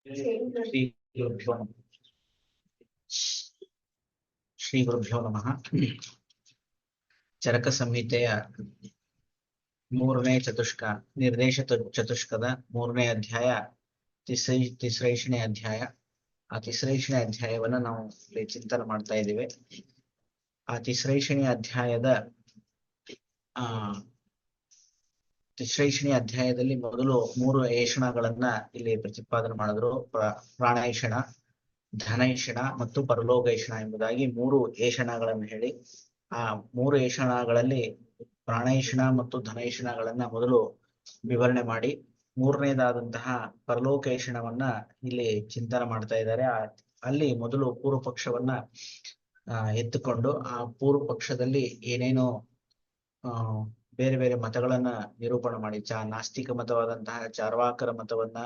ಶ್ರೀ ಗುರುಭ್ಯೋ ನಮಃ. ಶ್ರೀ ಗುರುಭ್ಯೋ ನಮಃ. ಚರಕ ಸಂಹಿತೆಯ ಮೂರನೇ ಚತುಷ್ಕ ನಿರ್ದೇಶ ಚತುಷ್ಕದ ಮೂರನೇ ಅಧ್ಯಾಯ ತಿಸ್ರೈಷಣೆ ಅಧ್ಯಾಯ. ಆ ತಿಸ್ರೈಷಣೆ ಅಧ್ಯಾಯವನ್ನು ನಾವು ಇಲ್ಲಿ ಚಿಂತನೆ ಮಾಡ್ತಾ ಇದ್ದೇವೆ. ಆ ತಿಸ್ರೈಷಣೆ ಅಧ್ಯಾಯದ ತಿಸ್ರೈಷಣೆ ಅಧ್ಯಾಯದಲ್ಲಿ ಮೊದಲು ಮೂರು ಏಷಣಗಳನ್ನ ಇಲ್ಲಿ ಪ್ರತಿಪಾದನೆ ಮಾಡಿದ್ರು. ಪ್ರಾಣೈಷಣ, ಧನೈಷಣ ಮತ್ತು ಪರಲೋಕೈಷಣ ಎಂಬುದಾಗಿ ಮೂರು ಏಷಣಗಳನ್ನು ಹೇಳಿ, ಆ ಮೂರು ಏಷಣಗಳಲ್ಲಿ ಪ್ರಾಣೈಷಣ ಮತ್ತು ಧನೈಷಣಗಳನ್ನ ಮೊದಲು ವಿವರಣೆ ಮಾಡಿ, ಮೂರನೇದಾದಂತಹ ಪರಲೋಕೈಷಣವನ್ನ ಇಲ್ಲಿ ಚಿಂತನೆ ಮಾಡ್ತಾ ಇದ್ದಾರೆ. ಅಲ್ಲಿ ಮೊದಲು ಪೂರ್ವ ಪಕ್ಷವನ್ನ ಎತ್ತುಕೊಂಡು ಆ ಪೂರ್ವ ಪಕ್ಷದಲ್ಲಿ ಏನೇನೋ ಬೇರೆ ಬೇರೆ ಮತಗಳನ್ನ ನಿರೂಪಣೆ ಮಾಡಿ, ನಾಸ್ತಿಕ ಮತವಾದಂತಹ ಚಾರ್ವಾಕರ ಮತವನ್ನ,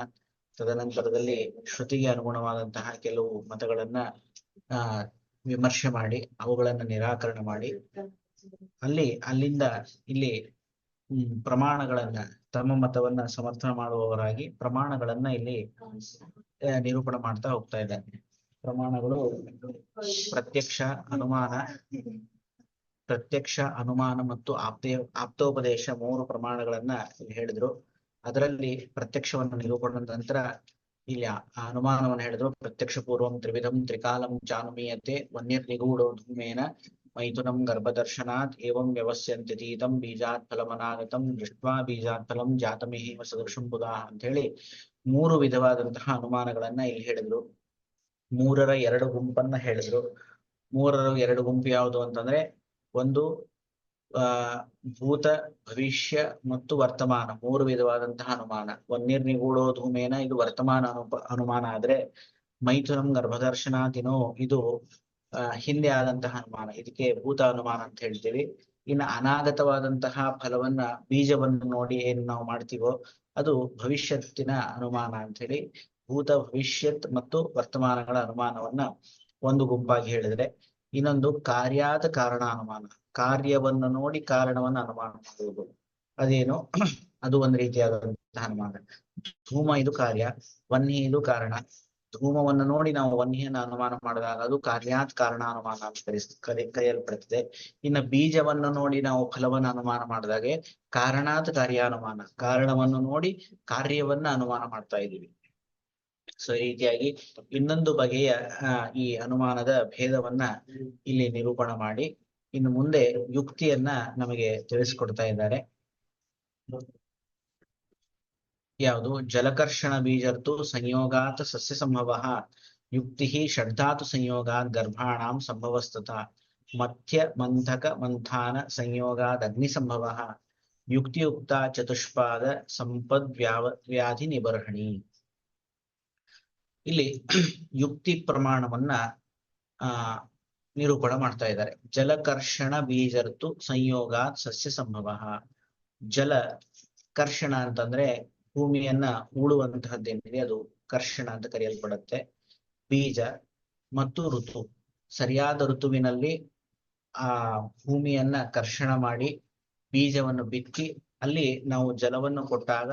ತದನಂತರದಲ್ಲಿ ಶ್ರುತಿಗೆ ಅನುಗುಣವಾದಂತಹ ಕೆಲವು ಮತಗಳನ್ನ ವಿಮರ್ಶೆ ಮಾಡಿ ಅವುಗಳನ್ನ ನಿರಾಕರಣೆ ಮಾಡಿ, ಅಲ್ಲಿಂದ ಇಲ್ಲಿ ಪ್ರಮಾಣಗಳನ್ನ, ತಮ್ಮ ಮತವನ್ನ ಸಮರ್ಥನೆ ಮಾಡುವವರಾಗಿ ಪ್ರಮಾಣಗಳನ್ನ ಇಲ್ಲಿ ನಿರೂಪಣೆ ಮಾಡ್ತಾ ಹೋಗ್ತಾ ಇದ್ದಾರೆ. ಪ್ರಮಾಣಗಳು ಪ್ರತ್ಯಕ್ಷ ಅನುಮಾನ ಮತ್ತು ಆಪ್ತೋಪದೇಶ ಮೂರು ಪ್ರಮಾಣಗಳನ್ನ ಇಲ್ಲಿ ಹೇಳಿದ್ರು. ಅದರಲ್ಲಿ ಪ್ರತ್ಯಕ್ಷವನ್ನು ನಿರೂಪಣದ ನಂತರ ಇಲ್ಲಿ ಅನುಮಾನವನ್ನು ಹೇಳಿದ್ರು. ಪ್ರತ್ಯಕ್ಷ ಪೂರ್ವಂ ತ್ರಿವಿಧಂ ತ್ರಿಕಾಲಂ ಚಾನುಮೀಯತೆ ವನ್ಯರ್ನಿಗೂಢೋ ಧೂಮೇನ ಮೈಥುನಂ ಗರ್ಭದರ್ಶನಾತ್ ಏವಂ ವ್ಯವಸ್ಯಂತ್ಯತೀತಂ ಬೀಜಾತ್ ಫಲಮನಾಗತಂ ದೃಷ್ಟ್ವಾ ಬೀಜಾತ್ ಫಲಂ ಜಾತಮೇವ ಸದೃಶಂ ಬುಧಃ ಅಂತ ಹೇಳಿ ಮೂರು ವಿಧವಾದಂತಹ ಅನುಮಾನಗಳನ್ನ ಇಲ್ಲಿ ಹೇಳಿದ್ರು. ಮೂರರ ಎರಡು ಗುಂಪನ್ನ ಹೇಳಿದ್ರು. ಮೂರರ ಎರಡು ಗುಂಪು ಯಾವುದು ಅಂತಂದ್ರೆ, ಒಂದು ಭೂತ, ಭವಿಷ್ಯ ಮತ್ತು ವರ್ತಮಾನ, ಮೂರು ವಿಧವಾದಂತಹ ಅನುಮಾನ. ವನ್ಯರ್ನಿಗೂಢೋ ಧೂಮೇನ ಇದು ವರ್ತಮಾನ ಅನುಮಾನ ಆದ್ರೆ, ಮೈಥುನಂ ಗರ್ಭದರ್ಶನಾತಿನೋ ಇದು ಹಿಂದೆ ಆದಂತಹ ಅನುಮಾನ, ಇದಕ್ಕೆ ಭೂತ ಅನುಮಾನ ಅಂತ ಹೇಳ್ತೀವಿ. ಇನ್ನು ಅನಾಗತವಾದಂತಹ ಫಲವನ್ನ, ಬೀಜವನ್ನು ನೋಡಿ ಏನ್ ನಾವು ಮಾಡ್ತೀವೋ ಅದು ಭವಿಷ್ಯತ್ತಿನ ಅನುಮಾನ ಅಂತ ಹೇಳಿ ಭೂತ, ಭವಿಷ್ಯತ್ ಮತ್ತು ವರ್ತಮಾನಗಳ ಅನುಮಾನವನ್ನ ಒಂದು ಗುಂಪಾಗಿ ಹೇಳಿದ್ರೆ, ಇನ್ನೊಂದು ಕಾರ್ಯಾದ ಕಾರಣ ಅನುಮಾನ, ಕಾರ್ಯವನ್ನು ನೋಡಿ ಕಾರಣವನ್ನ ಅನುಮಾನ ಮಾಡುವುದು. ಅದೇನು, ಅದು ಒಂದು ರೀತಿಯಾದಂತಹ ಅನುಮಾನ. ಧೂಮ ಇದು ಕಾರ್ಯ, ವನ್ಹಿ ಇದು ಕಾರಣ. ಧೂಮವನ್ನು ನೋಡಿ ನಾವು ವನ್ಹಿಯನ್ನ ಅನುಮಾನ ಮಾಡಿದಾಗ ಅದು ಕಾರ್ಯಾತ್ ಕಾರಣ ಅನುಮಾನ ಅಂತ ಕರೆಯಲ್ಪಡುತ್ತದೆ. ಇನ್ನು ಬೀಜವನ್ನು ನೋಡಿ ನಾವು ಫಲವನ್ನು ಅನುಮಾನ ಮಾಡಿದಾಗೆ ಕಾರಣಾತ್ ಕಾರ್ಯಾನುಮಾನ, ಕಾರಣವನ್ನು ನೋಡಿ ಕಾರ್ಯವನ್ನ ಅನುಮಾನ ಮಾಡ್ತಾ ಇದ್ದೀವಿ. ಸೊ ಈ ರೀತಿಯಾಗಿ ಇನ್ನೊಂದು ಬಗೆಯ ಈ ಅನುಮಾನದ ಭೇದವನ್ನ ಇಲ್ಲಿ ನಿರೂಪಣೆ ಮಾಡಿ, ಇನ್ನು ಮುಂದೆ ಯುಕ್ತಿಯನ್ನ ನಮಗೆ ತಿಳಿಸ್ಕೊಡ್ತಾ ಇದ್ದಾರೆ. ಯಾವುದು? ಜಲಕರ್ಷಣ ಬೀಜರ್ತು ಸಂಯೋಗಾತ್ ಸಸ್ಯ ಸಂಭವ, ಯುಕ್ತಿ ಷಡ್ಧಾತು ಸಂಯೋಗಾತ್ ಗರ್ಭಾಣಾಂ ಸಂಭವಸ್ತತ, ಮಧ್ಯ ಮಂಥಕ ಮಂಥಾನ ಸಂಯೋಗಾತ್ ಅಗ್ನಿ ಸಂಭವ, ಯುಕ್ತಿಯುಕ್ತ ಚತುಷ್ಪಾದ ಸಂಪದ್ ವ್ಯಾಧಿ ನಿಬರ್ಹಣಿ. ಇಲ್ಲಿ ಯುಕ್ತಿ ಪ್ರಮಾಣವನ್ನ ನಿರೂಪಣೆ ಮಾಡ್ತಾ ಇದ್ದಾರೆ. ಜಲಕರ್ಷಣ ಬೀಜರ್ತು ಸಂಯೋಗಾತ್ ಸಸ್ಯ ಸಂಭವ. ಜಲ ಕರ್ಷಣ ಅಂತಂದ್ರೆ ಭೂಮಿಯನ್ನ ಹೂಳುವಂತಹದ್ದೇನಿದೆ ಅದು ಕರ್ಷಣ ಅಂತ ಕರೆಯಲ್ಪಡುತ್ತೆ. ಬೀಜ ಮತ್ತು ಋತು, ಸರಿಯಾದ ಋತುವಿನಲ್ಲಿ ಆ ಭೂಮಿಯನ್ನ ಕರ್ಷಣ ಮಾಡಿ ಬೀಜವನ್ನು ಬಿತ್ತಿ ಅಲ್ಲಿ ನಾವು ಜಲವನ್ನು ಕೊಟ್ಟಾಗ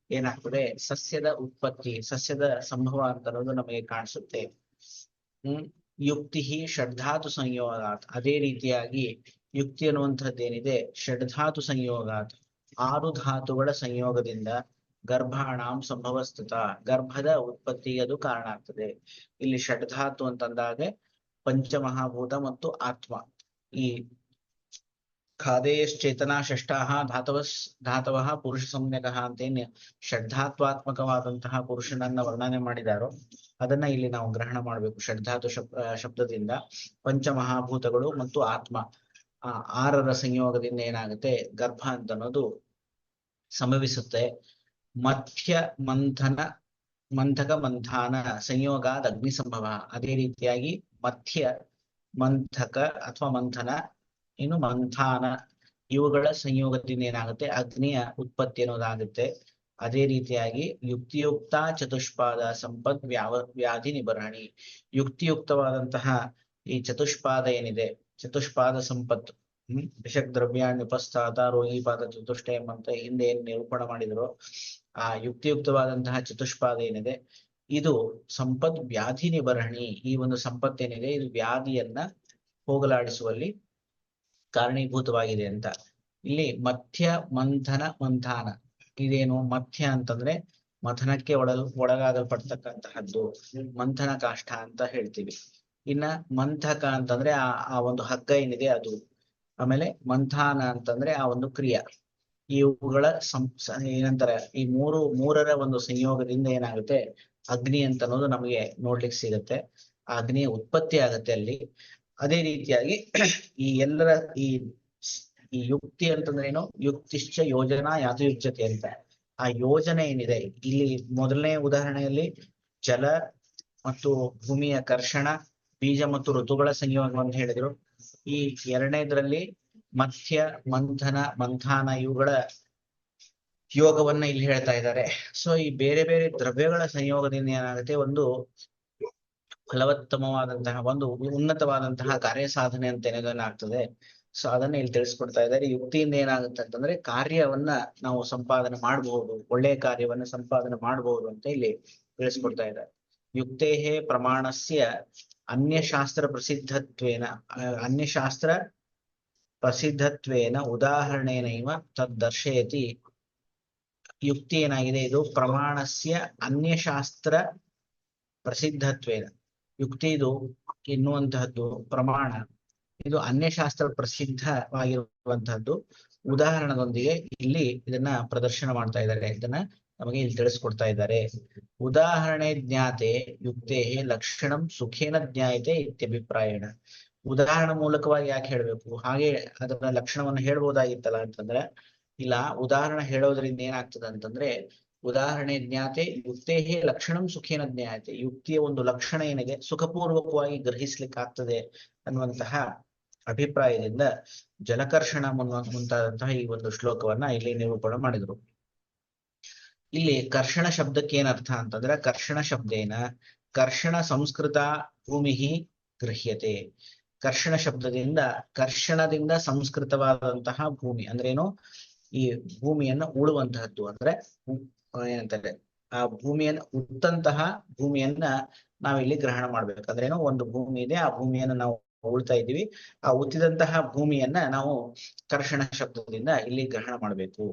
ಏನಾಗ್ತದೆ, ಸಸ್ಯದ ಉತ್ಪತ್ತಿ, ಸಸ್ಯದ ಸಂಭವ ಅಂತ ಅನ್ನೋದು ನಮಗೆ ಕಾಣಿಸುತ್ತೆ. ಯುಕ್ತಿ ಷಡ್ಧಾತು ಸಂಯೋಗಾತ್, ಅದೇ ರೀತಿಯಾಗಿ ಯುಕ್ತಿ ಅನ್ನುವಂಥದ್ದೇನಿದೆ ಷಡ್ಧಾತು ಸಂಯೋಗಾತ್, 6 ಧಾತುಗಳ ಸಂಯೋಗದಿಂದ ಗರ್ಭಾಣಾಂ ಸಂಭವಸ್ತುತ, ಗರ್ಭದ ಉತ್ಪತ್ತಿಗೆ ಅದು ಕಾರಣ ಆಗ್ತದೆ. ಇಲ್ಲಿ ಷಡ್ಧಾತು ಅಂತಂದಾಗ ಪಂಚಮಹಾಭೂತ ಮತ್ತು ಆತ್ಮ, ಈ ಖಾದೇಶ್ಚೇತನಾ ಷಷ್ಟಾಹ ಧಾತವಃ ಪುರುಷ ಸಂಜ್ಞಕಃ ಅಂತೇನು ಷಡ್ಧಾತ್ವಾತ್ಮಕವಾದಂತಹ ಪುರುಷನನ್ನ ವರ್ಣನೆ ಮಾಡಿದಾರೋ ಅದನ್ನ ಇಲ್ಲಿ ನಾವು ಗ್ರಹಣ ಮಾಡ್ಬೇಕು. ಷಡ್ಧಾತು ಶಬ್ದದಿಂದ ಪಂಚಮಹಾಭೂತಗಳು ಮತ್ತು ಆತ್ಮ 6ರ ಸಂಯೋಗದಿಂದ ಏನಾಗುತ್ತೆ, ಗರ್ಭ ಅಂತ ಅನ್ನೋದು ಸಂಭವಿಸುತ್ತೆ. ಮಧ್ಯ ಮಂಥಕ ಮಂಥಾನ ಸಂಯೋಗಾದ ಅಗ್ನಿ ಸಂಭವ, ಅದೇ ರೀತಿಯಾಗಿ ಮಧ್ಯ ಮಂಥಕ ಅಥವಾ ಮಂಥನ, ಇನ್ನು ಮಂಥಾನ, ಇವುಗಳ ಸಂಯೋಗದಿಂದ ಏನಾಗುತ್ತೆ, ಅಗ್ನಿಯ ಉತ್ಪತ್ತಿ ಅನ್ನೋದಾಗುತ್ತೆ. ಅದೇ ರೀತಿಯಾಗಿ ಯುಕ್ತಿಯುಕ್ತ ಚತುಷ್ಪಾದ ಸಂಪದ್ ವ್ಯಾಧಿ ನಿಬರ್ಹಣಿ, ಯುಕ್ತಿಯುಕ್ತವಾದಂತಹ ಈ ಚತುಷ್ಪಾದ ಏನಿದೆ, ಚತುಷ್ಪಾದ ಸಂಪತ್ತು, ವಿಷಕ್ ದ್ರವ್ಯಾಣಿ ಉಪಸ್ಥಾತ ರೋಗಿಪಾದ ಚತುಷ್ಟಯಂ ಅಂತ ಹಿಂದೆ ಏನ್ ನಿರೂಪಣೆ ಮಾಡಿದ್ರು, ಆ ಯುಕ್ತಿಯುಕ್ತವಾದಂತಹ ಚತುಷ್ಪಾದ ಏನಿದೆ ಇದು ಸಂಪತ್ ವ್ಯಾಧಿ ನಿಬರಣಿ. ಈ ಒಂದು ಸಂಪತ್ತೇನಿದೆ ಇದು ವ್ಯಾಧಿಯನ್ನ ಹೋಗಲಾಡಿಸುವಲ್ಲಿ ಕಾರಣೀಭೂತವಾಗಿದೆ ಅಂತ. ಇಲ್ಲಿ ಮಥ್ಯ ಮಂಥನ ಮಂಥಾನ, ಇದೇನು ಮಥ್ಯ ಅಂತಂದ್ರೆ ಮಥನಕ್ಕೆ ಒಳಗಾಗಲ್ಪಡ್ತಕ್ಕಂತಹದ್ದು, ಮಂಥನ ಕಾಷ್ಠ ಅಂತ ಹೇಳ್ತೀವಿ. ಇನ್ನ ಮಂಥಕ ಅಂತಂದ್ರೆ ಆ ಒಂದು ಹಗ್ಗ ಏನಿದೆ ಅದು. ಆಮೇಲೆ ಮಂಥಾನ ಅಂತಂದ್ರೆ ಆ ಒಂದು ಕ್ರಿಯಾ. ಇವುಗಳ ಏನಂತಾರೆ, ಈ ಮೂರರ ಒಂದು ಸಂಯೋಗದಿಂದ ಏನಾಗುತ್ತೆ, ಅಗ್ನಿ ಅಂತ ಅನ್ನೋದು ನಮಗೆ ನೋಡ್ಲಿಕ್ಕೆ ಸಿಗುತ್ತೆ. ಆ ಅಗ್ನಿಯ ಉತ್ಪತ್ತಿ ಆಗತ್ತೆ ಅಲ್ಲಿ. ಅದೇ ರೀತಿಯಾಗಿ ಈ ಎಲ್ಲರ ಈ ಯುಕ್ತಿ ಅಂತಂದ್ರೆ ಏನು, ಯುಕ್ತಿಶ್ಚ ಯೋಜನಾ ಯಾತಯುಜ್ಯತೆ ಅಂತ. ಆ ಯೋಜನೆ ಏನಿದೆ ಇಲ್ಲಿ ಮೊದಲನೇ ಉದಾಹರಣೆಯಲ್ಲಿ ಜಲ ಮತ್ತು ಭೂಮಿಯ ಕರ್ಷಣ, ಬೀಜ ಮತ್ತು ಋತುಗಳ ಸಂಯೋಗವನ್ನು ಹೇಳಿದ್ರು. ಈ ಎರಡನೇದ್ರಲ್ಲಿ ಮಥ್ಯ ಮಂಥನ ಮಂಥಾನ ಇವುಗಳ ಯೋಗವನ್ನ ಇಲ್ಲಿ ಹೇಳ್ತಾ ಇದ್ದಾರೆ. ಸೊ ಈ ಬೇರೆ ಬೇರೆ ದ್ರವ್ಯಗಳ ಸಂಯೋಗದಿಂದ ಏನಾಗುತ್ತೆ, ಒಂದು ಫಲವತ್ತಮವಾದಂತಹ ಒಂದು ಉನ್ನತವಾದಂತಹ ಕಾರ್ಯ ಸಾಧನೆ ಅಂತ ಏನಾಗ್ತದೆ. ಸೊ ಅದನ್ನ ಇಲ್ಲಿ ತಿಳಿಸ್ಕೊಡ್ತಾ ಇದ್ದಾರೆ. ಯುಕ್ತಿಯಿಂದ ಏನಾಗುತ್ತೆ ಅಂತಂದ್ರೆ ಕಾರ್ಯವನ್ನ ನಾವು ಸಂಪಾದನೆ ಮಾಡಬಹುದು, ಒಳ್ಳೆಯ ಕಾರ್ಯವನ್ನ ಸಂಪಾದನೆ ಮಾಡಬಹುದು ಅಂತ ಇಲ್ಲಿ ತಿಳಿಸ್ಕೊಡ್ತಾ ಇದ್ದಾರೆ. ಯುಕ್ತೇಹೇ ಪ್ರಮಾಣಸ್ಯ ಅನ್ಯಶಾಸ್ತ್ರ ಪ್ರಸಿದ್ಧತ್ವೇನ, ಅನ್ಯಶಾಸ್ತ್ರ ಪ್ರಸಿದ್ಧತ್ವೇನ ಉದಾಹರಣೆನೈವ ತದ್ ದರ್ಶಯತಿ. ಯುಕ್ತಿ ಏನಾಗಿದೆ, ಇದು ಪ್ರಮಾಣಸ್ಯ ಅನ್ಯಶಾಸ್ತ್ರ ಪ್ರಸಿದ್ಧತ್ವೇನ. ಯುಕ್ತಿ ಇದು ಎನ್ನುವಂತಹದ್ದು ಪ್ರಮಾಣ, ಇದು ಅನ್ಯಶಾಸ್ತ್ರ ಪ್ರಸಿದ್ಧವಾಗಿರುವಂತಹದ್ದು. ಉದಾಹರಣದೊಂದಿಗೆ ಇಲ್ಲಿ ಇದನ್ನ ಪ್ರದರ್ಶನ ಮಾಡ್ತಾ ಇದ್ದಾರೆ, ಇದನ್ನ ನಮಗೆ ಇಲ್ಲಿ ತಿಳಿಸ್ಕೊಡ್ತಾ ಇದ್ದಾರೆ. ಉದಾಹರಣೆ ಜ್ಞಾತೆ ಯುಕ್ತೇ ಲಕ್ಷಣಂ ಸುಖೇನ ಜ್ಞಾಯತೆ ಇತ್ಯಭಿಪ್ರಾಯಣ. ಉದಾಹರಣೆ ಮೂಲಕವಾಗಿ ಯಾಕೆ ಹೇಳ್ಬೇಕು, ಹಾಗೆ ಅದರ ಲಕ್ಷಣವನ್ನು ಹೇಳ್ಬೋದಾಗಿತ್ತಲ್ಲ ಅಂತಂದ್ರೆ, ಇಲ್ಲ ಉದಾಹರಣೆ ಹೇಳೋದ್ರಿಂದ ಏನಾಗ್ತದೆ ಅಂತಂದ್ರೆ, ಉದಾಹರಣೆ ಜ್ಞಾತೆ ಯುಕ್ತೇ ಲಕ್ಷಣಂ ಸುಖೇನ ಜ್ಞಾಯತೆ, ಯುಕ್ತಿಯ ಒಂದು ಲಕ್ಷಣ ಏನಿದೆ ಸುಖಪೂರ್ವಕವಾಗಿ ಗ್ರಹಿಸ್ಲಿಕ್ಕೆ ಆಗ್ತದೆ ಅನ್ನುವಂತಹ ಅಭಿಪ್ರಾಯದಿಂದ ಜಲಕರ್ಷಣ ಮುಂತಾದಂತಹ ಈ ಒಂದು ಶ್ಲೋಕವನ್ನ ಇಲ್ಲಿ ನಿರೂಪಣೆ ಮಾಡಿದ್ರು. ಇಲ್ಲಿ ಕರ್ಷಣ ಶಬ್ದಕ್ಕೆ ಏನರ್ಥ ಅಂತಂದ್ರೆ, ಕರ್ಷಣ ಶಬ್ದೇನ ಕರ್ಷಣ ಸಂಸ್ಕೃತ ಭೂಮಿ ಗೃಹ್ಯತೆ. ಕರ್ಷಣ ಶಬ್ದದಿಂದ ಕರ್ಷಣದಿಂದ ಸಂಸ್ಕೃತವಾದಂತಹ ಭೂಮಿ ಅಂದ್ರೇನು, ಈ ಭೂಮಿಯನ್ನ ಉಳುವಂತಹದ್ದು. ಅಂದ್ರೆ ಏನಂತಾರೆ, ಆ ಭೂಮಿಯನ್ನ ಉತ್ತಂತಹ ಭೂಮಿಯನ್ನ ನಾವಿಲ್ಲಿ ಗ್ರಹಣ ಮಾಡ್ಬೇಕು. ಅಂದ್ರೇನು, ಒಂದು ಭೂಮಿ ಇದೆ, ಆ ಭೂಮಿಯನ್ನ ನಾವು ಉಳ್ತಾ ಇದ್ದೀವಿ, ಆ ಉತ್ತಿದಂತಹ ಭೂಮಿಯನ್ನ ನಾವು ಕರ್ಷಣ ಶಬ್ದದಿಂದ ಇಲ್ಲಿ ಗ್ರಹಣ ಮಾಡಬೇಕು.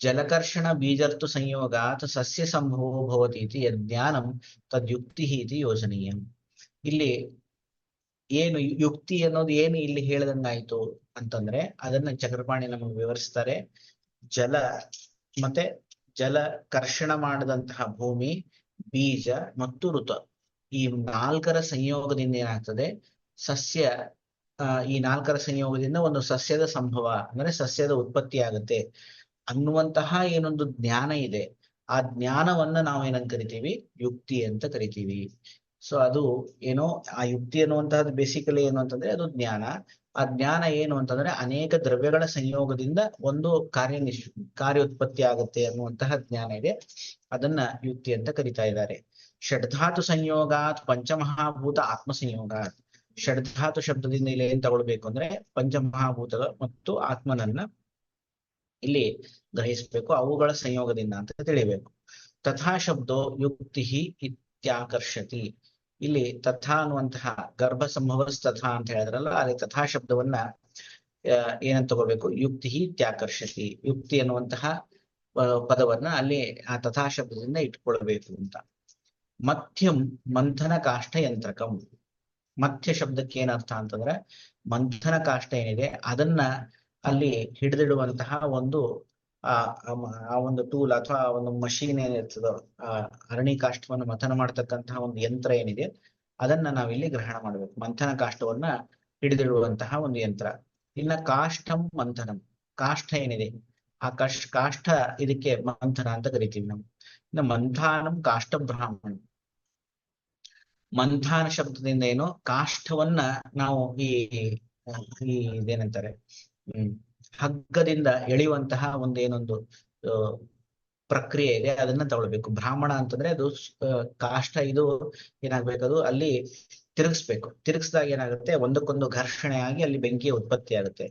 ಜಲಕರ್ಷಣ ಬೀಜರ್ತು ಸಂಯೋಗಾತ್ ಸಸ್ಯ ಸಂಭವೋ ಭವತಿ ಇತಿ ಯಜ್ಞಾನಂ ತದ್ಯುಕ್ತಿ ಇತಿ ಯೋಜನೀಯಂ. ಇಲ್ಲಿ ಏನು ಯುಕ್ತಿ ಅನ್ನೋದು ಏನು ಇಲ್ಲಿ ಹೇಳದಂಗಾಯ್ತು ಅಂತಂದ್ರೆ, ಅದನ್ನ ಚಕ್ರಪಾಣಿ ನಮಗೆ ವಿವರಿಸ್ತಾರೆ. ಜಲ ಮತ್ತೆ ಜಲ ಕರ್ಷಣ ಮಾಡಿದಂತಹ ಭೂಮಿ, ಬೀಜ ಮತ್ತು ಋತು, ಈ ನಾಲ್ಕರ ಸಂಯೋಗದಿಂದ ಏನಾಗ್ತದೆ, ಸಸ್ಯ ಈ ನಾಲ್ಕರ ಸಂಯೋಗದಿಂದ ಒಂದು ಸಸ್ಯದ ಸಂಭವ ಅಂದ್ರೆ ಸಸ್ಯದ ಉತ್ಪತ್ತಿ ಆಗುತ್ತೆ ಅನ್ನುವಂತಹ ಏನೊಂದು ಜ್ಞಾನ ಇದೆ. ಆ ಜ್ಞಾನವನ್ನ ನಾವೇನಂತ ಕರಿತೀವಿ, ಯುಕ್ತಿ ಅಂತ ಕರಿತೀವಿ. ಸೊ ಅದು ಏನೋ, ಆ ಯುಕ್ತಿ ಅನ್ನುವಂತಹದ್ದು ಬೇಸಿಕಲಿ ಏನು ಅಂತಂದ್ರೆ ಅದು ಜ್ಞಾನ. ಆ ಜ್ಞಾನ ಏನು ಅಂತಂದ್ರೆ ಅನೇಕ ದ್ರವ್ಯಗಳ ಸಂಯೋಗದಿಂದ ಒಂದು ಕಾರ್ಯ ಉತ್ಪತ್ತಿ ಆಗುತ್ತೆ ಅನ್ನುವಂತಹ ಜ್ಞಾನ ಇದೆ, ಅದನ್ನ ಯುಕ್ತಿ ಅಂತ ಕರಿತಾ ಇದ್ದಾರೆ. ಷಡ್ಧಾತು ಸಂಯೋಗಾತ್ ಪಂಚಮಹಾಭೂತ ಆತ್ಮ ಸಂಯೋಗಾತ್. ಷಡ್ಧಾತು ಶಬ್ದದಿಂದ ಇಲ್ಲಿ ಏನ್ ತಗೊಳ್ಬೇಕು ಅಂದ್ರೆ ಪಂಚಮಹಾಭೂತ ಮತ್ತು ಆತ್ಮನನ್ನ ಇಲ್ಲಿ ಗ್ರಹಿಸ್ಬೇಕು, ಅವುಗಳ ಸಂಯೋಗದಿಂದ ಅಂತ ತಿಳಿಬೇಕು. ತಥಾ ಶಬ್ದೋ ಯುಕ್ತಿ ಇತ್ಯಾಕರ್ಷತಿ. ಇಲ್ಲಿ ತಥಾ ಅನ್ನುವಂತಹ ಗರ್ಭ ಸಂಭವಸ್ ತಥಾ ಅಂತ ಹೇಳಿದ್ರಲ್ಲ, ಅಲ್ಲಿ ತಥಾ ಶಬ್ದವನ್ನ ಏನಂತ ತಗೋಬೇಕು, ಯುಕ್ತಿ ಇತ್ಯಾಕರ್ಷತಿ. ಯುಕ್ತಿ ಅನ್ನುವಂತಹ ಪದವನ್ನ ಅಲ್ಲಿ ಆ ತಥಾ ಶಬ್ದದಿಂದ ಇಟ್ಕೊಳ್ಬೇಕು ಅಂತ. ಮಧ್ಯಂ ಮಂಥನ ಕಾಷ್ಠ ಯಂತ್ರಕಂ. ಮಧ್ಯ ಶಬ್ದಕ್ಕೆ ಏನರ್ಥ ಅಂತಂದ್ರೆ ಮಂಥನ ಕಾಷ್ಠ ಏನಿದೆ ಅದನ್ನ ಅಲ್ಲಿ ಹಿಡಿದಿಡುವಂತಹ ಒಂದು ಆ ಒಂದು ಟೂಲ್ ಅಥವಾ ಒಂದು ಮಷೀನ್ ಏನಿರ್ತದೋ, ಆ ಅರಣಿ ಕಾಷ್ಠವನ್ನು ಮಥನ ಮಾಡ್ತಕ್ಕಂತಹ ಒಂದು ಯಂತ್ರ ಏನಿದೆ ಅದನ್ನ ನಾವಿಲ್ಲಿ ಗ್ರಹಣ ಮಾಡ್ಬೇಕು. ಮಂಥನ ಕಾಷ್ಠವನ್ನ ಹಿಡಿದಿಡುವಂತಹ ಒಂದು ಯಂತ್ರ. ಇನ್ನ ಕಾಷ್ಠಂ ಮಂಥನಂ, ಕಾಷ್ಠ ಏನಿದೆ ಆ ಕಾಷ್ಠ ಇದಕ್ಕೆ ಮಂಥನ ಅಂತ ಕರಿತೀವಿ ನಾವು. ಇನ್ನು ಮಂಥಾನಂ ಕಾಷ್ಠ ಬ್ರಾಹ್ಮಣ. ಮಂಥಾನ ಶಬ್ದದಿಂದ ಏನು, ಕಾಷ್ಠವನ್ನ ನಾವು ಈ ಇದೇನಂತಾರೆ ಹಗ್ಗದಿಂದ ಎಳೆಯುವಂತಹ ಒಂದು ಏನೊಂದು ಪ್ರಕ್ರಿಯೆ ಇದೆ, ಅದನ್ನ ತಗೊಳ್ಬೇಕು. ಬ್ರಾಹ್ಮಣ ಅಂತಂದ್ರೆ ಅದು ಕಾಷ್ಠ ಇದು ಏನಾಗ್ಬೇಕದು ಅಲ್ಲಿ ತಿರುಗಿಸ್ಬೇಕು. ತಿರುಗಿಸಿದಾಗ ಏನಾಗುತ್ತೆ, ಒಂದಕ್ಕೊಂದು ಘರ್ಷಣೆ ಆಗಿ ಅಲ್ಲಿ ಬೆಂಕಿಯ ಉತ್ಪತ್ತಿ ಆಗುತ್ತೆ.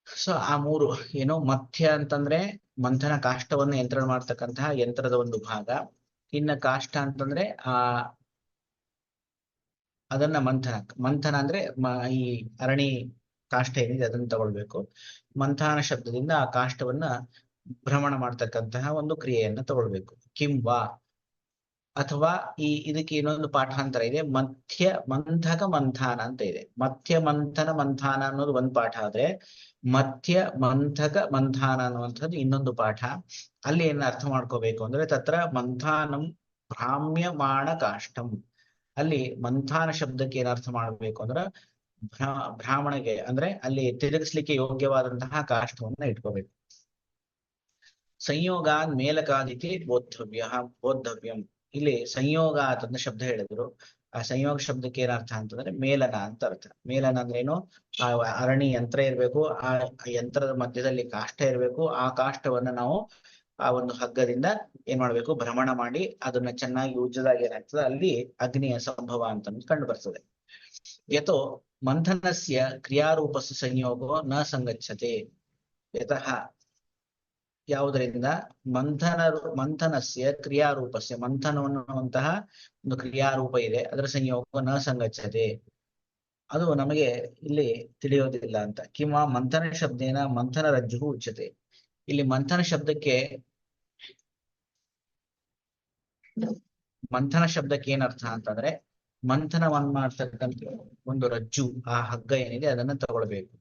ಸೊ ಆ ಮೂರು ಏನು, ಮಥ್ಯ ಅಂತಂದ್ರೆ ಮಂಥನ ಕಾಷ್ಠವನ್ನು ಯಂತ್ರಣ ಮಾಡ್ತಕ್ಕಂತಹ ಯಂತ್ರದ ಒಂದು ಭಾಗ. ಇನ್ನ ಕಾಷ್ಟ ಅಂತಂದ್ರೆ ಅದನ್ನ ಮಂಥನ ಅಂದ್ರೆ ಈ ಅರಣಿ ಕಾಷ್ಟ ಏನಿದೆ ಅದನ್ನ ತಗೊಳ್ಬೇಕು. ಮಂಥಾನ ಶಬ್ದದಿಂದ ಆ ಕಾಷ್ಟವನ್ನ ಭ್ರಮಣ ಮಾಡ್ತಕ್ಕಂತಹ ಒಂದು ಕ್ರಿಯೆಯನ್ನ ತಗೊಳ್ಬೇಕು. ಕಿಂವಾ ಅಥವಾ ಇದಕ್ಕೆ ಇನ್ನೊಂದು ಪಾಠಾಂತರ ಇದೆ, ಮಂಥಕ ಮಂಥಾನ ಅಂತ ಇದೆ. ಮಧ್ಯ ಮಂಥನ ಮಂಥಾನ ಅನ್ನೋದು ಒಂದು ಪಾಠ ಆದ್ರೆ ಮಧ್ಯ ಮಂಥಕ ಮಂಥಾನ ಅನ್ನುವಂಥದ್ದು ಇನ್ನೊಂದು ಪಾಠ. ಅಲ್ಲಿ ಏನ್ ಅರ್ಥ ಮಾಡ್ಕೋಬೇಕು ಅಂದ್ರೆ ತತ್ರ ಮಂಥಾನಂ ಭ್ರಾಮ್ಯಮಾಣ ಕಾಷ್ಟಂ. ಅಲ್ಲಿ ಮಂಥಾನ ಶಬ್ದಕ್ಕೆ ಏನ್ ಅರ್ಥ ಮಾಡ್ಬೇಕು ಅಂದ್ರೆ ಬ್ರಾಹ್ಮಣಗೆ ಅಂದ್ರೆ ಅಲ್ಲಿ ತಿರುಗಿಸ್ಲಿಕ್ಕೆ ಯೋಗ್ಯವಾದಂತಹ ಕಾಷ್ಟವನ್ನ ಇಟ್ಕೋಬೇಕು. ಸಂಯೋಗಾನ್ ಮೇಲಕಾದಿತಿ ಬೋದ್ಧವ್ಯಂ. ಇಲ್ಲಿ ಸಂಯೋಗ ಅಂತ ಶಬ್ದ ಹೇಳಿದ್ರು. ಆ ಸಂಯೋಗ ಶಬ್ದಕ್ಕೆ ಏನ್ ಅರ್ಥ ಅಂತಂದ್ರೆ ಮೇಲನ ಅಂತ ಅರ್ಥ. ಮೇಲನ ಅಂದ್ರೆ ಏನು, ಆ ಅರಣಿ ಯಂತ್ರ ಇರ್ಬೇಕು, ಆ ಯಂತ್ರದ ಮಧ್ಯದಲ್ಲಿ ಕಾಷ್ಟ ಇರ್ಬೇಕು. ಆ ಕಾಷ್ಟವನ್ನ ನಾವು ಆ ಒಂದು ಹಗ್ಗದಿಂದ ಏನ್ ಮಾಡ್ಬೇಕು, ಭ್ರಮಣ ಮಾಡಿ ಅದನ್ನ ಚೆನ್ನಾಗಿ ಉಜ್ಜದಾಗ ಏನಾಗ್ತದೆ, ಅಲ್ಲಿ ಅಗ್ನಿಯ ಸಂಭವ ಅಂತ ಕಂಡು ಬರ್ತದೆ. ಯಥೋ ಮಂಥನಸ್ಯ ಕ್ರಿಯಾರೂಪಸ್ಯ ಸಂಯೋಗೋ ನ ಸಂಗಚ್ಛತೆ. ಯತಃ ಯಾವುದರಿಂದ ಮಂಥನಸ್ಯ ಕ್ರಿಯಾರೂಪಸ್ಯ, ಮಂಥನವನ್ನುವಂತಹ ಒಂದು ಕ್ರಿಯಾರೂಪ ಇದೆ, ಅದರ ಸಂಯೋಗ ನ ಸಂಗಚ್ಛತೆ, ಅದು ನಮಗೆ ಇಲ್ಲಿ ತಿಳಿಯೋದಿಲ್ಲ ಅಂತ. ಕಿಂವಾ ಮಂಥನ ಶಬ್ದೇನ ಮಂಥನ ರಜ್ಜು ಉಚ್ಯತೆ. ಇಲ್ಲಿ ಮಂಥನ ಶಬ್ದಕ್ಕೆ ಏನರ್ಥ ಅಂತಂದ್ರೆ ಮಂಥನವನ್ನ ಮಾಡ್ತಕ್ಕಂಥ ಒಂದು ರಜ್ಜು, ಆ ಹಗ್ಗ ಏನಿದೆ ಅದನ್ನ ತಗೊಳ್ಬೇಕು.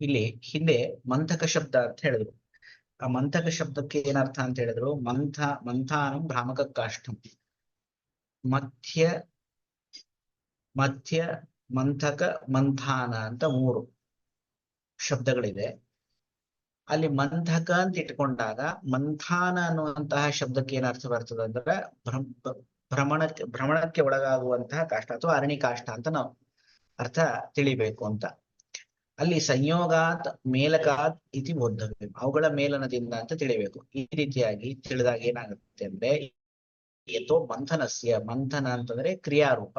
ಇಲ್ಲಿ ಹಿಂದೆ ಮಂಥಕ ಶಬ್ದ ಅಂತ ಹೇಳಿದ್ರು. ಆ ಮಂಥಕ ಶಬ್ದಕ್ಕೆ ಏನರ್ಥ ಅಂತ ಹೇಳಿದ್ರು, ಮಂಥಾನಂ ಭ್ರಾಮಕ ಕಾಷ್ಟಂ. ಮಧ್ಯ ಮಂಥಕ ಮಂಥಾನ ಅಂತ 3 ಶಬ್ದಗಳಿದೆ. ಅಲ್ಲಿ ಮಂಥಕ ಅಂತ ಇಟ್ಕೊಂಡಾಗ ಮಂಥಾನ ಅನ್ನುವಂತಹ ಶಬ್ದಕ್ಕೆ ಏನರ್ಥ ಬರ್ತದೆ ಅಂದ್ರೆ ಭ್ರಮಣಕ್ಕೆ ಒಳಗಾಗುವಂತಹ ಕಾಷ್ಟ ಅಥವಾ ಅರಣಿ ಕಾಷ್ಟ ಅಂತ ನಾವು ಅರ್ಥ ತಿಳಿಬೇಕು ಅಂತ. ಅಲ್ಲಿ ಸಂಯೋಗಾತ್ ಮೇಲಕಾತ್ ಇತಿ ಬೋದ್ಧವ್ಯ, ಅವುಗಳ ಮೇಲನದಿಂದ ಅಂತ ತಿಳಿಬೇಕು. ಈ ರೀತಿಯಾಗಿ ತಿಳಿದಾಗ ಏನಾಗುತ್ತೆ ಅಂದ್ರೆ ಯಥೋ ಮಂಥನಸ್ಯ, ಮಂಥನ ಅಂತಂದ್ರೆ ಕ್ರಿಯಾರೂಪ,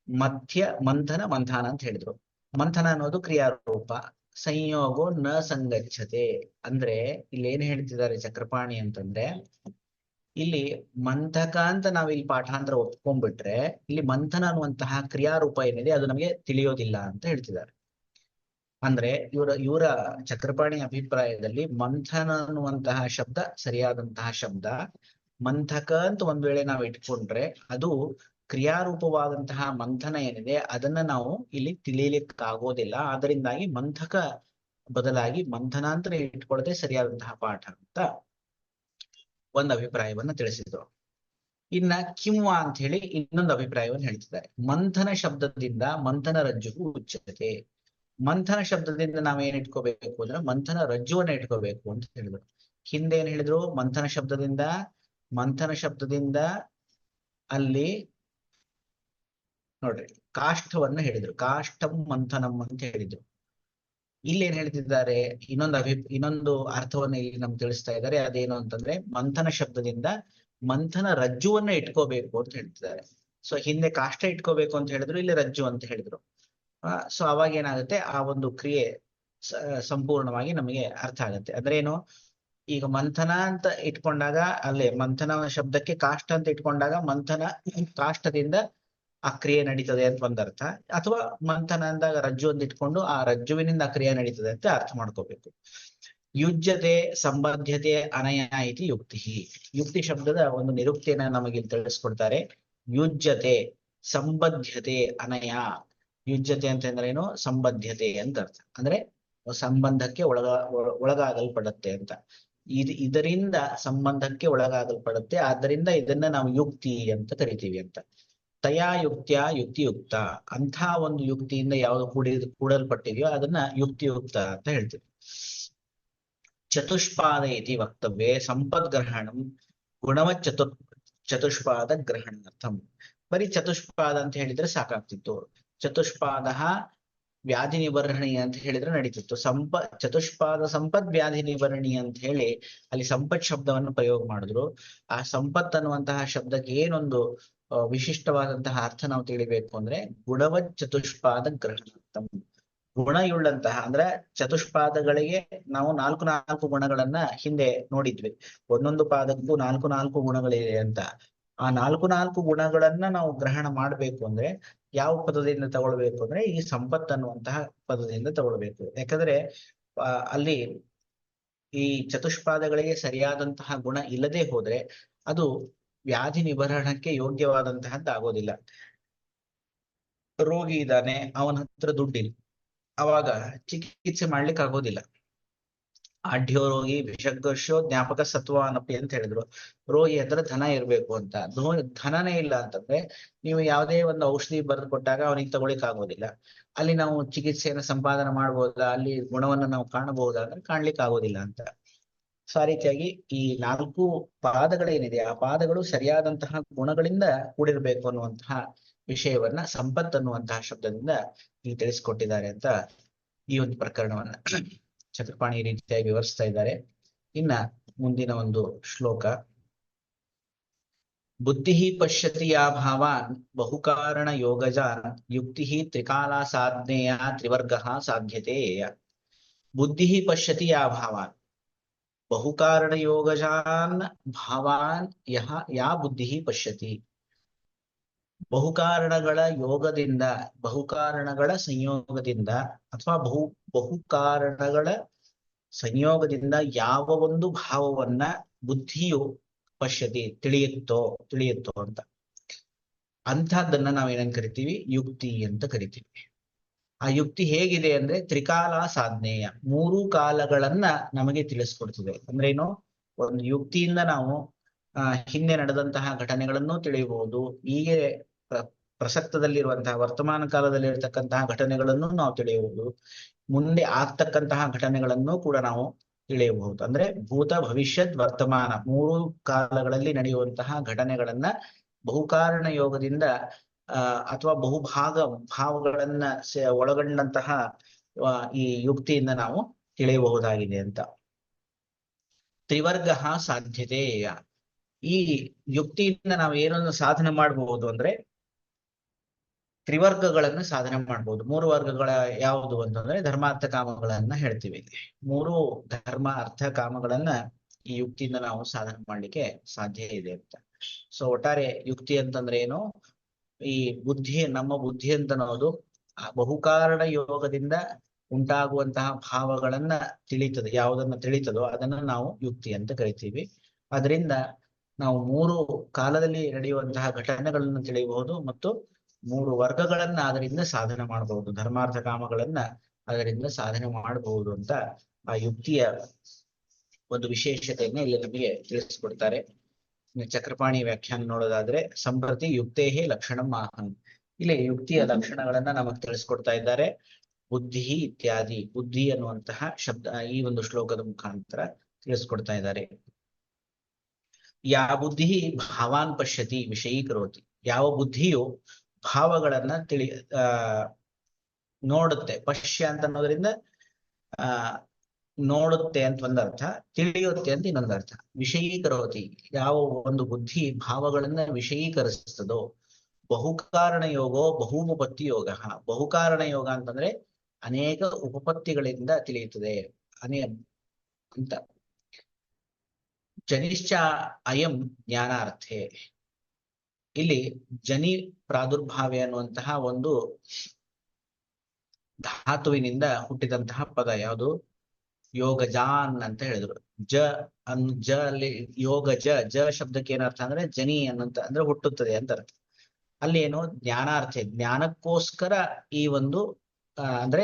ಮಧ್ಯ ಮಂಥನ ಮಂಥಾನ ಅಂತ ಹೇಳಿದ್ರು. ಮಂಥನ ಅನ್ನೋದು ಕ್ರಿಯಾರೂಪ, ಸಂಯೋಗೋ ನ ಸಂಗಚ್ಛತೆ ಅಂದ್ರೆ ಇಲ್ಲಿ ಏನ್ ಹೇಳ್ತಿದ್ದಾರೆ ಚಕ್ರಪಾಣಿ ಅಂತಂದ್ರೆ, ಇಲ್ಲಿ ಮಂಥಕ ಅಂತ ನಾವ್ ಇಲ್ಲಿ ಪಾಠಾಂತರ ಒಪ್ಕೊಂಡ್ಬಿಟ್ರೆ ಇಲ್ಲಿ ಮಂಥನ ಅನ್ನುವಂತಹ ಕ್ರಿಯಾರೂಪ ಏನಿದೆ ಅದು ನಮಗೆ ತಿಳಿಯೋದಿಲ್ಲ ಅಂತ ಹೇಳ್ತಿದ್ದಾರೆ. ಅಂದ್ರೆ ಇವರ ಚಕ್ರಪಾಣಿ ಅಭಿಪ್ರಾಯದಲ್ಲಿ ಮಂಥನ ಅನ್ನುವಂತಹ ಶಬ್ದ ಸರಿಯಾದಂತಹ ಶಬ್ದ. ಮಂಥಕ ಅಂತ ಒಂದ್ ವೇಳೆ ನಾವು ಇಟ್ಕೊಂಡ್ರೆ ಅದು ಕ್ರಿಯಾರೂಪವಾದಂತಹ ಮಂಥನ ಏನಿದೆ ಅದನ್ನ ನಾವು ಇಲ್ಲಿ ತಿಳಿಯಲಿಕ್ಕಾಗೋದಿಲ್ಲ. ಆದ್ದರಿಂದಾಗಿ ಮಂಥಕ ಬದಲಾಗಿ ಮಂಥನ ಅಂತ ಇಟ್ಕೊಳ್ಳದೆ ಸರಿಯಾದಂತಹ ಪಾಠ ಅಂತ ಒಂದು ಅಭಿಪ್ರಾಯವನ್ನ ತಿಳಿಸಿದ್ರು. ಇನ್ನ ಕಿಂವಾ ಅಂತ ಹೇಳಿ ಇನ್ನೊಂದು ಅಭಿಪ್ರಾಯವನ್ನು ಹೇಳ್ತಿದ್ದಾರೆ. ಮಂಥನ ಶಬ್ದದಿಂದ ಮಂಥನ ರಜ್ಜು ಉಚ್ಯತೆ. ಮಂಥನ ಶಬ್ದದಿಂದ ನಾವೇನ್ ಇಟ್ಕೋಬೇಕು ಅಂದ್ರೆ ಮಂಥನ ರಜ್ಜುವನ್ನ ಇಟ್ಕೋಬೇಕು ಅಂತ ಹೇಳಿದ್ರು. ಹಿಂದೆ ಏನ್ ಹೇಳಿದ್ರು, ಮಂಥನ ಶಬ್ದದಿಂದ ಅಲ್ಲಿ ನೋಡ್ರಿ ಕಾಷ್ಟವನ್ನ ಹೇಳಿದ್ರು, ಕಾಷ್ಟಂ ಮಂಥನಂ ಅಂತ ಹೇಳಿದ್ರು. ಇಲ್ಲಿ ಏನ್ ಹೇಳ್ತಿದ್ದಾರೆ, ಇನ್ನೊಂದು ಅರ್ಥವನ್ನ ಇಲ್ಲಿ ನಮ್ಗೆ ತಿಳಿಸ್ತಾ ಇದ್ದಾರೆ. ಅದೇನು ಅಂತಂದ್ರೆ ಮಂಥನ ಶಬ್ದದಿಂದ ಮಂಥನ ರಜ್ಜುವನ್ನ ಇಟ್ಕೋಬೇಕು ಅಂತ ಹೇಳ್ತಿದ್ದಾರೆ. ಸೊ ಹಿಂದೆ ಕಾಷ್ಟ ಇಟ್ಕೋಬೇಕು ಅಂತ ಹೇಳಿದ್ರು, ಇಲ್ಲಿ ರಜ್ಜು ಅಂತ ಹೇಳಿದ್ರು. ಸೊ ಅವಾಗ ಏನಾಗುತ್ತೆ, ಆ ಒಂದು ಕ್ರಿಯೆ ಸಂಪೂರ್ಣವಾಗಿ ನಮಗೆ ಅರ್ಥ ಆಗುತ್ತೆ. ಅಂದ್ರೆ ಏನು, ಈಗ ಮಂಥನ ಅಂತ ಇಟ್ಕೊಂಡಾಗ ಅಲ್ಲೇ ಮಂಥನ ಶಬ್ದಕ್ಕೆ ಕಾಷ್ಟ ಅಂತ ಇಟ್ಕೊಂಡಾಗ ಮಂಥನ ಕಾಷ್ಟದಿಂದ ಆ ಕ್ರಿಯೆ ನಡೀತದೆ ಅಂತ ಒಂದರ್ಥ, ಅಥವಾ ಮಂಥನ ಅಂದಾಗ ರಜ್ಜು ಅಂತ ಇಟ್ಕೊಂಡು ಆ ರಜ್ಜುವಿನಿಂದ ಆ ಕ್ರಿಯೆ ನಡೀತದೆ ಅಂತ ಅರ್ಥ ಮಾಡ್ಕೋಬೇಕು. ಯುಜ್ಯತೆ ಸಂಬದ್ಧತೆ ಅನಯ ಇತಿ ಯುಕ್ತಿ. ಯುಕ್ತಿ ಶಬ್ದದ ಒಂದು ನಿರುಕ್ತಿಯನ್ನ ನಮಗೆ ತಿಳಿಸ್ಕೊಡ್ತಾರೆ. ಯುಜ್ಯತೆ ಸಂಬದ್ಧತೆ ಅನಯ. ಯುಜ್ಯತೆ ಅಂತಂದ್ರೆ ಏನು, ಸಂಬದ್ಧತೆ ಅಂತ ಅರ್ಥ, ಅಂದ್ರೆ ಸಂಬಂಧಕ್ಕೆ ಒಳಗಾಗಲ್ಪಡುತ್ತೆ ಅಂತ. ಇದರಿಂದ ಸಂಬಂಧಕ್ಕೆ ಒಳಗಾಗಲ್ಪಡುತ್ತೆ, ಆದ್ದರಿಂದ ಇದನ್ನ ನಾವು ಯುಕ್ತಿ ಅಂತ ಕರಿತೀವಿ ಅಂತ. ತಯಾ ಯುಕ್ತಿಯ ಯುಕ್ತಿಯುಕ್ತ, ಅಂಥ ಒಂದು ಯುಕ್ತಿಯಿಂದ ಯಾವುದು ಕೂಡಲ್ಪಟ್ಟಿದೆಯೋ ಅದನ್ನ ಯುಕ್ತಿಯುಕ್ತ ಅಂತ ಹೇಳ್ತೀವಿ. ಚತುಷ್ಪಾದ ಇತಿ ವಕ್ತವ್ಯ ಸಂಪದ್ಗ್ರಹಣಂ ಗುಣವತ್ ಚತುಷ್ಪಾದ ಗ್ರಹಣಾರ್ಥಂ. ಬರೀ ಚತುಷ್ಪಾದ ಅಂತ ಹೇಳಿದ್ರೆ ಸಾಕಾಗ್ತಿತ್ತು. ಚತುಷ್ಪಾದ ವ್ಯಾಧಿ ನಿವರ್ಣಿ ಅಂತ ಹೇಳಿದ್ರೆ ನಡೀತಿತ್ತು. ಚತುಷ್ಪಾದ ಸಂಪತ್ ವ್ಯಾಧಿ ನಿವರ್ಣಿ ಅಂತ ಹೇಳಿ ಅಲ್ಲಿ ಸಂಪತ್ ಶಬ್ದವನ್ನು ಪ್ರಯೋಗ ಮಾಡಿದ್ರು. ಆ ಸಂಪತ್ ಅನ್ನುವಂತಹ ಶಬ್ದಕ್ಕೆ ಏನೊಂದು ವಿಶಿಷ್ಟವಾದಂತಹ ಅರ್ಥ ನಾವು ತಿಳಿಬೇಕು ಅಂದ್ರೆ ಗುಣವತ್ ಚತುಷ್ಪಾದ ಗ್ರಹಣಾರ್ಥಂ. ಗುಣಯುಳ್ಳಂತಹ ಅಂದ್ರೆ ಚತುಷ್ಪಾದಗಳಿಗೆ ನಾವು ನಾಲ್ಕು ನಾಲ್ಕು ಗುಣಗಳನ್ನ ಹಿಂದೆ ನೋಡಿದ್ವಿ. ಒಂದೊಂದು ಪಾದಕ್ಕೂ ನಾಲ್ಕು ನಾಲ್ಕು ಗುಣಗಳಿವೆ ಅಂತ. ಆ ನಾಲ್ಕು ನಾಲ್ಕು ಗುಣಗಳನ್ನ ನಾವು ಗ್ರಹಣ ಮಾಡ್ಬೇಕು ಅಂದ್ರೆ ಯಾವ ಪದದಿಂದ ತಗೊಳ್ಬೇಕು ಅಂದ್ರೆ ಈ ಸಂಪತ್ ಅನ್ನುವಂತಹ ಪದದಿಂದ ತಗೊಳ್ಬೇಕು. ಯಾಕಂದ್ರೆ ಅಲ್ಲಿ ಈ ಚತುಷ್ಪಾದಗಳಿಗೆ ಸರಿಯಾದಂತಹ ಗುಣ ಇಲ್ಲದೆ ಹೋದ್ರೆ ಅದು ವ್ಯಾಧಿ ನಿವಾರಣಕ್ಕೆ ಯೋಗ್ಯವಾದಂತಹದ್ದು ಆಗೋದಿಲ್ಲ. ರೋಗಿ ಇದ್ದಾನೆ, ಅವನ ಹತ್ರ ದುಡ್ಡಿಲ್ಲ, ಅವಾಗ ಚಿಕಿತ್ಸೆ ಮಾಡ್ಲಿಕ್ಕೆ ಆಗೋದಿಲ್ಲ. ಆಢ್ಯೋ ರೋಗಿ ವಿಷಗ್ಗಶೋ ಜ್ಞಾಪಕ ಸತ್ವಾನಪಿ ಅಂತ ಹೇಳಿದ್ರು. ರೋಗಿ ಹತ್ರ ಧನ ಇರ್ಬೇಕು ಅಂತ. ಧನನೇ ಇಲ್ಲ ಅಂತಂದ್ರೆ ನೀವು ಯಾವುದೇ ಒಂದು ಔಷಧಿ ಬರೆದು ಕೊಟ್ಟಾಗ ಅವನಿಗೆ ತಗೊಳಿಕ್ ಆಗೋದಿಲ್ಲ. ಅಲ್ಲಿ ನಾವು ಚಿಕಿತ್ಸೆಯನ್ನು ಸಂಪಾದನೆ ಮಾಡ್ಬೋದಾ, ಅಲ್ಲಿ ಗುಣವನ್ನು ನಾವು ಕಾಣಬಹುದಾ ಅಂದ್ರೆ ಕಾಣ್ಲಿಕ್ಕೆ ಆಗೋದಿಲ್ಲ ಅಂತ. ಸೊ ಆ ರೀತಿಯಾಗಿ ಈ ನಾಲ್ಕು ಪಾದಗಳೇನಿದೆ ಆ ಪಾದಗಳು ಸರಿಯಾದಂತಹ ಗುಣಗಳಿಂದ ಕೂಡಿರ್ಬೇಕು ಅನ್ನುವಂತಹ ವಿಷಯವನ್ನ ಸಂಪತ್ ಅನ್ನುವಂತಹ ಶಬ್ದದಿಂದ ಇಲ್ಲಿ ತಿಳಿಸ್ಕೊಟ್ಟಿದ್ದಾರೆ ಅಂತ ಈ ಒಂದು ಪ್ರಕರಣವನ್ನ ಚಕ್ರಪಾಣಿ ಈ ರೀತಿಯಾಗಿ ವಿವರಿಸ್ತಾ ಇದ್ದಾರೆ. ಇನ್ನ ಮುಂದಿನ ಒಂದು ಶ್ಲೋಕ. ಬುದ್ಧಿ ಪಶ್ಯತಿ ಯಾ ಭಾವಾನ್ ಬಹುಕಾರಣ ಯೋಗಜಾನ್ ಯುಕ್ತಿ ತ್ರಿಕಾಲ ಸಾಧನೆಯ ತ್ರಿವರ್ಗ ಸಾಧ್ಯತೆ. ಬುದ್ಧಿ ಪಶ್ಯತಿ ಯಾ ಭಾವಾನ್ ಬಹುಕಾರಣ ಯೋಗಜಾನ್ ಭಾವಾನ್ ಯಾ ಬುದ್ಧಿ ಪಶ್ಯತಿ. ಬಹುಕಾರಣಗಳ ಯೋಗದಿಂದ, ಬಹುಕಾರಣಗಳ ಸಂಯೋಗದಿಂದ ಅಥವಾ ಬಹುಕಾರಣಗಳ ಸಂಯೋಗದಿಂದ ಯಾವ ಒಂದು ಭಾವವನ್ನ ಬುದ್ಧಿಯು ಪಶ್ಯತಿ ತಿಳಿಯುತ್ತೋ ಅಂತ ಅಂಥದ್ದನ್ನ ನಾವೇನಂತ ಕರಿತೀವಿ, ಯುಕ್ತಿ ಅಂತ ಕರಿತೀವಿ. ಆ ಯುಕ್ತಿ ಹೇಗಿದೆ ಅಂದ್ರೆ ತ್ರಿಕಾಲ ಸಾಧನೆಯ, ಮೂರು ಕಾಲಗಳನ್ನ ನಮಗೆ ತಿಳಿಸ್ಕೊಡ್ತದೆ. ಅಂದ್ರೆ ಏನು, ಒಂದು ಯುಕ್ತಿಯಿಂದ ನಾವು ಹಿಂದೆ ನಡೆದಂತಹ ಘಟನೆಗಳನ್ನು ತಿಳಿಯಬಹುದು, ಹೀಗೆ ಪ್ರಸಕ್ತದಲ್ಲಿರುವಂತಹ ವರ್ತಮಾನ ಕಾಲದಲ್ಲಿ ಇರತಕ್ಕಂತಹ ಘಟನೆಗಳನ್ನು ನಾವು ತಿಳಿಯಬಹುದು, ಮುಂದೆ ಆಗ್ತಕ್ಕಂತಹ ಘಟನೆಗಳನ್ನು ಕೂಡ ನಾವು ತಿಳಿಯಬಹುದು. ಅಂದ್ರೆ ಭೂತ ಭವಿಷ್ಯತ್ ವರ್ತಮಾನ ಮೂರು ಕಾಲಗಳಲ್ಲಿ ನಡೆಯುವಂತಹ ಘಟನೆಗಳನ್ನ ಬಹುಕಾರಣ ಯೋಗದಿಂದ ಅಥವಾ ಭಾವಗಳನ್ನ ಒಳಗೊಂಡಂತಹ ಈ ಯುಕ್ತಿಯಿಂದ ನಾವು ತಿಳಿಯಬಹುದಾಗಿದೆ ಅಂತ. ತ್ರಿವರ್ಗ ಸಾಧ್ಯತೆ. ಈ ಯುಕ್ತಿಯಿಂದ ನಾವು ಏನನ್ನು ಸಾಧನೆ ಮಾಡಬಹುದು ಅಂದ್ರೆ ತ್ರಿವರ್ಗಗಳನ್ನು ಸಾಧನೆ ಮಾಡಬಹುದು. ಮೂರು ವರ್ಗಗಳ ಯಾವುದು ಅಂತಂದ್ರೆ ಧರ್ಮಾರ್ಥ ಕಾಮಗಳನ್ನ ಹೇಳ್ತೀವಿ. ಮೂರು ಧರ್ಮ ಅರ್ಥ ಕಾಮಗಳನ್ನ ಈ ಯುಕ್ತಿಯಿಂದ ನಾವು ಸಾಧನೆ ಮಾಡ್ಲಿಕ್ಕೆ ಸಾಧ್ಯ ಇದೆ ಅಂತ. ಸೊ ಒಟ್ಟಾರೆ ಯುಕ್ತಿ ಅಂತಂದ್ರೆ ಏನು, ಈ ನಮ್ಮ ಬುದ್ಧಿ ಅಂತ ಅನ್ನೋದು ಬಹುಕಾರಣ ಯೋಗದಿಂದ ಉಂಟಾಗುವಂತಹ ಭಾವಗಳನ್ನ ತಿಳಿತದೆ. ಯಾವುದನ್ನ ತಿಳಿತದೋ ಅದನ್ನ ನಾವು ಯುಕ್ತಿ ಅಂತ ಕರಿತೀವಿ. ಅದರಿಂದ ನಾವು ಮೂರು ಕಾಲದಲ್ಲಿ ನಡೆಯುವಂತಹ ಘಟನೆಗಳನ್ನು ತಿಳಿಯಬಹುದು ಮತ್ತು ಮೂರು ವರ್ಗಗಳನ್ನ ಅದರಿಂದ ಸಾಧನೆ ಮಾಡಬಹುದು, ಧರ್ಮಾರ್ಥ ಕಾಮಗಳನ್ನ ಅದರಿಂದ ಸಾಧನೆ ಮಾಡಬಹುದು ಅಂತ ಆ ಯುಕ್ತಿಯ ಒಂದು ವಿಶೇಷತೆಯನ್ನ ಇಲ್ಲಿ ನಮಗೆ ತಿಳಿಸ್ಕೊಡ್ತಾರೆ. ಚಕ್ರಪಾಣಿ ವ್ಯಾಖ್ಯಾನ ನೋಡೋದಾದ್ರೆ ಸಂಪ್ರತಿ ಯುಕ್ತೇಹೇ ಲಕ್ಷಣಂ ಆಹನ್. ಇಲ್ಲಿ ಯುಕ್ತಿಯ ಲಕ್ಷಣಗಳನ್ನ ನಮಗೆ ತಿಳಿಸ್ಕೊಡ್ತಾ ಇದ್ದಾರೆ. ಬುದ್ಧಿ ಇತ್ಯಾದಿ, ಬುದ್ಧಿ ಅನ್ನುವಂತಹ ಶಬ್ದ ಈ ಒಂದು ಶ್ಲೋಕದ ಮುಖಾಂತರ ತಿಳಿಸ್ಕೊಡ್ತಾ ಇದ್ದಾರೆ. ಯಾ ಬುದ್ಧಿ ಭಾವಾನ್ ಪಶ್ಯತಿ ವಿಷಯೀಕರೋತಿ. ಯಾವ ಬುದ್ಧಿಯು ಭಾವಗಳನ್ನ ನೋಡುತ್ತೆ. ಪಶ್ಯ ಅಂತ ಅನ್ನೋದ್ರಿಂದ ನೋಡುತ್ತೆ ಅಂತ ಒಂದರ್ಥ, ತಿಳಿಯುತ್ತೆ ಅಂತ ಇನ್ನೊಂದರ್ಥ. ವಿಷಯೀಕರೋತಿ, ಯಾವ ಒಂದು ಬುದ್ಧಿ ಭಾವಗಳನ್ನ ವಿಷಯೀಕರಿಸ್ತದೋ. ಬಹುಕಾರಣ ಯೋಗೋ ಬಹುಪತ್ತಿ ಯೋಗ. ಬಹುಕಾರಣ ಯೋಗ ಅಂತಂದ್ರೆ ಅನೇಕ ಉಪಪತ್ತಿಗಳಿಂದ ತಿಳಿಯುತ್ತದೆ ಅಂತ. ಜನಿಶ್ಚ ಅಯಂ ಜ್ಞಾನಾರ್ಥೆ. ಇಲ್ಲಿ ಜನಿ ಪ್ರಾದುರ್ಭಾವೆ ಅನ್ನುವಂತಹ ಒಂದು ಧಾತುವಿನಿಂದ ಹುಟ್ಟಿದಂತಹ ಪದ ಯಾವುದು, ಯೋಗಜಾನ್ ಅಂತ ಹೇಳಿದ್ರು. ಜ ಅಲ್ಲಿ ಯೋಗ ಜ ಶಬ್ದಕ್ಕೆ ಏನರ್ಥ ಅಂದ್ರೆ ಜನಿ ಅನ್ನಂತ ಅಂದ್ರೆ ಹುಟ್ಟುತ್ತದೆ ಅಂತ ಅರ್ಥ. ಅಲ್ಲಿ ಏನು ಜ್ಞಾನಾರ್ಥೆ, ಜ್ಞಾನಕ್ಕೋಸ್ಕರ ಈ ಒಂದು ಅಂದ್ರೆ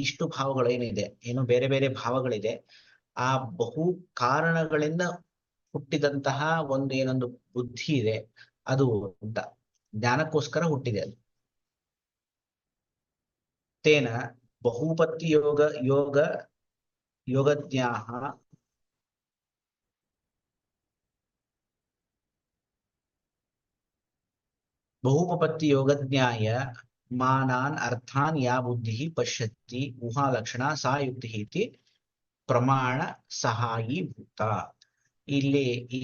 ಇಷ್ಟು ಭಾವಗಳು ಏನಿದೆ, ಏನು ಬೇರೆ ಬೇರೆ ಭಾವಗಳಿದೆ, ಆ ಬಹು ಕಾರಣಗಳಿಂದ ಹುಟ್ಟಿದಂತಹ ಒಂದು ಏನೊಂದು ಬುದ್ಧಿ ಇದೆ ಅದು ಅಂತ ಜ್ಞಾನಕ್ಕೋಸ್ಕರ ಹುಟ್ಟಿದೆ. ಅದು ತೇನ ಬಹುಪತ್ತಿ ಯೋಗಜ್ಞಾಃ ಬಹುಪತ್ತಿ ಯೋಗಜ್ಞಾಯ ಮಾನಾನ್ ಅರ್ಥಾನ್ ಯಾ ಬುದ್ಧಿ ಪಶ್ಯತಿ ಊಹಾಲಕ್ಷಣ ಸಾ ಯುಕ್ತಿ ಇತಿ ಪ್ರಮಾಣ ಸಹಾಯಿ ಭೂತ. ಇಲ್ಲಿ ಈ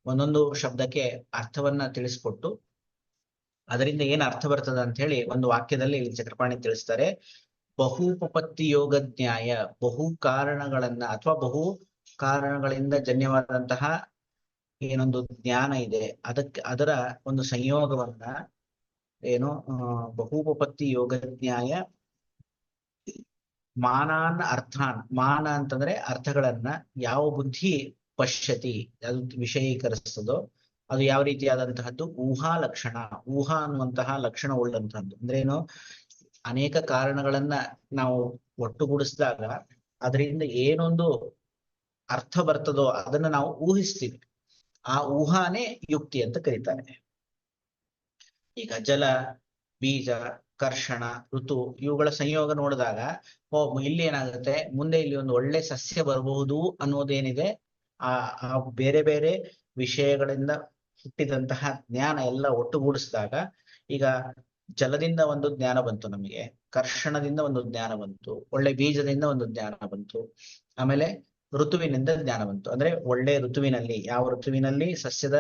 ಒಂದೊಂದು ಶಬ್ದಕ್ಕೆ ಅರ್ಥವನ್ನ ತಿಳಿಸ್ಕೊಟ್ಟು ಅದರಿಂದ ಏನ್ ಅರ್ಥ ಬರ್ತದ ಅಂತ ಹೇಳಿ ಒಂದು ವಾಕ್ಯದಲ್ಲಿ ಇಲ್ಲಿ ಚಕ್ರಪಾಣಿ ತಿಳಿಸ್ತಾರೆ. ಬಹುಪಪತ್ತಿ ಯೋಗ ನ್ಯಾಯ, ಬಹು ಕಾರಣಗಳನ್ನ ಅಥವಾ ಬಹು ಕಾರಣಗಳಿಂದ ಜನ್ಯವಾದಂತಹ ಏನೊಂದು ಜ್ಞಾನ ಇದೆ, ಅದರ ಒಂದು ಸಂಯೋಗವನ್ನ ಏನು ಬಹುಪಪತ್ತಿ ಯೋಗ ನ್ಯಾಯ ಮಾನಾನ್ ಅರ್ಥಾನ್, ಮಾನ ಅಂತಂದ್ರೆ ಅರ್ಥಗಳನ್ನ ಯಾವ ಬುದ್ಧಿ ಪಶ್ಯತಿ, ಅದು ವಿಷಯೀಕರಿಸ್ತದೋ ಅದು ಯಾವ ರೀತಿಯಾದಂತಹದ್ದು, ಊಹಾ ಲಕ್ಷಣ, ಊಹಾ ಅನ್ನುವಂತಹ ಲಕ್ಷಣ ಉಳ್ಳಂತಹದ್ದು. ಅಂದ್ರೆ ಏನು, ಅನೇಕ ಕಾರಣಗಳನ್ನ ನಾವು ಒಟ್ಟುಗೂಡಿಸಿದಾಗ ಅದರಿಂದ ಏನೊಂದು ಅರ್ಥ ಬರ್ತದೋ ಅದನ್ನ ನಾವು ಊಹಿಸ್ತೀವಿ. ಆ ಊಹಾನೇ ಯುಕ್ತಿ ಅಂತ ಕರೀತಾರೆ. ಈಗ ಜಲ, ಬೀಜ, ಕರ್ಷಣ, ಋತು ಇವುಗಳ ಸಂಯೋಗ ನೋಡಿದಾಗ ಇಲ್ಲಿ ಏನಾಗುತ್ತೆ, ಮುಂದೆ ಇಲ್ಲಿ ಒಂದು ಒಳ್ಳೆ ಸಸ್ಯ ಬರಬಹುದು ಅನ್ನೋದೇನಿದೆ, ಆ ಬೇರೆ ಬೇರೆ ವಿಷಯಗಳಿಂದ ಹುಟ್ಟಿದಂತಹ ಜ್ಞಾನ ಎಲ್ಲ ಒಟ್ಟುಗೂಡಿಸಿದಾಗ, ಈಗ ಜಲದಿಂದ ಒಂದು ಜ್ಞಾನ ಬಂತು ನಮಗೆ, ಕರ್ಷಣದಿಂದ ಒಂದು ಜ್ಞಾನ ಬಂತು, ಒಳ್ಳೆ ಬೀಜದಿಂದ ಒಂದು ಜ್ಞಾನ ಬಂತು, ಆಮೇಲೆ ಋತುವಿನಿಂದ ಜ್ಞಾನ ಬಂತು. ಅಂದ್ರೆ ಒಳ್ಳೆ ಋತುವಿನಲ್ಲಿ, ಯಾವ ಋತುವಿನಲ್ಲಿ ಸಸ್ಯದ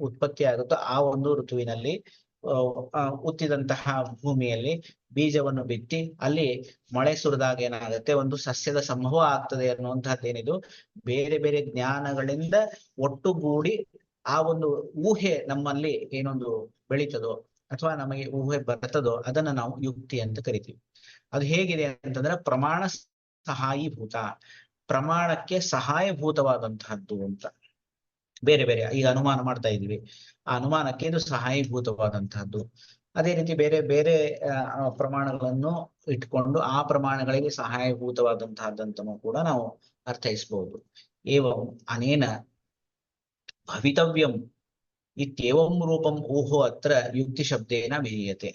ಉತ್ಪತ್ತಿ ಆಗುತ್ತೋ ಆ ಒಂದು ಋತುವಿನಲ್ಲಿ ಹುಟ್ಟಿದಂತಹ ಭೂಮಿಯಲ್ಲಿ ಬೀಜವನ್ನು ಬಿತ್ತಿ ಅಲ್ಲಿ ಮಳೆ ಸುರಿದಾಗ ಏನಾಗುತ್ತೆ, ಒಂದು ಸಸ್ಯದ ಸಂಭವ ಆಗ್ತದೆ ಅನ್ನುವಂತಹದ್ದೇನಿದು ಬೇರೆ ಬೇರೆ ಜ್ಞಾನಗಳಿಂದ ಒಟ್ಟುಗೂಡಿ ಆ ಒಂದು ಊಹೆ ನಮ್ಮಲ್ಲಿ ಏನೊಂದು ಬೆಳೀತದೋ ಅಥವಾ ನಮಗೆ ಊಹೆ ಬರ್ತದೋ ಅದನ್ನ ನಾವು ಯುಕ್ತಿ ಅಂತ ಕರಿತೀವಿ. ಅದು ಹೇಗಿದೆ ಅಂತಂದ್ರೆ ಪ್ರಮಾಣ ಸಹಾಯೀಭೂತ, ಪ್ರಮಾಣಕ್ಕೆ ಸಹಾಯಭೂತವಾದಂತಹದ್ದು ಅಂತ. ಬೇರೆ ಬೇರೆ ಈಗ ಅನುಮಾನ ಮಾಡ್ತಾ ಇದೀವಿ, ಆ ಅನುಮಾನಕ್ಕೆ ಇದು ಸಹಾಯಭೂತವಾದಂತಹದ್ದು. ಅದೇ ರೀತಿ ಬೇರೆ ಬೇರೆ ಪ್ರಮಾಣಗಳನ್ನು ಇಟ್ಕೊಂಡು ಆ ಪ್ರಮಾಣಗಳಿಗೆ ಸಹಾಯಭೂತವಾದಂತಹದ್ದಂತನೂ ಕೂಡ ನಾವು ಅರ್ಥೈಸಬಹುದು. ಏವಂ ಅನೇನ ಭವಿತವ್ಯಂ ಇತ್ಯೇವಂ ರೂಪಂ ಊಹೋ ಅತ್ರ ಯುಕ್ತಿ ಶಬ್ದೇನ ವಿಧೀಯತೆ.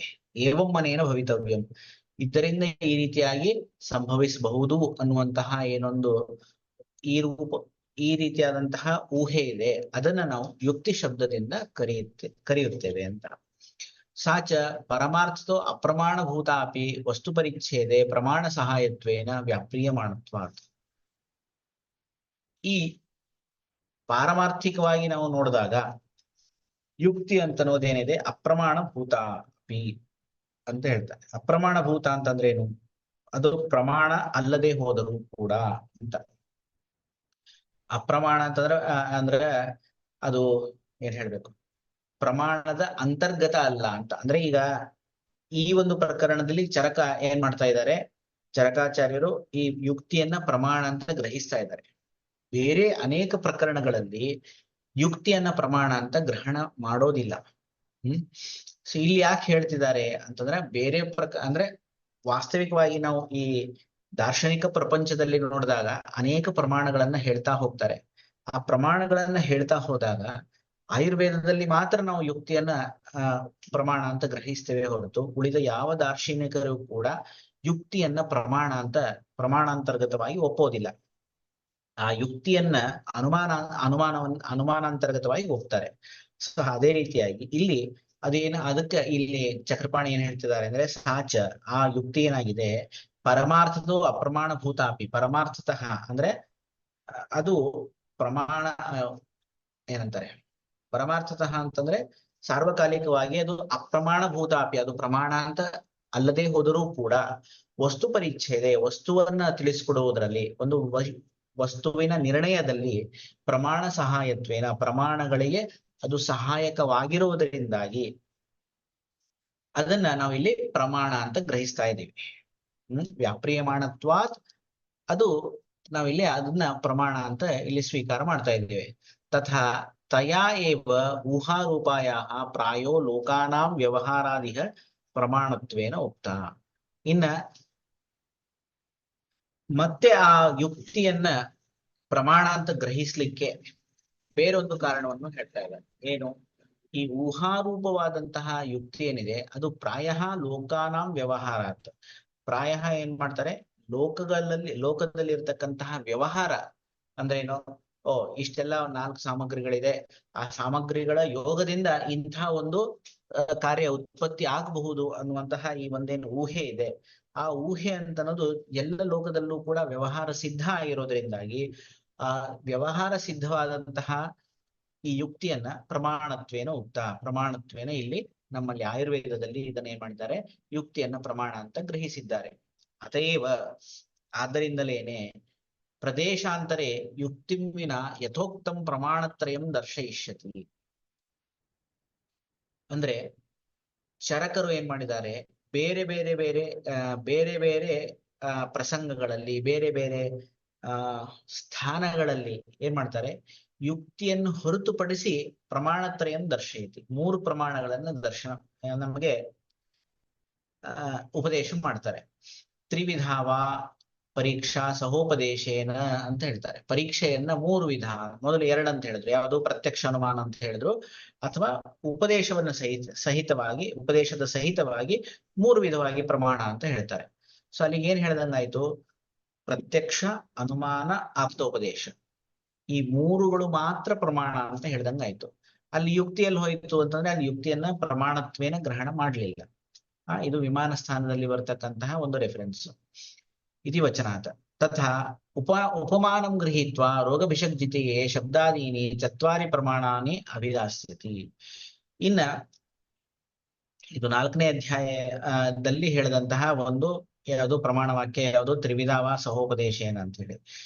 ಏವಂ ಅನೇನ ಭವಿತವ್ಯಂ, ಇದರಿಂದ ಈ ರೀತಿಯಾಗಿ ಸಂಭವಿಸಬಹುದು ಅನ್ನುವಂತಹ ಏನೊಂದು ಈ ರೀತಿಯಾದಂತಹ ಊಹೆ ಇದೆ, ಅದನ್ನ ನಾವು ಯುಕ್ತಿ ಶಬ್ದದಿಂದ ಕರೆಯುತ್ತೇವೆ ಅಂತ. ಸಾಚ ಪರಮಾರ್ಥತೋ ಅಪ್ರಮಾಣಭೂತ ಅಪಿ ವಸ್ತು ಪರಿಚ್ಛೇದೆ ಪ್ರಮಾಣ ಸಹಾಯತ್ವೇನ ವ್ಯಾಪ್ರಿಯಮಾಣತ್ವಾತ್. ಈ ಪಾರಮಾರ್ಥಿಕವಾಗಿ ನಾವು ನೋಡಿದಾಗ ಯುಕ್ತಿ ಅಂತನ್ನೋದೇನಿದೆ ಅಪ್ರಮಾಣಭೂತ ಅಪಿ ಅಂತ ಹೇಳ್ತಾರೆ. ಅಪ್ರಮಾಣಭೂತ ಅಂತಂದ್ರೆ ಏನು, ಅದು ಪ್ರಮಾಣ ಅಲ್ಲದೆ ಹೋದರೂ ಕೂಡ ಅಂತ. ಅಪ್ರಮಾಣ ಅಂತಂದ್ರೆ ಅಂದ್ರೆ ಅದು ಏನ್ ಹೇಳ್ಬೇಕು, ಪ್ರಮಾಣದ ಅಂತರ್ಗತ ಅಲ್ಲ ಅಂತ. ಅಂದ್ರೆ ಈಗ ಈ ಒಂದು ಪ್ರಕರಣದಲ್ಲಿ ಚರಕ ಏನ್ ಮಾಡ್ತಾ ಇದ್ದಾರೆ, ಚರಕಾಚಾರ್ಯರು ಈ ಯುಕ್ತಿಯನ್ನ ಪ್ರಮಾಣ ಅಂತ ಗ್ರಹಿಸ್ತಾ ಇದ್ದಾರೆ. ಬೇರೆ ಅನೇಕ ಪ್ರಕರಣಗಳಲ್ಲಿ ಯುಕ್ತಿಯನ್ನ ಪ್ರಮಾಣ ಅಂತ ಗ್ರಹಣ ಮಾಡೋದಿಲ್ಲ. ಸೊ ಇಲ್ಲಿ ಯಾಕೆ ಹೇಳ್ತಿದ್ದಾರೆ ಅಂತಂದ್ರೆ ಬೇರೆ ಅಂದ್ರೆ ವಾಸ್ತವಿಕವಾಗಿ ನಾವು ಈ ದಾರ್ಶನಿಕ ಪ್ರಪಂಚದಲ್ಲಿ ನೋಡಿದಾಗ ಅನೇಕ ಪ್ರಮಾಣಗಳನ್ನ ಹೇಳ್ತಾ ಹೋಗ್ತಾರೆ. ಆ ಪ್ರಮಾಣಗಳನ್ನ ಹೇಳ್ತಾ ಹೋದಾಗ ಆಯುರ್ವೇದದಲ್ಲಿ ಮಾತ್ರ ನಾವು ಯುಕ್ತಿಯನ್ನ ಪ್ರಮಾಣ ಅಂತ ಗ್ರಹಿಸ್ತೇವೆ ಹೊರತು ಉಳಿದ ಯಾವ ದಾರ್ಶನಿಕರು ಕೂಡ ಯುಕ್ತಿಯನ್ನ ಪ್ರಮಾಣಾಂತರ್ಗತವಾಗಿ ಒಪ್ಪೋದಿಲ್ಲ. ಆ ಯುಕ್ತಿಯನ್ನ ಅನುಮಾನಾಂತರ್ಗತವಾಗಿ ಹೋಗ್ತಾರೆ. ಸೊ ಅದೇ ರೀತಿಯಾಗಿ ಇಲ್ಲಿ ಅದಕ್ಕೆ ಇಲ್ಲಿ ಚಕ್ರಪಾಣಿ ಏನ್ ಹೇಳ್ತಿದ್ದಾರೆ ಅಂದ್ರೆ, ಸಾಚ ಆ ಯುಕ್ತಿ ಏನಾಗಿದೆ, ಪರಮಾರ್ಥದ್ದು ಅಪ್ರಮಾಣಭೂತ ಅಪಿ, ಪರಮಾರ್ಥತಃ ಅಂದ್ರೆ ಅದು ಪ್ರಮಾಣ ಏನಂತಾರೆ, ಪರಮಾರ್ಥತಃ ಅಂತಂದ್ರೆ ಸಾರ್ವಕಾಲಿಕವಾಗಿ ಅದು ಅಪ್ರಮಾಣಭೂತ ಅಪಿ, ಅದು ಪ್ರಮಾಣ ಅಂತ ಅಲ್ಲದೆ ಹೋದರೂ ಕೂಡ ವಸ್ತು ಪರಿಚ್ಛೇದೆ, ವಸ್ತುವನ್ನ ತಿಳಿಸ್ಕೊಡುವುದರಲ್ಲಿ, ಒಂದು ವಸ್ತುವಿನ ನಿರ್ಣಯದಲ್ಲಿ ಪ್ರಮಾಣ ಸಹಾಯತ್ವೇನ, ಪ್ರಮಾಣಗಳಿಗೆ ಅದು ಸಹಾಯಕವಾಗಿರುವುದರಿಂದಾಗಿ ಅದನ್ನ ನಾವಿಲ್ಲಿ ಪ್ರಮಾಣ ಅಂತ ಗ್ರಹಿಸ್ತಾ ಇದ್ದೀವಿ. ವ್ಯಾಪ್ರಿಯಮಾಣತ್ವಾತ್, ಅದು ನಾವಿಲ್ಲಿ ಅದನ್ನ ಪ್ರಮಾಣ ಅಂತ ಇಲ್ಲಿ ಸ್ವೀಕಾರ ಮಾಡ್ತಾ ಇದ್ದೇವೆ. ತಥಾ ತಯಾ ಏವ ಊಹಾರೂಪಾಯ ಪ್ರಾಯೋ ಲೋಕಾನಾಂ ವ್ಯವಹಾರಾದಿಹ ಪ್ರಮಾಣತ್ವೇನ ಉಕ್ತ. ಇನ್ನ ಮತ್ತೆ ಆ ಯುಕ್ತಿಯನ್ನ ಪ್ರಮಾಣ ಅಂತ ಗ್ರಹಿಸ್ಲಿಕ್ಕೆ ಬೇರೊಂದು ಕಾರಣವನ್ನು ಹೇಳ್ತಾ ಇದ್ದಾರೆ. ಏನು, ಈ ಊಹಾರೂಪವಾದಂತಹ ಯುಕ್ತಿ ಏನಿದೆ ಅದು ಪ್ರಾಯಃ ಲೋಕಾನಾಂ ವ್ಯವಹಾರಾತ್, ಪ್ರಾಯಃ ಏನ್ ಮಾಡ್ತಾರೆ, ಲೋಕದಲ್ಲಿ ಇರ್ತಕ್ಕಂತಹ ವ್ಯವಹಾರ ಅಂದ್ರೆ ಏನು, ಇಷ್ಟೆಲ್ಲ 4 ಸಾಮಗ್ರಿಗಳಿದೆ, ಆ ಸಾಮಗ್ರಿಗಳ ಯೋಗದಿಂದ ಇಂಥ ಒಂದು ಕಾರ್ಯ ಉತ್ಪತ್ತಿ ಆಗಬಹುದು ಅನ್ನುವಂತಹ ಈ ಒಂದೇನು ಊಹೆ ಇದೆ, ಆ ಊಹೆ ಅಂತ ಅನ್ನೋದು ಎಲ್ಲ ಲೋಕದಲ್ಲೂ ಕೂಡ ವ್ಯವಹಾರ ಸಿದ್ಧ ಆಗಿರೋದ್ರಿಂದಾಗಿ ಆ ವ್ಯವಹಾರ ಸಿದ್ಧವಾದಂತಹ ಈ ಯುಕ್ತಿಯನ್ನ ಪ್ರಮಾಣತ್ವೇನ ಉಕ್ತ, ಪ್ರಮಾಣತ್ವೇನ ಇಲ್ಲಿ ನಮ್ಮಲ್ಲಿ ಆಯುರ್ವೇದದಲ್ಲಿ ಇದನ್ನ ಏನ್ ಮಾಡಿದ್ದಾರೆ, ಯುಕ್ತಿಯನ್ನ ಪ್ರಮಾಣ ಅಂತ ಗ್ರಹಿಸಿದ್ದಾರೆ. ಅತಏವ ಆದ್ದರಿಂದಲೇನೆ ಪ್ರದೇಶಾಂತರೆ ಯುಕ್ತಿಂ ವಿನ ಯಥೋಕ್ತಂ ಪ್ರಮಾಣತ್ರಯಂ ದರ್ಶಯಿಷ್ಯತಿ. ಅಂದ್ರೆ ಶರಕರು ಏನ್ ಮಾಡಿದ್ದಾರೆ, ಬೇರೆ ಬೇರೆ ಬೇರೆ ಬೇರೆ ಬೇರೆ ಪ್ರಸಂಗಗಳಲ್ಲಿ, ಬೇರೆ ಬೇರೆ ಸ್ಥಾನಗಳಲ್ಲಿ ಏನ್ ಮಾಡ್ತಾರೆ, ಯುಕ್ತಿಯನ್ನು ಹೊರತುಪಡಿಸಿ ಪ್ರಮಾಣತ್ರಯಂ ದರ್ಶಯತಿ, 3 ಪ್ರಮಾಣಗಳನ್ನು ದರ್ಶನ ನಮಗೆ ಉಪದೇಶ ಮಾಡ್ತಾರೆ. ತ್ರಿವಿಧಾವ ಪರೀಕ್ಷಾ ಸಹೋಪದೇಶೇನ ಅಂತ ಹೇಳ್ತಾರೆ. ಪರೀಕ್ಷೆಯನ್ನ 3 ವಿಧ, ಮೊದಲು 2 ಅಂತ ಹೇಳಿದ್ರು, ಯಾವುದು ಪ್ರತ್ಯಕ್ಷ ಅನುಮಾನ ಅಂತ ಹೇಳಿದ್ರು, ಅಥವಾ ಉಪದೇಶವನ್ನ ಸಹಿತವಾಗಿ ಉಪದೇಶದ ಸಹಿತವಾಗಿ 3 ವಿಧವಾಗಿ ಪ್ರಮಾಣ ಅಂತ ಹೇಳ್ತಾರೆ. ಸೊ ಅಲ್ಲಿಗೆ ಏನ್ ಹೇಳ್ದಂಗಾಯ್ತು, ಪ್ರತ್ಯಕ್ಷ, ಅನುಮಾನ, ಆಪ್ತೋಪದೇಶ, ಈ 3ಗಳು ಮಾತ್ರ ಪ್ರಮಾಣ ಅಂತ ಹೇಳ್ದಂಗಾಯ್ತು. ಅಲ್ಲಿ ಯುಕ್ತಿಯಲ್ಲಿ ಹೋಯ್ತು ಅಂತಂದ್ರೆ ಅಲ್ಲಿ ಯುಕ್ತಿಯನ್ನ ಪ್ರಮಾಣತ್ವೇನ ಗ್ರಹಣ ಮಾಡ್ಲಿಲ್ಲ. ಇದು ವಿಮಾನ ಸ್ಥಾನದಲ್ಲಿ ಬರ್ತಕ್ಕಂತಹ ಒಂದು ರೆಫರೆನ್ಸ್. ಇತಿ ವಚನಾತ್ ತಥಾ ಉಪಮಾನಂ ಗೃಹೀತ್ವಾ ರೋಗಭಿಷಗ್ಜಿತಿಗೆ ಶಬ್ದಾದೀನಿ 4 ಪ್ರಮಾಣಾನಿ ಅಭಿದಾಸ್ಯತಿ. ಇನ್ನ ಇದು 4ನೇ ಅಧ್ಯಾಯದಲ್ಲಿ ಹೇಳಿದಂತಹ ಒಂದು ಯಾವುದು ಪ್ರಮಾಣ ವಾಕ್ಯ, ಯಾವುದು ತ್ರಿವಿಧಾವ ಸಹೋಪದೇಶೇನ ಅಂತ ಹೇಳಿ.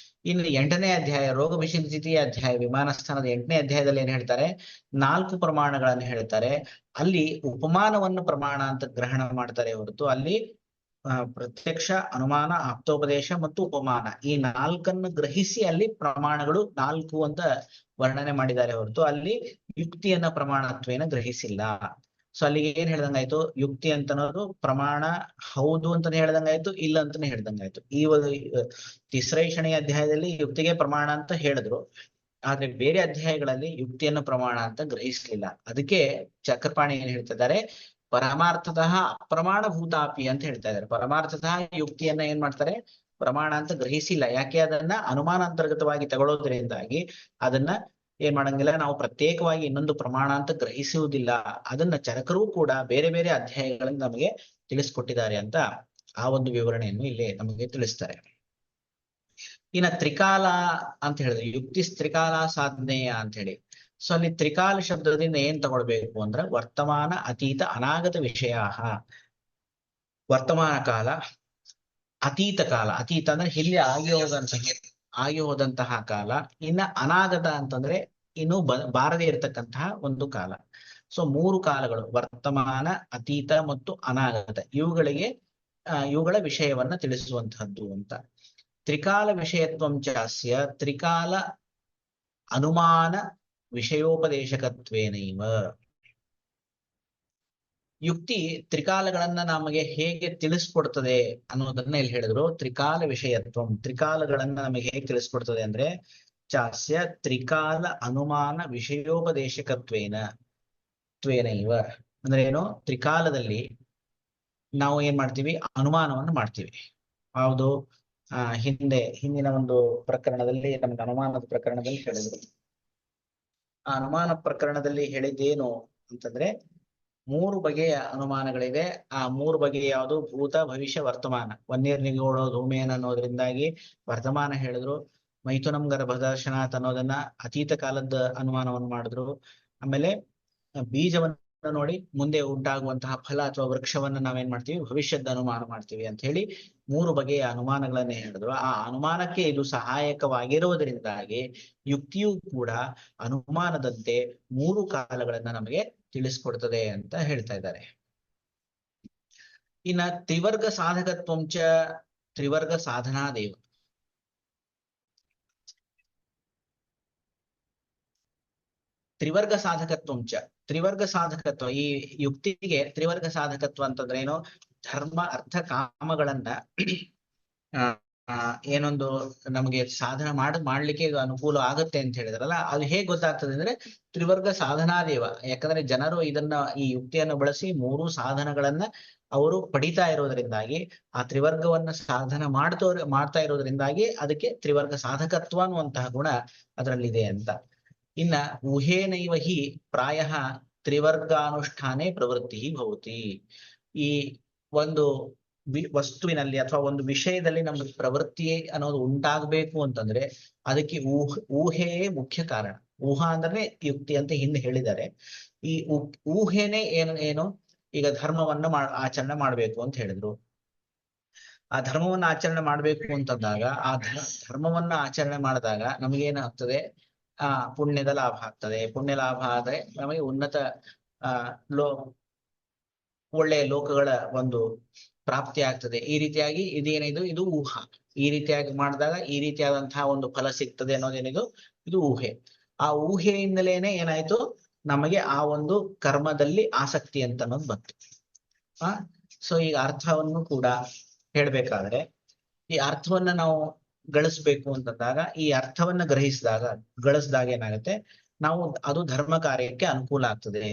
ಇನ್ನು 8ನೇ ಅಧ್ಯಾಯ ರೋಗಭಿಷಗ್ಜಿತಿಯ ಅಧ್ಯಾಯ, ವಿಮಾನ ಸ್ಥಾನದ 8ನೇ ಅಧ್ಯಾಯದಲ್ಲಿ ಏನ್ ಹೇಳ್ತಾರೆ, 4 ಪ್ರಮಾಣಗಳನ್ನು ಹೇಳ್ತಾರೆ. ಅಲ್ಲಿ ಉಪಮಾನವನ್ನು ಪ್ರಮಾಣ ಅಂತ ಗ್ರಹಣ ಮಾಡ್ತಾರೆ ಹೊರತು ಅಲ್ಲಿ ಪ್ರತ್ಯಕ್ಷ, ಅನುಮಾನ, ಆಪ್ತೋಪದೇಶ ಮತ್ತು ಉಪಮಾನ ಈ 4ನ್ನು ಗ್ರಹಿಸಿ ಅಲ್ಲಿ ಪ್ರಮಾಣಗಳು 4 ಅಂತ ವರ್ಣನೆ ಮಾಡಿದ್ದಾರೆ ಹೊರತು ಅಲ್ಲಿ ಯುಕ್ತಿಯನ್ನ ಪ್ರಮಾಣತ್ವೇನ ಗ್ರಹಿಸಿಲ್ಲ. ಸೊ ಅಲ್ಲಿಗೆ ಏನ್ ಹೇಳ್ದಂಗಾಯ್ತು, ಯುಕ್ತಿ ಅಂತ ಅನ್ನೋದು ಪ್ರಮಾಣ ಹೌದು ಅಂತಾನೆ ಹೇಳ್ದಂಗಾಯ್ತು, ಇಲ್ಲ ಅಂತಾನೆ ಹೇಳ್ದಂಗಾಯ್ತು. ಈ ಒಂದು ತಿಸ್ರೈಷಣೆಯ ಅಧ್ಯಾಯದಲ್ಲಿ ಯುಕ್ತಿಗೆ ಪ್ರಮಾಣ ಅಂತ ಹೇಳಿದ್ರು, ಆದ್ರೆ ಬೇರೆ ಅಧ್ಯಾಯಗಳಲ್ಲಿ ಯುಕ್ತಿಯನ್ನು ಪ್ರಮಾಣ ಅಂತ ಗ್ರಹಿಸ್ಲಿಲ್ಲ. ಅದಕ್ಕೆ ಚಕ್ರಪಾಣಿ ಏನ್ ಹೇಳ್ತಿದ್ದಾರೆ, ಪರಮಾರ್ಥತಃ ಅಪ್ರಮಾಣ ಭೂತಾಪಿ ಅಂತ ಹೇಳ್ತಾ ಇದ್ದಾರೆ. ಪರಮಾರ್ಥತಃ ಯುಕ್ತಿಯನ್ನ ಏನ್ ಮಾಡ್ತಾರೆ, ಪ್ರಮಾಣ ಅಂತ ಗ್ರಹಿಸಿಲ್ಲ. ಯಾಕೆ, ಅದನ್ನ ಅನುಮಾನ ಅಂತರ್ಗತವಾಗಿ ತಗೊಳ್ಳೋದ್ರಿಂದಾಗಿ ಅದನ್ನ ಏನ್ ಮಾಡಂಗಿಲ್ಲ, ನಾವು ಪ್ರತ್ಯೇಕವಾಗಿ ಇನ್ನೊಂದು ಪ್ರಮಾಣ ಅಂತ ಗ್ರಹಿಸುವುದಿಲ್ಲ. ಅದನ್ನ ಚರಕರು ಕೂಡ ಬೇರೆ ಬೇರೆ ಅಧ್ಯಾಯಗಳಲ್ಲಿ ನಮಗೆ ತಿಳಿಸ್ಕೊಟ್ಟಿದ್ದಾರೆ ಅಂತ ಆ ಒಂದು ವಿವರಣೆಯನ್ನು ಇಲ್ಲಿ ನಮಗೆ ತಿಳಿಸ್ತಾರೆ. ಇನ್ನ ತ್ರಿಕಾಲ ಅಂತ ಹೇಳಿದ್ರೆ ಯುಕ್ತಿ ತ್ರಿಕಾಲ ಸಾಧನೆಯ ಅಂತ ಹೇಳಿ. ಸೊ ಅಲ್ಲಿ ತ್ರಿಕಾಲ ಶಬ್ದದಿಂದ ಏನ್ ತಗೊಳ್ಬೇಕು ಅಂದ್ರೆ ವರ್ತಮಾನ, ಅತೀತ, ಅನಾಗತ ವಿಷಯ. ವರ್ತಮಾನ ಕಾಲ, ಅತೀತ ಕಾಲ, ಅತೀತ ಅಂದ್ರೆ ಇಲ್ಲಿ ಆಗಿ ಹೋದಂತಹ ಕಾಲ. ಇನ್ನ ಅನಾಗತ ಅಂತಂದ್ರೆ ಇನ್ನು ಬಾರದೇ ಇರತಕ್ಕಂತಹ ಒಂದು ಕಾಲ. ಸೊ 3 ಕಾಲಗಳು, ವರ್ತಮಾನ, ಅತೀತ ಮತ್ತು ಅನಾಗತ, ಇವುಗಳ ವಿಷಯವನ್ನ ತಿಳಿಸುವಂತಹದ್ದು ಅಂತ. ತ್ರಿಕಾಲ ವಿಷಯತ್ವಂ ಚಾಸ್ಯ ತ್ರಿಕಾಲ ಅನುಮಾನ ವಿಷಯೋಪದೇಶಕತ್ವೇನೈವ. ಯುಕ್ತಿ ತ್ರಿಕಾಲಗಳನ್ನ ನಮಗೆ ಹೇಗೆ ತಿಳಿಸ್ಕೊಡ್ತದೆ ಅನ್ನೋದನ್ನ ಇಲ್ಲಿ ಹೇಳಿದ್ರು. ತ್ರಿಕಾಲ ವಿಷಯತ್ವಂ, ತ್ರಿಕಾಲಗಳನ್ನ ನಮಗೆ ಹೇಗೆ ತಿಳಿಸ್ಕೊಡ್ತದೆ ಅಂದ್ರೆ ಚಾಸ್ಯ ತ್ರಿಕಾಲ ಅನುಮಾನ ವಿಷಯೋಪದೇಶಕತ್ವೇನೈವ. ಅಂದ್ರೆ ಏನು, ತ್ರಿಕಾಲದಲ್ಲಿ ನಾವು ಏನ್ ಮಾಡ್ತೀವಿ, ಅನುಮಾನವನ್ನು ಮಾಡ್ತೀವಿ. ಯಾವುದು, ಹಿಂದಿನ ಒಂದು ಪ್ರಕರಣದಲ್ಲಿ ನಮ್ಗೆ ಅನುಮಾನದ ಪ್ರಕರಣದಲ್ಲಿ ಹೇಳಿದ್ರು. ಆ ಅನುಮಾನ ಪ್ರಕರಣದಲ್ಲಿ ಹೇಳಿದ್ದೇನು ಅಂತಂದ್ರೆ 3 ಬಗೆಯ ಅನುಮಾನಗಳಿದೆ. ಆ 3 ಬಗೆಯ ಯಾವುದು, ಭೂತ, ಭವಿಷ್ಯ, ವರ್ತಮಾನ. ವನ್ಯರ್ ನಿಗೋಳೋ ಧೂಮೇನ ಅನ್ನೋದ್ರಿಂದಾಗಿ ವರ್ತಮಾನ ಹೇಳಿದ್ರು. ಮೈಥುನಂ ಗರ್ಭದರ್ಶನಾತ್ ಅನ್ನೋದನ್ನ ಅತೀತ ಕಾಲದ ಅನುಮಾನವನ್ನು ಮಾಡಿದ್ರು. ಆಮೇಲೆ ಬೀಜವನ್ನ ನೋಡಿ ಮುಂದೆ ಉಂಟಾಗುವಂತಹ ಫಲ ಅಥವಾ ವೃಕ್ಷವನ್ನ ನಾವೇನ್ ಮಾಡ್ತೀವಿ, ಭವಿಷ್ಯದ ಅನುಮಾನ ಮಾಡ್ತೀವಿ ಅಂತ ಹೇಳಿ 3 ಬಗೆಯ ಅನುಮಾನಗಳನ್ನೇ ಹೇಳಿದ್ರು. ಆ ಅನುಮಾನಕ್ಕೆ ಇದು ಸಹಾಯಕವಾಗಿರುವುದರಿಂದಾಗಿ ಯುಕ್ತಿಯು ಕೂಡ ಅನುಮಾನದಂತೆ 3 ಕಾಲಗಳನ್ನ ನಮಗೆ ತಿಳಿಸ್ಕೊಡ್ತದೆ ಅಂತ ಹೇಳ್ತಾ ಇದ್ದಾರೆ. ಇನ್ನ ತ್ರಿವರ್ಗ ಸಾಧಕತ್ವಂಚ ತ್ರಿವರ್ಗ ಸಾಧನಾದೇವ. ತ್ರಿವರ್ಗ ಸಾಧಕತ್ವಂಚ, ತ್ರಿವರ್ಗ ಸಾಧಕತ್ವ, ಈ ಯುಕ್ತಿಗೆ ತ್ರಿವರ್ಗ ಸಾಧಕತ್ವ ಅಂತಂದ್ರೆ ಏನು, ಧರ್ಮ, ಅರ್ಥ, ಕಾಮಗಳನ್ನ ಏನೊಂದು ನಮಗೆ ಸಾಧನ ಮಾಡ್ಲಿಕ್ಕೆ ಇದು ಅನುಕೂಲ ಆಗುತ್ತೆ ಅಂತ ಹೇಳಿದ್ರಲ್ಲ, ಅದು ಹೇಗೆ ಗೊತ್ತಾಗ್ತದೆ ಅಂದ್ರೆ ತ್ರಿವರ್ಗ ಸಾಧನಾದೇವ. ಯಾಕಂದ್ರೆ ಜನರು ಈ ಯುಕ್ತಿಯನ್ನು ಬಳಸಿ 3 ಸಾಧನಗಳನ್ನ ಅವರು ಪಡಿತಾ ಇರೋದ್ರಿಂದಾಗಿ, ಆ ತ್ರಿವರ್ಗವನ್ನ ಸಾಧನ ಮಾಡ್ತಾ ಇರೋದ್ರಿಂದಾಗಿ ಅದಕ್ಕೆ ತ್ರಿವರ್ಗ ಸಾಧಕತ್ವ ಅನ್ನುವಂತಹ ಗುಣ ಅದರಲ್ಲಿದೆ ಅಂತ. ಇನ್ನ ಊಹೇನೈವ ಹಿ ಪ್ರಾಯ ತ್ರಿವರ್ಗಾನುಷ್ಠಾನೇ ಪ್ರವೃತ್ತಿ ಭವತಿ. ಈ ಒಂದು ವಸ್ತುವಿನಲ್ಲಿ ಅಥವಾ ಒಂದು ವಿಷಯದಲ್ಲಿ ನಮ್ಗೆ ಪ್ರವೃತ್ತಿ ಅನ್ನೋದು ಉಂಟಾಗಬೇಕು ಅಂತಂದ್ರೆ ಅದಕ್ಕೆ ಊಹೆಯೇ ಮುಖ್ಯ ಕಾರಣ. ಊಹಾ ಅಂದ್ರೆ ಯುಕ್ತಿ ಅಂತ ಹಿಂದೆ ಹೇಳಿದ್ದಾರೆ. ಈ ಊಹೆನೇ ಏನು, ಈಗ ಧರ್ಮವನ್ನ ಆಚರಣೆ ಮಾಡ್ಬೇಕು ಅಂತ ಹೇಳಿದ್ರು. ಆ ಧರ್ಮವನ್ನ ಆಚರಣೆ ಮಾಡ್ಬೇಕು ಅಂತಂದಾಗ ಆ ಧರ್ಮವನ್ನ ಆಚರಣೆ ಮಾಡಿದಾಗ ನಮಗೇನಾಗ್ತದೆ, ಪುಣ್ಯದ ಲಾಭ ಆಗ್ತದೆ. ಪುಣ್ಯ ಲಾಭ ಆದ್ರೆ ನಮಗೆ ಉನ್ನತ ಆ ಲೋ ಒಳ್ಳೆಯ ಲೋಕಗಳ ಒಂದು ಪ್ರಾಪ್ತಿ ಆಗ್ತದೆ. ಈ ರೀತಿಯಾಗಿ ಇದೇನಿದು, ಇದು ಊಹಾ. ಈ ರೀತಿಯಾಗಿ ಮಾಡಿದಾಗ ಈ ರೀತಿಯಾದಂತಹ ಒಂದು ಫಲ ಸಿಗ್ತದೆ ಅನ್ನೋದೇನಿದು, ಇದು ಊಹೆ. ಆ ಊಹೆಯಿಂದಲೇನೆ ಏನಾಯ್ತು, ನಮಗೆ ಆ ಒಂದು ಕರ್ಮದಲ್ಲಿ ಆಸಕ್ತಿ ಅಂತ ಅನ್ನೋದು ಬಂತು. ಸೊ ಈಗ ಅರ್ಥವನ್ನು ಕೂಡ ಹೇಳ್ಬೇಕಾದ್ರೆ, ಈ ಅರ್ಥವನ್ನ ನಾವು ಗಳಿಸ್ಬೇಕು ಅಂತಂದಾಗ, ಈ ಅರ್ಥವನ್ನ ಗಳಿಸಿದಾಗ ಏನಾಗುತ್ತೆ, ನಾವು ಅದು ಧರ್ಮ ಕಾರ್ಯಕ್ಕೆ ಅನುಕೂಲ ಆಗ್ತದೆ.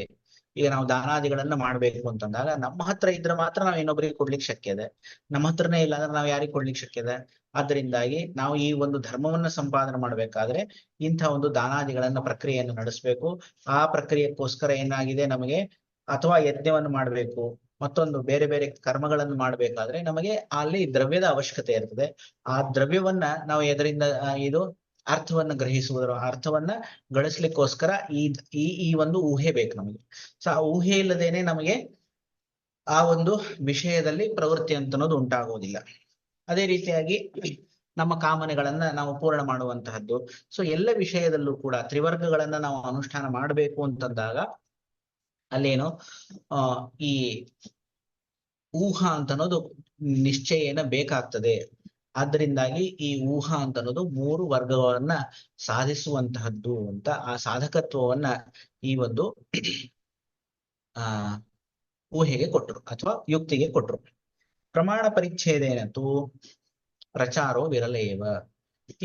ಈಗ ನಾವು ದಾನಾದಿಗಳನ್ನ ಮಾಡ್ಬೇಕು ಅಂತಂದಾಗ ನಮ್ಮ ಹತ್ರ ಇದ್ರೆ ಮಾತ್ರ ನಾವು ಇನ್ನೊಬ್ಬರಿಗೆ ಕೊಡ್ಲಿಕ್ಕೆ ಶಕ್ಯ ಇದೆ. ನಮ್ಮ ಹತ್ರನೇ ಇಲ್ಲ ಅಂದ್ರೆ ನಾವು ಯಾರಿಗೆ ಕೊಡ್ಲಿಕ್ಕೆ ಶಕ್ಯ ಇದೆ? ಆದ್ರಿಂದಾಗಿ ನಾವು ಈ ಒಂದು ಧರ್ಮವನ್ನ ಸಂಪಾದನೆ ಮಾಡ್ಬೇಕಾದ್ರೆ ಇಂಥ ಒಂದು ದಾನಾದಿಗಳನ್ನ ಪ್ರಕ್ರಿಯೆಯನ್ನು ನಡೆಸಬೇಕು. ಆ ಪ್ರಕ್ರಿಯೆಗೋಸ್ಕರ ಏನಾಗಿದೆ ನಮಗೆ, ಅಥವಾ ಯಜ್ಞವನ್ನು ಮಾಡ್ಬೇಕು, ಮತ್ತೊಂದು ಬೇರೆ ಬೇರೆ ಕರ್ಮಗಳನ್ನು ಮಾಡ್ಬೇಕಾದ್ರೆ ನಮಗೆ ಅಲ್ಲಿ ದ್ರವ್ಯದ ಅವಶ್ಯಕತೆ ಇರ್ತದೆ. ಆ ದ್ರವ್ಯವನ್ನ ನಾವು ಎದರಿಂದ ಇದು ಅರ್ಥವನ್ನ ಗ್ರಹಿಸುವುದರ ಅರ್ಥವನ್ನ ಗಳಿಸ್ಲಿಕ್ಕೋಸ್ಕರ ಈ ಒಂದು ಊಹೆ ಬೇಕು ನಮಗೆ. ಸೊ ಆ ಊಹೆ ಇಲ್ಲದೇನೆ ನಮಗೆ ಆ ಒಂದು ವಿಷಯದಲ್ಲಿ ಪ್ರವೃತ್ತಿ ಅಂತ ಅನ್ನೋದು ಉಂಟಾಗುವುದಿಲ್ಲ. ಅದೇ ರೀತಿಯಾಗಿ ನಮ್ಮ ಕಾಮನೆಗಳನ್ನ ನಾವು ಪೂರ್ಣ ಮಾಡುವಂತಹದ್ದು. ಸೊ ಎಲ್ಲ ವಿಷಯದಲ್ಲೂ ಕೂಡ ತ್ರಿವರ್ಗಗಳನ್ನ ನಾವು ಅನುಷ್ಠಾನ ಮಾಡಬೇಕು ಅಂತಂದಾಗ ಅಲ್ಲೇನು ಈ ಊಹಾ ಅಂತ ಅನ್ನೋದು ನಿಶ್ಚಯನ ಬೇಕಾಗ್ತದೆ. ಆದ್ದರಿಂದಾಗಿ ಈ ಊಹಾ ಅಂತ ಅನ್ನೋದು 3 ವರ್ಗಗಳನ್ನ ಸಾಧಿಸುವಂತಹದ್ದು ಅಂತ ಆ ಸಾಧಕತ್ವವನ್ನ ಈ ಒಂದು ಊಹೆಗೆ ಕೊಟ್ರು ಅಥವಾ ಯುಕ್ತಿಗೆ ಕೊಟ್ರು. ಪ್ರಮಾಣ ಪರಿಚ್ಛೇದೇನತು ಪ್ರಚಾರೋ ವಿರಲೇವ.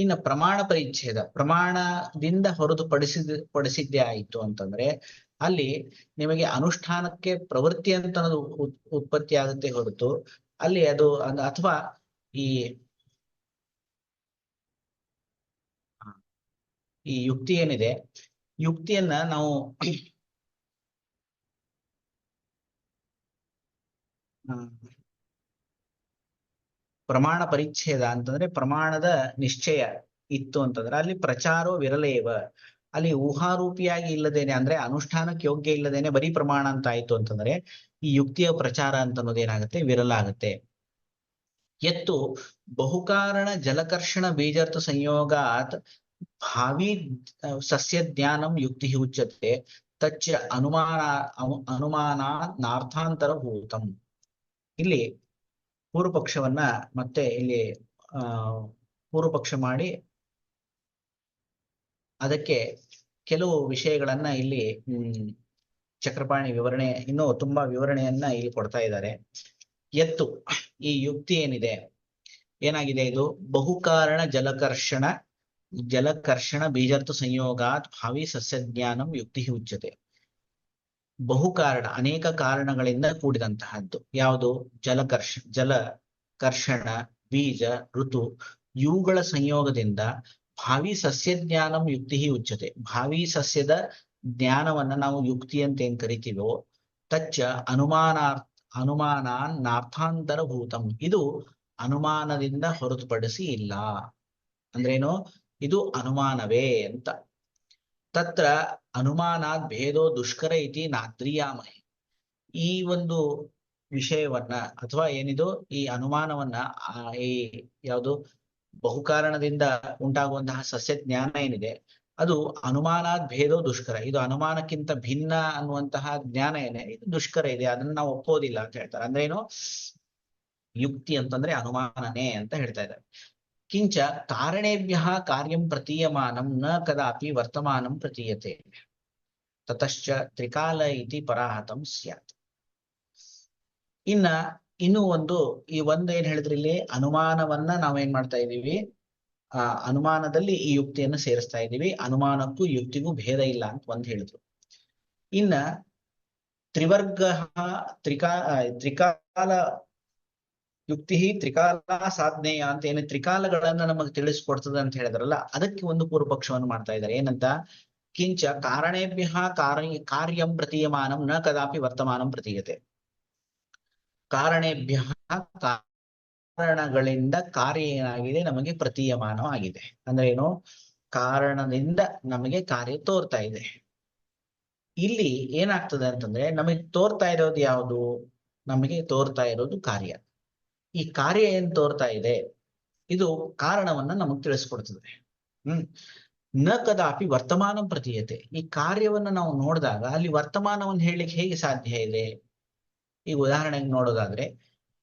ಇನ್ನು ಪ್ರಮಾಣ ಪರಿಚ್ಛೇದ, ಪ್ರಮಾಣದಿಂದ ಪಡಿಸಿದ್ದೇ ಆಯಿತು ಅಂತಂದ್ರೆ ಅಲ್ಲಿ ನಿಮಗೆ ಅನುಷ್ಠಾನಕ್ಕೆ ಪ್ರವೃತ್ತಿ ಅಂತ ಅನ್ನೋದು ಉತ್ಪತ್ತಿ ಆಗುತ್ತೆ ಹೊರತು ಅಲ್ಲಿ ಅದು ಅಥವಾ ಈ ಯುಕ್ತಿ ಏನಿದೆ, ಯುಕ್ತಿಯನ್ನ ನಾವು ಪ್ರಮಾಣ ಪರಿಚ್ಛೇದ ಅಂತಂದ್ರೆ ಪ್ರಮಾಣದ ನಿಶ್ಚಯ ಇತ್ತು ಅಂತಂದ್ರೆ ಅಲ್ಲಿ ಪ್ರಚಾರೋ ವಿರಲೇವ. ಅಲ್ಲಿ ಊಹಾರೂಪಿಯಾಗಿ ಇಲ್ಲದೇನೆ, ಅಂದ್ರೆ ಅನುಷ್ಠಾನಕ್ಕೆ ಯೋಗ್ಯ ಇಲ್ಲದೇನೆ ಬರೀ ಪ್ರಮಾಣ ಅಂತ ಆಯ್ತು ಅಂತಂದ್ರೆ ಈ ಯುಕ್ತಿಯ ಪ್ರಚಾರ ಅಂತ ಅನ್ನೋದೇನಾಗುತ್ತೆ, ವಿರಲ ಆಗತ್ತೆ. ಎತ್ತು ಬಹುಕಾರಣ ಜಲಕರ್ಷಣ ಬೀಜರ್ಥ ಸಂಯೋಗಾತ್ ಭಾವಿ ಸಸ್ಯ ಜ್ಞಾನಂ ಯುಕ್ತಿ ಉಚ್ಯತೆ ತಚ್ಚ ಅನುಮಾನಾರ್ಥಾಂತರಭೂತಂ. ಇಲ್ಲಿ ಪೂರ್ವಪಕ್ಷವನ್ನ ಮತ್ತೆ ಇಲ್ಲಿ ಪೂರ್ವಪಕ್ಷ ಮಾಡಿ ಅದಕ್ಕೆ ಕೆಲವು ವಿಷಯಗಳನ್ನ ಇಲ್ಲಿ ಚಕ್ರಪಾಣಿ ವಿವರಣೆ, ಇನ್ನೂ ತುಂಬಾ ವಿವರಣೆಯನ್ನ ಇಲ್ಲಿ ಕೊಡ್ತಾ ಇದ್ದಾರೆ. ಎತ್ತು ಈ ಯುಕ್ತಿ ಏನಿದೆ, ಏನಾಗಿದೆ, ಇದು ಬಹುಕಾರಣ ಜಲಕರ್ಷಣ ಬೀಜರ್ಥ ಸಂಯೋಗಾತ್ ಭಾವಿ ಸಸ್ಯ ಜ್ಞಾನಂ ಯುಕ್ತಿ ಉಚ್ಯತೆ. ಬಹುಕಾರಣ, ಅನೇಕ ಕಾರಣಗಳಿಂದ ಕೂಡಿದಂತಹದ್ದು. ಯಾವುದು? ಜಲಕರ್ಷಣ, ಬೀಜ, ಋತು, ಇವುಗಳ ಸಂಯೋಗದಿಂದ ಭಾವಿ ಸಸ್ಯ ಜ್ಞಾನಂ ಯುಕ್ತಿ ಉಚ್ಯತೆ. ಭಾವಿ ಸಸ್ಯದ ಜ್ಞಾನವನ್ನ ನಾವು ಯುಕ್ತಿ ಅಂತ ಏನ್ ಕರಿತೀವೋ ತಚ್ಚ ಅನುಮಾನಾರ್ಥಾಂತರಭೂತಂ. ಇದು ಅನುಮಾನದಿಂದ ಹೊರತುಪಡಿಸಿ ಇಲ್ಲ. ಅಂದ್ರೇನು? ಇದು ಅನುಮಾನವೇ ಅಂತ. ತತ್ರ ಅನುಮಾನಾತ್ ಭೇದೋ ದುಷ್ಕರ ಇತಿ ನಾದ್ರಿಯಾಮಹೆ. ಈ ಒಂದು ವಿಷಯವನ್ನ ಅಥವಾ ಏನಿದು ಈ ಅನುಮಾನವನ್ನ ಈ ಯಾವುದು ಬಹುಕಾರಣದಿಂದ ಉಂಟಾಗುವಂತಹ ಸಸ್ಯ ಜ್ಞಾನ ಏನಿದೆ ಅದು ಅನುಮಾನಾತ್ ಭೇದೋ ದುಷ್ಕರ. ಇದು ಅನುಮಾನಕ್ಕಿಂತ ಭಿನ್ನ ಅನ್ನುವಂತಹ ಜ್ಞಾನ ಏನೇ ಇದು ದುಷ್ಕರ ಇದೆ, ಅದನ್ನ ನಾವು ಒಪ್ಪೋದಿಲ್ಲ ಅಂತ ಹೇಳ್ತಾರೆ. ಅಂದ್ರೆ ಏನು? ಯುಕ್ತಿ ಅಂತಂದ್ರೆ ಅನುಮಾನನೇ ಅಂತ ಹೇಳ್ತಾ ಇದ್ದಾರೆ. ಕಿಂಚ ಕಾರಣೇಭ್ಯ ಕಾರ್ಯಂ ಪ್ರತೀಯಮಾನಂ ನ ಕದಾಪಿ ವರ್ತಮಾನಂ ಪ್ರತೀಯತೆ ತತಶ್ಚ ತ್ರಿಕಾಲ ಇತಿ ಪರಾಹತಂ ಸ್ಯಾತ್. ಇನ್ನು ಒಂದು ಏನ್ ಹೇಳಿದ್ರಿ, ಇಲ್ಲಿ ಅನುಮಾನವನ್ನ ನಾವೇನ್ ಮಾಡ್ತಾ ಇದೀವಿ, ಅನುಮಾನದಲ್ಲಿ ಈ ಯುಕ್ತಿಯನ್ನು ಸೇರಿಸ್ತಾ ಇದ್ದೀವಿ. ಅನುಮಾನಕ್ಕೂ ಯುಕ್ತಿಗೂ ಭೇದ ಇಲ್ಲ ಅಂತ ಒಂದ್ ಹೇಳಿದ್ರು. ಇನ್ನ ತ್ರಿವರ್ಗ ತ್ರಿಕಾಲ ಯುಕ್ತಿ ತ್ರಿಕಾಲ ಸಾಧನೆಯ ಅಂತ ಏನು ತ್ರಿಕಾಲಗಳನ್ನ ನಮಗೆ ತಿಳಿಸ್ಕೊಡ್ತದೆ ಅಂತ ಹೇಳಿದ್ರಲ್ಲ, ಅದಕ್ಕೆ ಒಂದು ಪೂರ್ವ ಪಕ್ಷವನ್ನು ಮಾಡ್ತಾ ಇದ್ದಾರೆ. ಏನಂತ? ಕಿಂಚ ಕಾರಣೇಭ್ಯ ಕಾರ್ಯಂ ಪ್ರತೀಯಮಾನಂ ನ ಕದಾಪಿ ವರ್ತಮಾನಂ ಪ್ರತೀಯತೆ. ಕಾರಣೇಭ್ಯ ಕಾರಣಗಳಿಂದ ಕಾರ್ಯ ಏನಾಗಿದೆ ನಮಗೆ ಪ್ರತೀಯಮಾನವಾಗಿದೆ. ಅಂದ್ರೆ ಏನು? ಕಾರಣದಿಂದ ನಮಗೆ ಕಾರ್ಯ ತೋರ್ತಾ ಇದೆ. ಇಲ್ಲಿ ಏನಾಗ್ತದೆ ಅಂತಂದ್ರೆ ನಮಗೆ ತೋರ್ತಾ ಇರೋದು ಯಾವುದು? ನಮಗೆ ತೋರ್ತಾ ಇರೋದು ಕಾರ್ಯ. ಈ ಕಾರ್ಯ ಏನ್ ತೋರ್ತಾ ಇದೆ ಇದು ಕಾರಣವನ್ನ ನಮಗ್ ತಿಳಿಸ್ಕೊಡ್ತದೆ. ನ ಕದಾಪಿ ವರ್ತಮಾನ ಪ್ರತೀಯತೆ. ಈ ಕಾರ್ಯವನ್ನ ನಾವು ನೋಡಿದಾಗ ಅಲ್ಲಿ ವರ್ತಮಾನವನ್ನು ಹೇಳಲಿಕ್ಕೆ ಹೇಗೆ ಸಾಧ್ಯ ಇದೆ? ಈಗ ಉದಾಹರಣೆಗೆ ನೋಡೋದಾದ್ರೆ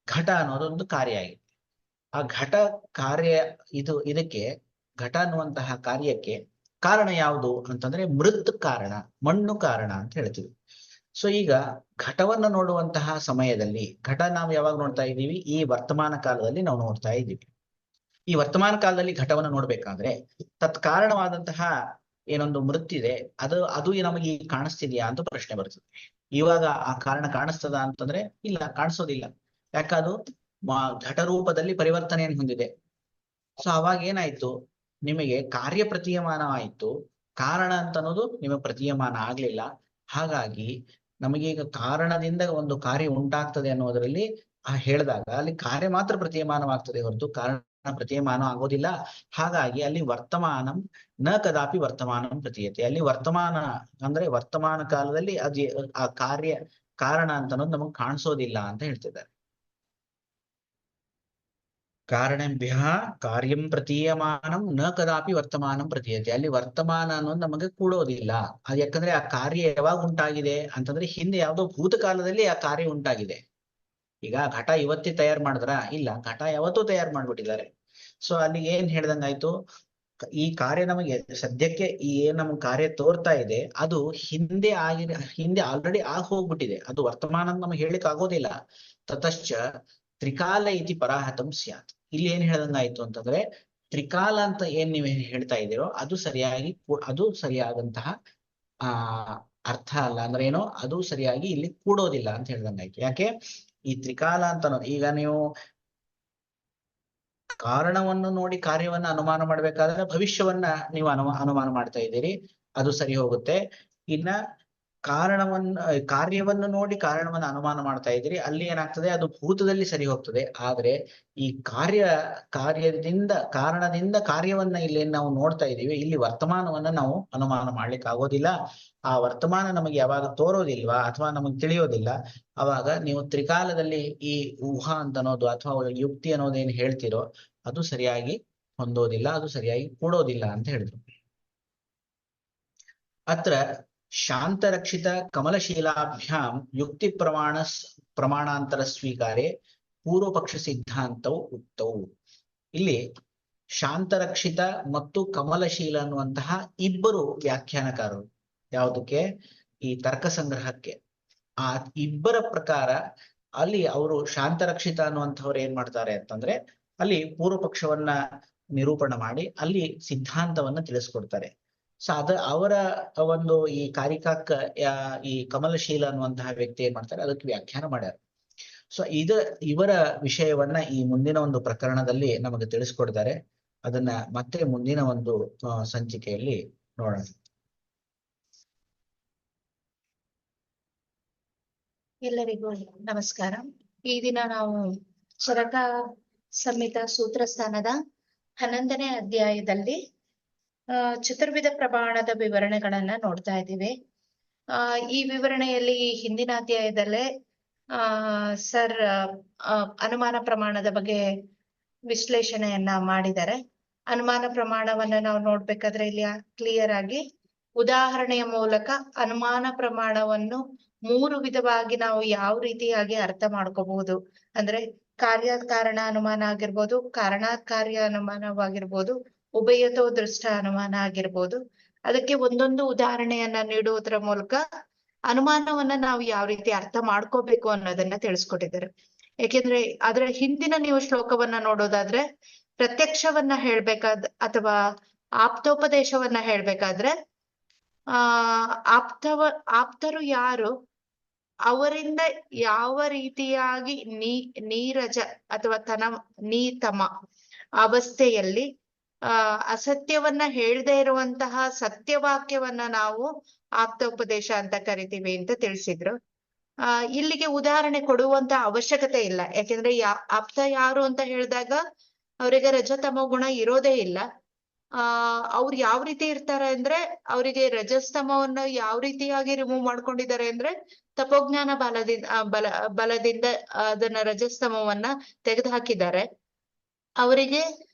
ಘಟ ಅನ್ನೋದೊಂದು ಕಾರ್ಯ ಆಗಿದೆ. ಆ ಘಟ ಕಾರ್ಯ ಇದಕ್ಕೆ ಘಟ ಅನ್ನುವಂತಹ ಕಾರ್ಯಕ್ಕೆ ಕಾರಣ ಯಾವುದು ಅಂತಂದ್ರೆ ಮೃತ್ ಕಾರಣ, ಮಣ್ಣು ಕಾರಣ ಅಂತ ಹೇಳ್ತೀವಿ. ಸೊ ಈಗ ಘಟವನ್ನ ನೋಡುವಂತಹ ಸಮಯದಲ್ಲಿ ಘಟ ನಾವು ಯಾವಾಗ ನೋಡ್ತಾ ಇದ್ದೀವಿ? ಈ ವರ್ತಮಾನ ಕಾಲದಲ್ಲಿ ನಾವು ನೋಡ್ತಾ ಇದ್ದೀವಿ. ಈ ವರ್ತಮಾನ ಕಾಲದಲ್ಲಿ ಘಟವನ್ನು ನೋಡ್ಬೇಕಾದ್ರೆ ತತ್ಕಾರಣವಾದಂತಹ ಏನೊಂದು ಮೃತ್ತಿದೆ ಅದು ನಮಗೆ ಕಾಣಿಸ್ತಿದ್ಯಾ ಅಂತ ಪ್ರಶ್ನೆ ಬರ್ತದೆ. ಇವಾಗ ಆ ಕಾರಣ ಕಾಣಿಸ್ತದ ಅಂತಂದ್ರೆ ಇಲ್ಲ, ಕಾಣಿಸೋದಿಲ್ಲ. ಯಾಕದು ಘಟ ರೂಪದಲ್ಲಿ ಪರಿವರ್ತನೆಯನ್ನು ಹೊಂದಿದೆ. ಸೊ ಅವಾಗ ಏನಾಯ್ತು, ನಿಮಗೆ ಕಾರ್ಯ ಪ್ರತೀಯಮಾನ ಆಯ್ತು, ಕಾರಣ ಅಂತ ಅನ್ನೋದು ನಿಮಗೆ ಪ್ರತೀಯಮಾನ ಆಗ್ಲಿಲ್ಲ. ಹಾಗಾಗಿ ನಮಗೀಗ ಕಾರಣದಿಂದ ಒಂದು ಕಾರ್ಯ ಉಂಟಾಗ್ತದೆ ಅನ್ನೋದರಲ್ಲಿ ಹೇಳಿದಾಗ ಅಲ್ಲಿ ಕಾರ್ಯ ಮಾತ್ರ ಪ್ರತೀಯಮಾನವಾಗ್ತದೆ ಹೊರತು ಕಾರಣ ಪ್ರತೀಯಮಾನ ಆಗೋದಿಲ್ಲ. ಹಾಗಾಗಿ ಅಲ್ಲಿ ವರ್ತಮಾನಂ ನ ಕದಾಪಿ ವರ್ತಮಾನಂ ಪ್ರತೀಯತೆ. ಅಲ್ಲಿ ವರ್ತಮಾನ ಅಂದ್ರೆ ವರ್ತಮಾನ ಕಾಲದಲ್ಲಿ ಆ ಕಾರ್ಯ ಕಾರಣ ಅಂತ ಅನ್ನೋದು ನಮಗೆ ಕಾಣಿಸೋದಿಲ್ಲ ಅಂತ ಹೇಳ್ತಿದ್ದಾರೆ. ಕಾರಣಭ್ಯ ಕಾರ್ಯಂ ಪ್ರತೀಯಮಾನಂ ನ ಕದಾಪಿ ವರ್ತಮಾನಂ ಪ್ರತೀಯತೆ. ಅಲ್ಲಿ ವರ್ತಮಾನ ಅನ್ನೋದು ನಮಗೆ ಕೂಡೋದಿಲ್ಲ. ಅದು ಯಾಕಂದ್ರೆ ಆ ಕಾರ್ಯ ಯಾವಾಗ ಉಂಟಾಗಿದೆ ಅಂತಂದ್ರೆ ಹಿಂದೆ ಯಾವುದೋ ಭೂತಕಾಲದಲ್ಲಿ ಆ ಕಾರ್ಯ ಉಂಟಾಗಿದೆ. ಈಗ ಘಟ ಇವತ್ತೇ ತಯಾರು ಮಾಡಿದ್ರ? ಇಲ್ಲ, ಘಟ ಯಾವತ್ತೂ ತಯಾರು ಮಾಡ್ಬಿಟ್ಟಿದ್ದಾರೆ. ಸೊ ಅಲ್ಲಿ ಏನ್ ಹೇಳ್ದಂಗಾಯ್ತು, ಈ ಕಾರ್ಯ ನಮಗೆ ಸದ್ಯಕ್ಕೆ ಈ ಏನ್ ನಮ್ಗೆ ಕಾರ್ಯ ತೋರ್ತಾ ಇದೆ ಅದು ಹಿಂದೆ ಆಲ್ರೆಡಿ ಹೋಗ್ಬಿಟ್ಟಿದೆ. ಅದು ವರ್ತಮಾನ ನಮಗೆ ಹೇಳಿಕ್ ಆಗೋದಿಲ್ಲ. ತತಶ್ಚ ತ್ರಿಕಾಲ ಇತಿ ಪರಾಹತಂ ಸ್ಯಾತ್. ಇಲ್ಲಿ ಏನ್ ಹೇಳ್ದಂಗಾಯ್ತು ಅಂತಂದ್ರೆ ತ್ರಿಕಾಲ ಅಂತ ಏನ್ ನೀವು ಹೇಳ್ತಾ ಇದ್ದೀರೋ ಅದು ಸರಿಯಾದಂತಹ ಅರ್ಥ ಅಲ್ಲ. ಅಂದ್ರೆ ಏನೋ ಅದು ಸರಿಯಾಗಿ ಇಲ್ಲಿ ಕೂಡೋದಿಲ್ಲ ಅಂತ ಹೇಳ್ದಂಗಾಯ್ತು. ಯಾಕೆ ಈ ತ್ರಿಕಾಲ ಅಂತ ಈಗ ನೀವು ಕಾರಣವನ್ನು ನೋಡಿ ಕಾರ್ಯವನ್ನ ಅನುಮಾನ ಮಾಡ್ಬೇಕಾದ್ರೆ ಭವಿಷ್ಯವನ್ನ ನೀವು ಅನುಮಾನ ಮಾಡ್ತಾ ಇದ್ದೀರಿ, ಅದು ಸರಿ ಹೋಗುತ್ತೆ. ಇನ್ನ ಕಾರ್ಯವನ್ನು ನೋಡಿ ಕಾರಣವನ್ನ ಅನುಮಾನ ಮಾಡ್ತಾ ಇದ್ದೀರಿ, ಅಲ್ಲಿ ಏನಾಗ್ತದೆ, ಅದು ಭೂತದಲ್ಲಿ ಸರಿ ಹೋಗ್ತದೆ. ಆದ್ರೆ ಈ ಕಾರಣದಿಂದ ಕಾರ್ಯವನ್ನ ಇಲ್ಲಿ ನಾವು ನೋಡ್ತಾ ಇದ್ದೀವಿ, ಇಲ್ಲಿ ವರ್ತಮಾನವನ್ನ ನಾವು ಅನುಮಾನ ಮಾಡ್ಲಿಕ್ಕೆ ಆಗೋದಿಲ್ಲ. ಆ ವರ್ತಮಾನ ನಮಗೆ ಯಾವಾಗ ತೋರೋದಿಲ್ವಾ ಅಥವಾ ನಮಗೆ ತಿಳಿಯೋದಿಲ್ಲ, ಅವಾಗ ನೀವು ತ್ರಿಕಾಲದಲ್ಲಿ ಈ ಊಹಾ ಅಂತ ಅನ್ನೋದು ಅಥವಾ ಯುಕ್ತಿ ಅನ್ನೋದೇನು ಹೇಳ್ತಿರೋ ಅದು ಸರಿಯಾಗಿ ಹೊಂದೋದಿಲ್ಲ, ಅದು ಸರಿಯಾಗಿ ಕೂಡೋದಿಲ್ಲ ಅಂತ ಹೇಳಿದ್ರು. ಅತ್ರ ಶಾಂತರಕ್ಷಿತ ಕಮಲಶೀಲಾಭ್ಯಾಂ ಯುಕ್ತಿ ಪ್ರಮಾಣಾಂತರ ಸ್ವೀಕಾರೆ ಪೂರ್ವಪಕ್ಷ ಸಿದ್ಧಾಂತವು ಉಕ್ತವು. ಇಲ್ಲಿ ಶಾಂತರಕ್ಷಿತ ಮತ್ತು ಕಮಲಶೀಲ ಅನ್ನುವಂತಹ ಇಬ್ಬರು ವ್ಯಾಖ್ಯಾನಕಾರರು, ಯಾವುದಕ್ಕೆ? ಈ ತರ್ಕ ಸಂಗ್ರಹಕ್ಕೆ. ಆ ಇಬ್ಬರ ಪ್ರಕಾರ ಅಲ್ಲಿ ಅವರು ಶಾಂತರಕ್ಷಿತ ಅನ್ನುವಂಥವ್ರು ಏನ್ ಮಾಡ್ತಾರೆ ಅಂತಂದ್ರೆ ಅಲ್ಲಿ ಪೂರ್ವ ಪಕ್ಷವನ್ನ ನಿರೂಪಣೆ ಮಾಡಿ ಅಲ್ಲಿ ಸಿದ್ಧಾಂತವನ್ನ ತಿಳಿಸ್ಕೊಡ್ತಾರೆ. ಸೊ ಅವರ ಒಂದು ಈ ಕಾರಿಕಾಕ್ಕ ಈ ಕಮಲಶೀಲ ಅನ್ನುವಂತಹ ವ್ಯಕ್ತಿ ಏನ್ ಮಾಡ್ತಾರೆ, ಅದಕ್ಕೆ ವ್ಯಾಖ್ಯಾನ ಮಾಡ್ಯಾರ. ಸೊ ಇವರ ವಿಷಯವನ್ನ ಈ ಮುಂದಿನ ಒಂದು ಪ್ರಕರಣದಲ್ಲಿ ನಮಗೆ ತಿಳಿಸ್ಕೊಡ್ತಾರೆ. ಅದನ್ನ ಮತ್ತೆ ಮುಂದಿನ ಒಂದು ಸಂಚಿಕೆಯಲ್ಲಿ ನೋಡೋಣ. ಎಲ್ಲರಿಗೂ ನಮಸ್ಕಾರ. ಈ ದಿನ ನಾವು ಚರಕ ಸಂಹಿತ ಸೂತ್ರಸ್ಥಾನದ 11ನೇ ಅಧ್ಯಾಯದಲ್ಲಿ ಚತುರ್ವಿಧ ಪ್ರಮಾಣದ ವಿವರಣೆಗಳನ್ನ ನೋಡ್ತಾ ಇದ್ದೀವಿ. ಈ ವಿವರಣೆಯಲ್ಲಿ ಹಿಂದಿನ ಅಧ್ಯಾಯದಲ್ಲೇ ಸರ್ ಅನುಮಾನ ಪ್ರಮಾಣದ ಬಗ್ಗೆ ವಿಶ್ಲೇಷಣೆಯನ್ನ ಮಾಡಿದ್ದಾರೆ. ಅನುಮಾನ ಪ್ರಮಾಣವನ್ನ ನಾವು ನೋಡ್ಬೇಕಾದ್ರೆ ಇಲ್ಲಿ ಕ್ಲಿಯರ್ ಆಗಿ ಉದಾಹರಣೆಯ ಮೂಲಕ ಅನುಮಾನ ಪ್ರಮಾಣವನ್ನು 3 ವಿಧವಾಗಿ ನಾವು ಯಾವ ರೀತಿಯಾಗಿ ಅರ್ಥ ಮಾಡ್ಕೋಬಹುದು ಅಂದ್ರೆ ಕಾರ್ಯ ಕಾರಣ ಅನುಮಾನ ಆಗಿರ್ಬೋದು, ಕಾರಣ ಕಾರ್ಯ ಅನುಮಾನವಾಗಿರ್ಬೋದು, ಉಭಯತೋ ದೃಷ್ಟ ಅನುಮಾನ ಆಗಿರ್ಬೋದು. ಅದಕ್ಕೆ ಒಂದೊಂದು ಉದಾಹರಣೆಯನ್ನ ನೀಡುವುದರ ಮೂಲಕ ಅನುಮಾನವನ್ನ ನಾವು ಯಾವ ರೀತಿ ಅರ್ಥ ಮಾಡ್ಕೋಬೇಕು ಅನ್ನೋದನ್ನ ತಿಳಿಸ್ಕೊಟ್ಟಿದ್ದಾರೆ. ಯಾಕೆಂದ್ರೆ ಅದರ ಹಿಂದಿನ ನೀವು ಶ್ಲೋಕವನ್ನ ನೋಡೋದಾದ್ರೆ ಪ್ರತ್ಯಕ್ಷವನ್ನ ಅಥವಾ ಆಪ್ತೋಪದೇಶವನ್ನ ಹೇಳ್ಬೇಕಾದ್ರೆ ಆಪ್ತರು ಯಾರು, ಅವರಿಂದ ಯಾವ ರೀತಿಯಾಗಿ ನೀರಜ ಅಥವಾ ನೀತಮ ಅವಸ್ಥೆಯಲ್ಲಿ ಅಸತ್ಯವನ್ನ ಹೇಳದೇ ಇರುವಂತಹ ಸತ್ಯವಾಕ್ಯವನ್ನ ನಾವು ಆಪ್ತೋಪದೇಶ ಅಂತ ಕರಿತೀವಿ ಅಂತ ತಿಳಿಸಿದ್ರು. ಇಲ್ಲಿಗೆ ಉದಾಹರಣೆ ಕೊಡುವಂತ ಅವಶ್ಯಕತೆ ಇಲ್ಲ. ಯಾಕೆಂದ್ರೆ ಆಪ್ತ ಯಾರು ಅಂತ ಹೇಳಿದಾಗ ಅವರಿಗೆ ರಜತಮೋ ಗುಣ ಇರೋದೇ ಇಲ್ಲ. ಅವ್ರು ಯಾವ ರೀತಿ ಇರ್ತಾರೆ ಅಂದ್ರೆ ಅವರಿಗೆ ರಜಸ್ತಮವನ್ನ ಯಾವ ರೀತಿಯಾಗಿ ರಿಮೂವ್ ಮಾಡ್ಕೊಂಡಿದ್ದಾರೆ ಅಂದ್ರೆ ತಪೋಜ್ಞಾನ ಬಲದಿಂದ ಅದನ್ನ ರಜಸ್ತಮವನ್ನ ತೆಗೆದುಹಾಕಿದ್ದಾರೆ. ಅವರಿಗೆ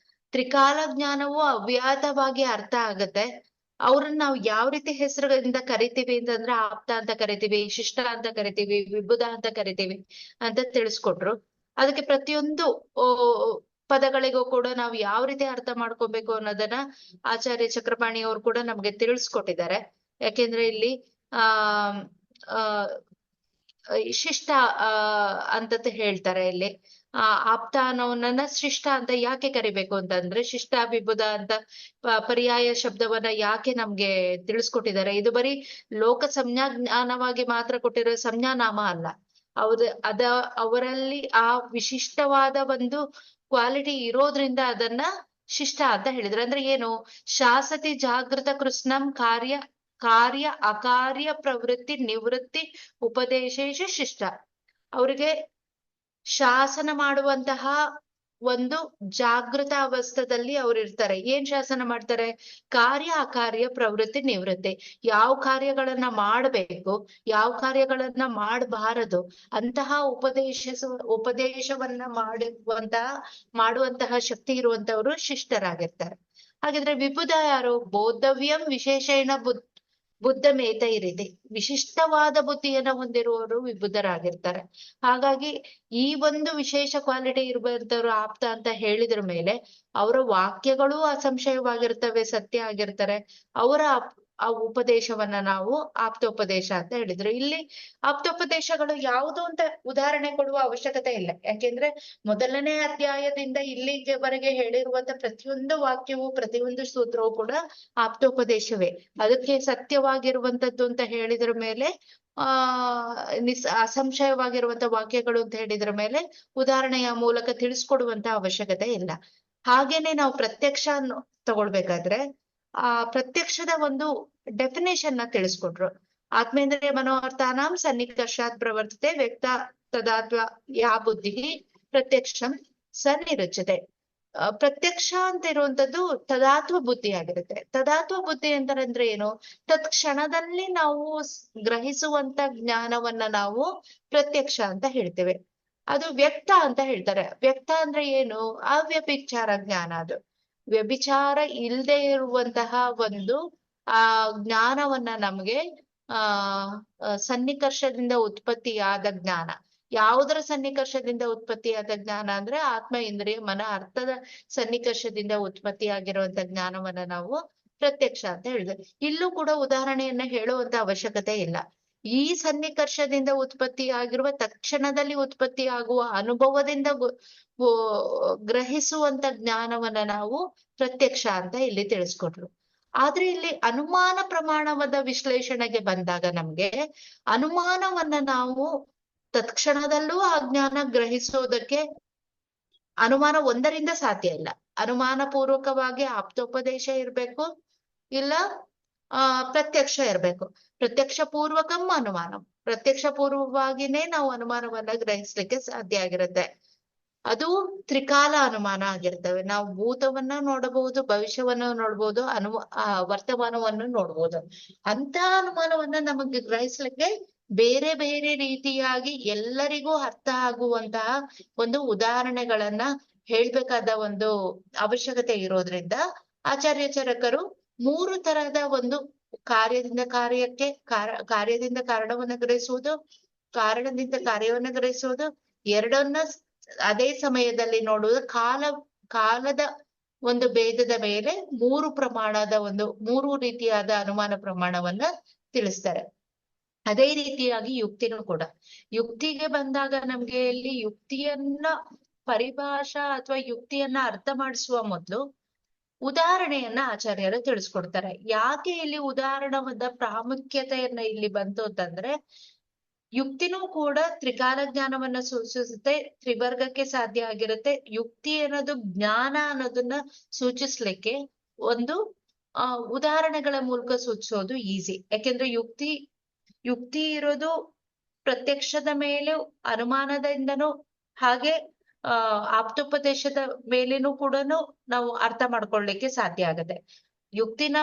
ತ್ರಿಕಾಲ ಜ್ಞಾನವು ಅವ್ಯಾತವಾಗಿ ಅರ್ಥ ಆಗತ್ತೆ. ಅವ್ರನ್ನ ನಾವು ಯಾವ ರೀತಿ ಹೆಸರುಗಳಿಂದ ಕರಿತೀವಿ ಅಂತಂದ್ರೆ ಆಪ್ತ ಅಂತ ಕರಿತೀವಿ, ಶಿಷ್ಟ ಅಂತ ಕರಿತೀವಿ, ವಿಭುಧ ಅಂತ ಕರಿತೀವಿ ಅಂತ ತಿಳಿಸ್ಕೊಟ್ರು. ಅದಕ್ಕೆ ಪ್ರತಿಯೊಂದು ಪದಗಳಿಗೂ ಕೂಡ ನಾವು ಯಾವ ರೀತಿ ಅರ್ಥ ಮಾಡ್ಕೊಬೇಕು ಅನ್ನೋದನ್ನ ಆಚಾರ್ಯ ಚಕ್ರಪಾಣಿ ಅವರು ಕೂಡ ನಮ್ಗೆ ತಿಳಿಸ್ಕೊಟ್ಟಿದ್ದಾರೆ. ಯಾಕೆಂದ್ರೆ ಇಲ್ಲಿ ಆ ಶಿಷ್ಟ ಅಂತ ಹೇಳ್ತಾರೆ ಇಲ್ಲಿ. ಆಪ್ತ ಅನ್ನೋವನ್ನ ಶಿಷ್ಟ ಅಂತ ಯಾಕೆ ಕರಿಬೇಕು ಅಂತಂದ್ರೆ, ಶಿಷ್ಟ ವಿಭುಧ ಅಂತ ಪರ್ಯಾಯ ಶಬ್ದವನ್ನ ಯಾಕೆ ನಮ್ಗೆ ತಿಳಿಸ್ಕೊಟ್ಟಿದ್ದಾರೆ. ಇದು ಬರೀ ಲೋಕ ಸಂಜ್ಞಾ ಜ್ಞಾನವಾಗಿ ಮಾತ್ರ ಕೊಟ್ಟಿರೋ ಸಂಜ್ಞಾನಾಮ ಅಲ್ಲ. ಅವರಲ್ಲಿ ಆ ವಿಶಿಷ್ಟವಾದ ಒಂದು ಕ್ವಾಲಿಟಿ ಇರೋದ್ರಿಂದ ಅದನ್ನ ಶಿಷ್ಟ ಅಂತ ಹೇಳಿದ್ರು. ಅಂದ್ರೆ ಏನು? ಶಾಸತಿ ಜಾಗೃತ ಕೃಷ್ಣಂ ಕಾರ್ಯ ಅಕಾರ್ಯ ಪ್ರವೃತ್ತಿ ನಿವೃತ್ತಿ ಉಪದೇಶೇಶ ಶಿಷ್ಟ. ಅವರಿಗೆ ಶಾಸನ ಮಾಡುವಂತಹ ಒಂದು ಜಾಗೃತ ಅವಸ್ಥದಲ್ಲಿ ಅವ್ರು ಇರ್ತಾರೆ. ಏನ್ ಶಾಸನ ಮಾಡ್ತಾರೆ? ಕಾರ್ಯ ಅಕಾರ್ಯ ಪ್ರವೃತ್ತಿ ನಿವೃತ್ತಿ. ಯಾವ ಕಾರ್ಯಗಳನ್ನ ಮಾಡಬೇಕು, ಯಾವ ಕಾರ್ಯಗಳನ್ನ ಮಾಡಬಾರದು ಅಂತಹ ಉಪದೇಶವನ್ನ ಮಾಡುವಂತಹ ಶಕ್ತಿ ಇರುವಂತವರು ಶಿಷ್ಟರಾಗಿರ್ತಾರೆ. ಹಾಗಿದ್ರೆ ವಿಭುಧ ಯಾರು? ಬೋಧವ್ಯಂ ವಿಶೇಷಣ ಬುದ್ಧ ಮೇತೈರಿದೆ. ವಿಶಿಷ್ಟವಾದ ಬುದ್ಧಿಯನ್ನ ಹೊಂದಿರುವವರು ವಿಭುಧರಾಗಿರ್ತಾರೆ. ಹಾಗಾಗಿ ಈ ಒಂದು ವಿಶೇಷ ಕ್ವಾಲಿಟಿ ಇರುವಂತವ್ರು ಆಪ್ತ ಅಂತ ಹೇಳಿದ್ರ ಮೇಲೆ ಅವರ ವಾಕ್ಯಗಳು ಅಸಂಶಯವಾಗಿರ್ತವೆ, ಸತ್ಯ ಆಗಿರ್ತಾರೆ. ಅವರ ಆ ಉಪದೇಶವನ್ನ ನಾವು ಆಪ್ತೋಪದೇಶ ಅಂತ ಹೇಳಿದ್ರು. ಇಲ್ಲಿ ಆಪ್ತೋಪದೇಶಗಳು ಯಾವುದು ಅಂತ ಉದಾಹರಣೆ ಕೊಡುವ ಅವಶ್ಯಕತೆ ಇಲ್ಲ. ಯಾಕೆಂದ್ರೆ ಮೊದಲನೇ ಅಧ್ಯಾಯದಿಂದ ಇಲ್ಲಿವರೆಗೆ ಹೇಳಿರುವಂತ ಪ್ರತಿಯೊಂದು ವಾಕ್ಯವು, ಪ್ರತಿಯೊಂದು ಸೂತ್ರವು ಕೂಡ ಆಪ್ತೋಪದೇಶವೇ. ಅದಕ್ಕೆ ಸತ್ಯವಾಗಿರುವಂತದ್ದು ಅಂತ ಹೇಳಿದ್ರ ಮೇಲೆ ಅಸಂಶಯವಾಗಿರುವಂತ ವಾಕ್ಯಗಳು ಅಂತ ಹೇಳಿದ್ರ ಮೇಲೆ ಉದಾಹರಣೆಯ ಮೂಲಕ ತಿಳಿಸ್ಕೊಡುವಂತ ಅವಶ್ಯಕತೆ ಇಲ್ಲ. ಹಾಗೇನೆ ನಾವು ಪ್ರತ್ಯಕ್ಷ ತಗೊಳ್ಬೇಕಾದ್ರೆ ಆ ಪ್ರತ್ಯಕ್ಷದ ಒಂದು ಡೆಫಿನೇಷನ್ ನ ತಿಳಿಸ್ಕೊಟ್ರು. ಆತ್ಮೇಂದ್ರಿಯ ಮನೋರ್ಥಾನಾಂ ಸನ್ನಿಕರ್ಷಾತ್ ಪ್ರವರ್ತತೆ ವ್ಯಕ್ತ ತದಾತ್ವ ಯಾ ಬುದ್ಧಿ ಪ್ರತ್ಯಕ್ಷಂ ಸನ್ನಿರುಚ್ಯತೆ. ಪ್ರತ್ಯಕ್ಷ ಅಂತ ಇರುವಂತದ್ದು ತದಾತ್ವ ಬುದ್ಧಿ ಆಗಿರುತ್ತೆ. ತದಾತ್ವ ಬುದ್ಧಿ ಅಂತಂದ್ರೆ ಏನು? ತತ್ಕ್ಷಣದಲ್ಲಿ ನಾವು ಗ್ರಹಿಸುವಂತ ಜ್ಞಾನವನ್ನ ನಾವು ಪ್ರತ್ಯಕ್ಷ ಅಂತ ಹೇಳ್ತೇವೆ. ಅದು ವ್ಯಕ್ತ ಅಂತ ಹೇಳ್ತಾರೆ. ವ್ಯಕ್ತ ಅಂದ್ರೆ ಏನು? ಅವ್ಯಭಿಚಾರ ಜ್ಞಾನ. ಅದು ವ್ಯಭಿಚಾರ ಇಲ್ಲದೆ ಇರುವಂತಹ ಒಂದು ಜ್ಞಾನವನ್ನ ನಮ್ಗೆ ಸನ್ನಿಕರ್ಷದಿಂದ ಉತ್ಪತ್ತಿಯಾದ ಜ್ಞಾನ. ಯಾವುದರ ಸನ್ನಿಕರ್ಷದಿಂದ ಉತ್ಪತ್ತಿಯಾದ ಜ್ಞಾನ ಅಂದ್ರೆ ಆತ್ಮ ಇಂದ್ರಿಯ ಮನ ಅರ್ಥದ ಸನ್ನಿಕರ್ಷದಿಂದ ಉತ್ಪತ್ತಿಯಾಗಿರುವಂತ ಜ್ಞಾನವನ್ನ ನಾವು ಪ್ರತ್ಯಕ್ಷ ಅಂತ ಹೇಳಿದ್ರೆ, ಇಲ್ಲೂ ಕೂಡ ಉದಾಹರಣೆಯನ್ನ ಹೇಳುವಂತ ಅವಶ್ಯಕತೆ ಇಲ್ಲ. ಈ ಸನ್ನಿಕರ್ಷದಿಂದ ಉತ್ಪತ್ತಿಯಾಗಿರುವ ತಕ್ಷಣದಲ್ಲಿ ಉತ್ಪತ್ತಿಯಾಗುವ ಅನುಭವದಿಂದ ಗ್ರಹಿಸುವಂತ ಜ್ಞಾನವನ್ನ ನಾವು ಪ್ರತ್ಯಕ್ಷ ಅಂತ ಇಲ್ಲಿ ತಿಳಿಸ್ಕೊಟ್ರು. ಆದ್ರೆ ಇಲ್ಲಿ ಅನುಮಾನ ಪ್ರಮಾಣವಾದ ವಿಶ್ಲೇಷಣೆಗೆ ಬಂದಾಗ ನಮ್ಗೆ ಅನುಮಾನವನ್ನ ನಾವು ತತ್ಕ್ಷಣದಲ್ಲೂ ಆ ಜ್ಞಾನ ಗ್ರಹಿಸೋದಕ್ಕೆ ಅನುಮಾನ ಒಂದರಿಂದ ಸಾಧ್ಯ ಇಲ್ಲ. ಅನುಮಾನ ಪೂರ್ವಕವಾಗಿ ಆಪ್ತೋಪದೇಶ ಇರ್ಬೇಕು, ಇಲ್ಲ ಪ್ರತ್ಯಕ್ಷ ಇರ್ಬೇಕು. ಪ್ರತ್ಯಕ್ಷ ಪೂರ್ವಕಂ ಅನುಮಾನಂ. ಪ್ರತ್ಯಕ್ಷ ಪೂರ್ವವಾಗಿನೇ ನಾವು ಅನುಮಾನವನ್ನ ಗ್ರಹಿಸ್ಲಿಕ್ಕೆ ಸಾಧ್ಯ ಆಗಿರುತ್ತೆ. ಅದು ತ್ರಿಕಾಲ ಅನುಮಾನ ಆಗಿರ್ತವೆ. ನಾವು ಭೂತವನ್ನ ನೋಡಬಹುದು, ಭವಿಷ್ಯವನ್ನ ನೋಡ್ಬೋದು, ವರ್ತಮಾನವನ್ನು ನೋಡ್ಬೋದು. ಅಂತ ಅನುಮಾನವನ್ನ ನಮಗೆ ಗ್ರಹಿಸ್ಲಿಕ್ಕೆ ಬೇರೆ ಬೇರೆ ರೀತಿಯಾಗಿ ಎಲ್ಲರಿಗೂ ಅರ್ಥ ಆಗುವಂತಹ ಒಂದು ಉದಾಹರಣೆಗಳನ್ನ ಹೇಳ್ಬೇಕಾದ ಒಂದು ಅವಶ್ಯಕತೆ ಇರೋದ್ರಿಂದ ಆಚಾರ್ಯ ಚರಕರು 3 ತರಹದ ಒಂದು ಕಾರ್ಯದಿಂದ ಕಾರ್ಯಕ್ಕೆ, ಕಾರ್ಯದಿಂದ ಕಾರಣವನ್ನ ಗ್ರಹಿಸುವುದು, ಕಾರಣದಿಂದ ಕಾರ್ಯವನ್ನ ಗ್ರಹಿಸುವುದು, ಎರಡನ್ನ ಅದೇ ಸಮಯದಲ್ಲಿ ನೋಡುವುದು, ಕಾಲದ ಒಂದು ಭೇದದ ಮೇಲೆ 3 ಪ್ರಮಾಣದ ಒಂದು 3 ರೀತಿಯಾದ ಅನುಮಾನ ಪ್ರಮಾಣವನ್ನ ತಿಳಿಸ್ತಾರೆ. ಅದೇ ರೀತಿಯಾಗಿ ಯುಕ್ತಿನೂ ಕೂಡ. ಯುಕ್ತಿಗೆ ಬಂದಾಗ ನಮ್ಗೆ ಇಲ್ಲಿ ಯುಕ್ತಿಯನ್ನ ಪರಿಭಾಷಾ ಅಥವಾ ಯುಕ್ತಿಯನ್ನ ಅರ್ಥ ಮಾಡಿಸುವ ಮೊದಲು ಉದಾಹರಣೆಯನ್ನ ಆಚಾರ್ಯರು ತಿಳಿಸ್ಕೊಡ್ತಾರೆ. ಯಾಕೆ ಇಲ್ಲಿ ಉದಾಹರಣದ ಪ್ರಾಮುಖ್ಯತೆಯನ್ನ ಇಲ್ಲಿ ಬಂತು ಅಂತಂದ್ರೆ, ಯುಕ್ತಿನೂ ಕೂಡ ತ್ರಿಕಾಲ ಜ್ಞಾನವನ್ನ ಸೂಚಿಸುತ್ತೆ, ತ್ರಿವರ್ಗಕ್ಕೆ ಸಾಧ್ಯ ಆಗಿರುತ್ತೆ. ಯುಕ್ತಿ ಅನ್ನೋದು ಜ್ಞಾನ ಅನ್ನೋದನ್ನ ಸೂಚಿಸ್ಲಿಕ್ಕೆ ಒಂದು ಉದಾಹರಣೆಗಳ ಮೂಲಕ ಸೂಚಿಸೋದು ಈಸಿ. ಯಾಕೆಂದ್ರೆ ಯುಕ್ತಿ ಇರೋದು ಪ್ರತ್ಯಕ್ಷದ ಮೇಲೆ ಅನುಮಾನದಿಂದನೂ, ಹಾಗೆ ಆಪ್ತೋಪದೇಶದ ಮೇಲೇನೂ ಕೂಡ ನಾವು ಅರ್ಥ ಮಾಡ್ಕೊಳ್ಳಿಕ್ಕೆ ಸಾಧ್ಯ ಆಗತ್ತೆ. ಯುಕ್ತಿನ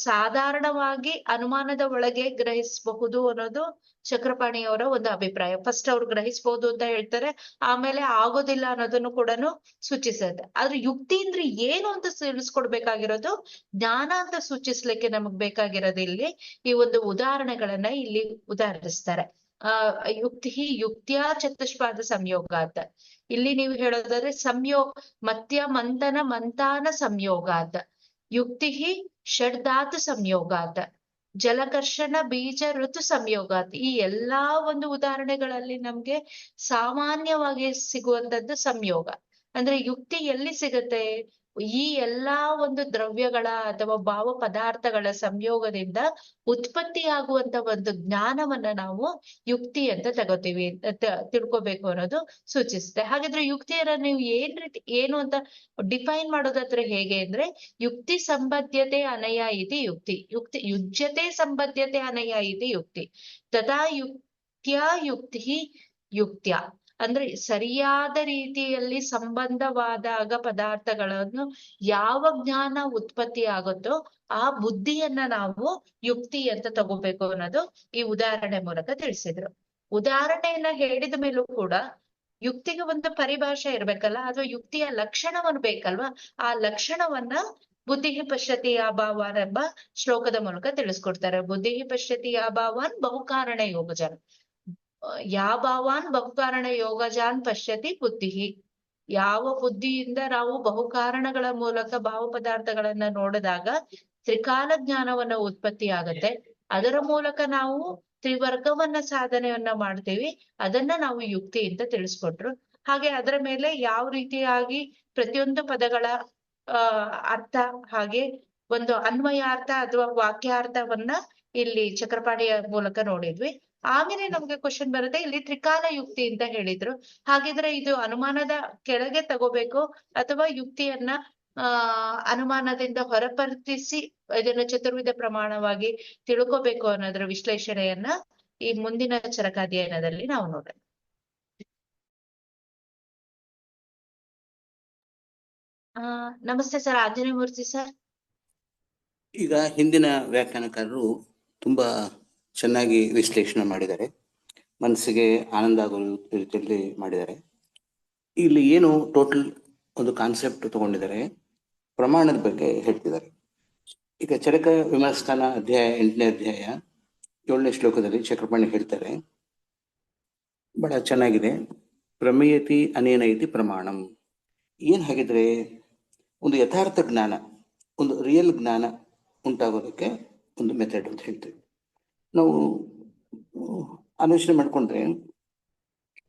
ಸಾಧಾರಣವಾಗಿ ಅನುಮಾನದ ಒಳಗೆ ಗ್ರಹಿಸಬಹುದು ಅನ್ನೋದು ಚಕ್ರಪಾಣಿಯವರ ಒಂದು ಅಭಿಪ್ರಾಯ. ಫಸ್ಟ್ ಅವ್ರು ಗ್ರಹಿಸಬಹುದು ಅಂತ ಹೇಳ್ತಾರೆ, ಆಮೇಲೆ ಆಗೋದಿಲ್ಲ ಅನ್ನೋದನ್ನು ಕೂಡ ಸೂಚಿಸುತ್ತೆ. ಆದ್ರೆ ಯುಕ್ತಿ ಅಂದ್ರೆ ಏನು ಅಂತ ತಿಳಿಸ್ಕೊಡ್ಬೇಕಾಗಿರೋದು ಜ್ಞಾನ ಅಂತ ಸೂಚಿಸ್ಲಿಕ್ಕೆ ನಮಗ್ ಬೇಕಾಗಿರೋದು ಇಲ್ಲಿ ಈ ಒಂದು ಉದಾಹರಣೆಗಳನ್ನ ಇಲ್ಲಿ ಉದಾಹರಿಸ್ತಾರೆ. ಯುಕ್ತಿಯ ಚತುಷ್ಪಾದ ಸಂಯೋಗ ಅಂತ ಇಲ್ಲಿ ನೀವು ಹೇಳೋದಾದ್ರೆ ಮಂಥನ ಸಂಯೋಗಾತ್ ಯುಕ್ತಿ ಷಡ್ಧಾತು ಸಂಯೋಗಾತ್ ಜಲಕರ್ಷಣ ಬೀಜ ಋತು ಸಂಯೋಗಾತ್. ಈ ಎಲ್ಲಾ ಒಂದು ಉದಾಹರಣೆಗಳಲ್ಲಿ ನಮ್ಗೆ ಸಾಮಾನ್ಯವಾಗಿ ಸಿಗುವಂತದ್ದು ಸಂಯೋಗ. ಅಂದ್ರೆ ಯುಕ್ತಿ ಎಲ್ಲಿ ಸಿಗತ್ತೆ? ಈ ಎಲ್ಲಾ ಒಂದು ದ್ರವ್ಯಗಳ ಅಥವಾ ಭಾವ ಪದಾರ್ಥಗಳ ಸಂಯೋಗದಿಂದ ಉತ್ಪತ್ತಿಯಾಗುವಂತ ಒಂದು ಜ್ಞಾನವನ್ನ ನಾವು ಯುಕ್ತಿ ಅಂತ ತಗೋತೀವಿ, ತಿಳ್ಕೊಬೇಕು ಅನ್ನೋದು ಸೂಚಿಸುತ್ತೆ. ಹಾಗಾದ್ರೆ ಯುಕ್ತಿಯನ್ನ ನೀವು ಏನು ಅಂತ ಡಿಫೈನ್ ಮಾಡೋದಾದ್ರೆ ಹೇಗೆ ಅಂದ್ರೆ ಯುಕ್ತಿ ಸಂಬದ್ಧತೆ ಅನಯ ಇತಿ ಯುಜ್ಯತೆ ಸಂಬದ್ಧತೆ ಅನಯ ಇತಿ ಯುಕ್ತಿ ತಥಾ ಯುಕ್ತಿ ಯುಕ್ತ್ಯ ಅಂದ್ರೆ ಸರಿಯಾದ ರೀತಿಯಲ್ಲಿ ಸಂಬಂಧವಾದಾಗ ಪದಾರ್ಥಗಳನ್ನು ಯಾವ ಜ್ಞಾನ ಉತ್ಪತ್ತಿ ಆಗುತ್ತೋ ಆ ಬುದ್ಧಿಯನ್ನ ನಾವು ಯುಕ್ತಿ ಅಂತ ತಗೋಬೇಕು ಅನ್ನೋದು ಈ ಉದಾಹರಣೆ ಮೂಲಕ ತಿಳಿಸಿದ್ರು. ಉದಾಹರಣೆಯನ್ನ ಹೇಳಿದ ಮೇಲೂ ಕೂಡ ಯುಕ್ತಿಗೆ ಒಂದು ಪರಿಭಾಷೆ ಇರ್ಬೇಕಲ್ಲ, ಅಥವಾ ಯುಕ್ತಿಯ ಲಕ್ಷಣವನ್ನು ಬೇಕಲ್ವಾ? ಆ ಲಕ್ಷಣವನ್ನ ಬುದ್ಧಿ ಪಶ್ಯತಿ ಅಭಾವಾನ್ ಎಂಬ ಶ್ಲೋಕದ ಮೂಲಕ ತಿಳಿಸ್ಕೊಡ್ತಾರೆ. ಬುದ್ಧಿ ಪಶ್ಯತಿ ಅಭಾವಾನ್ ಬಹುಕಾರಣ ಯೋಗಜಾನ್ ಯಾಭಾವಾನ್ ಬಹುಕಾರಣ ಯೋಗಜಾನ್ ಪಶ್ಯತಿ ಬುದ್ಧಿ. ಯಾವ ಬುದ್ಧಿಯಿಂದ ನಾವು ಬಹುಕಾರಣಗಳ ಮೂಲಕ ಭಾವ ಪದಾರ್ಥಗಳನ್ನ ನೋಡಿದಾಗ ತ್ರಿಕಾಲ ಜ್ಞಾನವನ್ನ ಉತ್ಪತ್ತಿ ಆಗತ್ತೆ. ಅದರ ಮೂಲಕ ನಾವು ತ್ರಿವರ್ಗವನ್ನ ಸಾಧನೆಯನ್ನ ಮಾಡ್ತೀವಿ. ಅದನ್ನ ನಾವು ಯುಕ್ತಿ ಅಂತ ತಿಳಿಸ್ಕೊಟ್ರು. ಹಾಗೆ ಅದರ ಮೇಲೆ ಯಾವ ರೀತಿಯಾಗಿ ಪ್ರತಿಯೊಂದು ಪದಗಳ ಅರ್ಥ ಹಾಗೆ ಒಂದು ಅನ್ವಯಾರ್ಥ ಅಥವಾ ವಾಕ್ಯಾರ್ಥವನ್ನ ಇಲ್ಲಿ ಚಕ್ರಪಾಣಿಯ ಮೂಲಕ ನೋಡಿದ್ವಿ. ಆಮೇಲೆ ನಮ್ಗೆ ಕ್ವಶನ್ ಬರುತ್ತೆ, ಇಲ್ಲಿ ತ್ರಿಕಾಲ ಯುಕ್ತಿ ಅಂತ ಹೇಳಿದ್ರು. ಹಾಗಿದ್ರೆ ಇದು ಅನುಮಾನದ ಕೆಳಗೆ ತಗೋಬೇಕು ಅಥವಾ ಯುಕ್ತಿಯನ್ನ ಅನುಮಾನದಿಂದ ಹೊರಪಡಿಸಿ ಇದನ್ನ ಚತುರ್ವಿಧ ಪ್ರಮಾಣವಾಗಿ ತಿಳ್ಕೋಬೇಕು ಅನ್ನೋದ್ರ ವಿಶ್ಲೇಷಣೆಯನ್ನ ಈ ಮುಂದಿನ ಚರಕಾಧ್ಯಯನದಲ್ಲಿ ನಾವು ನೋಡೋಣ. ನಮಸ್ತೆ ಸರ್, ಆಂಜನೇಯ ಮೂರ್ತಿ ಸರ್. ಈಗ ಹಿಂದಿನ ವ್ಯಾಖ್ಯಾನಕಾರರು ತುಂಬಾ ಚೆನ್ನಾಗಿ ವಿಶ್ಲೇಷಣೆ ಮಾಡಿದ್ದಾರೆ, ಮನಸ್ಸಿಗೆ ಆನಂದ ಆಗೋ ರೀತಿಯಲ್ಲಿ ಮಾಡಿದ್ದಾರೆ. ಇಲ್ಲಿ ಏನು ಟೋಟಲ್ ಒಂದು ಕಾನ್ಸೆಪ್ಟ್ ತಗೊಂಡಿದ್ದಾರೆ, ಪ್ರಮಾಣದ ಬಗ್ಗೆ ಹೇಳ್ತಿದ್ದಾರೆ. ಈಗ ಚರಕ ವಿಮರ್ಶಾನ ಅಧ್ಯಾಯ 8ನೇ ಅಧ್ಯಾಯ 7ನೇ ಶ್ಲೋಕದಲ್ಲಿ ಚಕ್ರಪಾಣಿ ಹೇಳ್ತಾರೆ, ಬಹಳ ಚೆನ್ನಾಗಿದೆ. ಪ್ರಮೇಯತಿ ಅನೇನ ಇತಿ ಪ್ರಮಾಣಂ. ಏನ್ ಹಾಗಿದ್ರೆ ಒಂದು ಯಥಾರ್ಥ ಜ್ಞಾನ, ಒಂದು ರಿಯಲ್ ಜ್ಞಾನ ಉಂಟಾಗೋದಕ್ಕೆ ಒಂದು ಮೆಥಡ್ ಅಂತ ಹೇಳ್ತೀವಿ. ನಾವು ಆಲೋಚನೆ ಮಾಡ್ಕೊಂಡ್ರೆ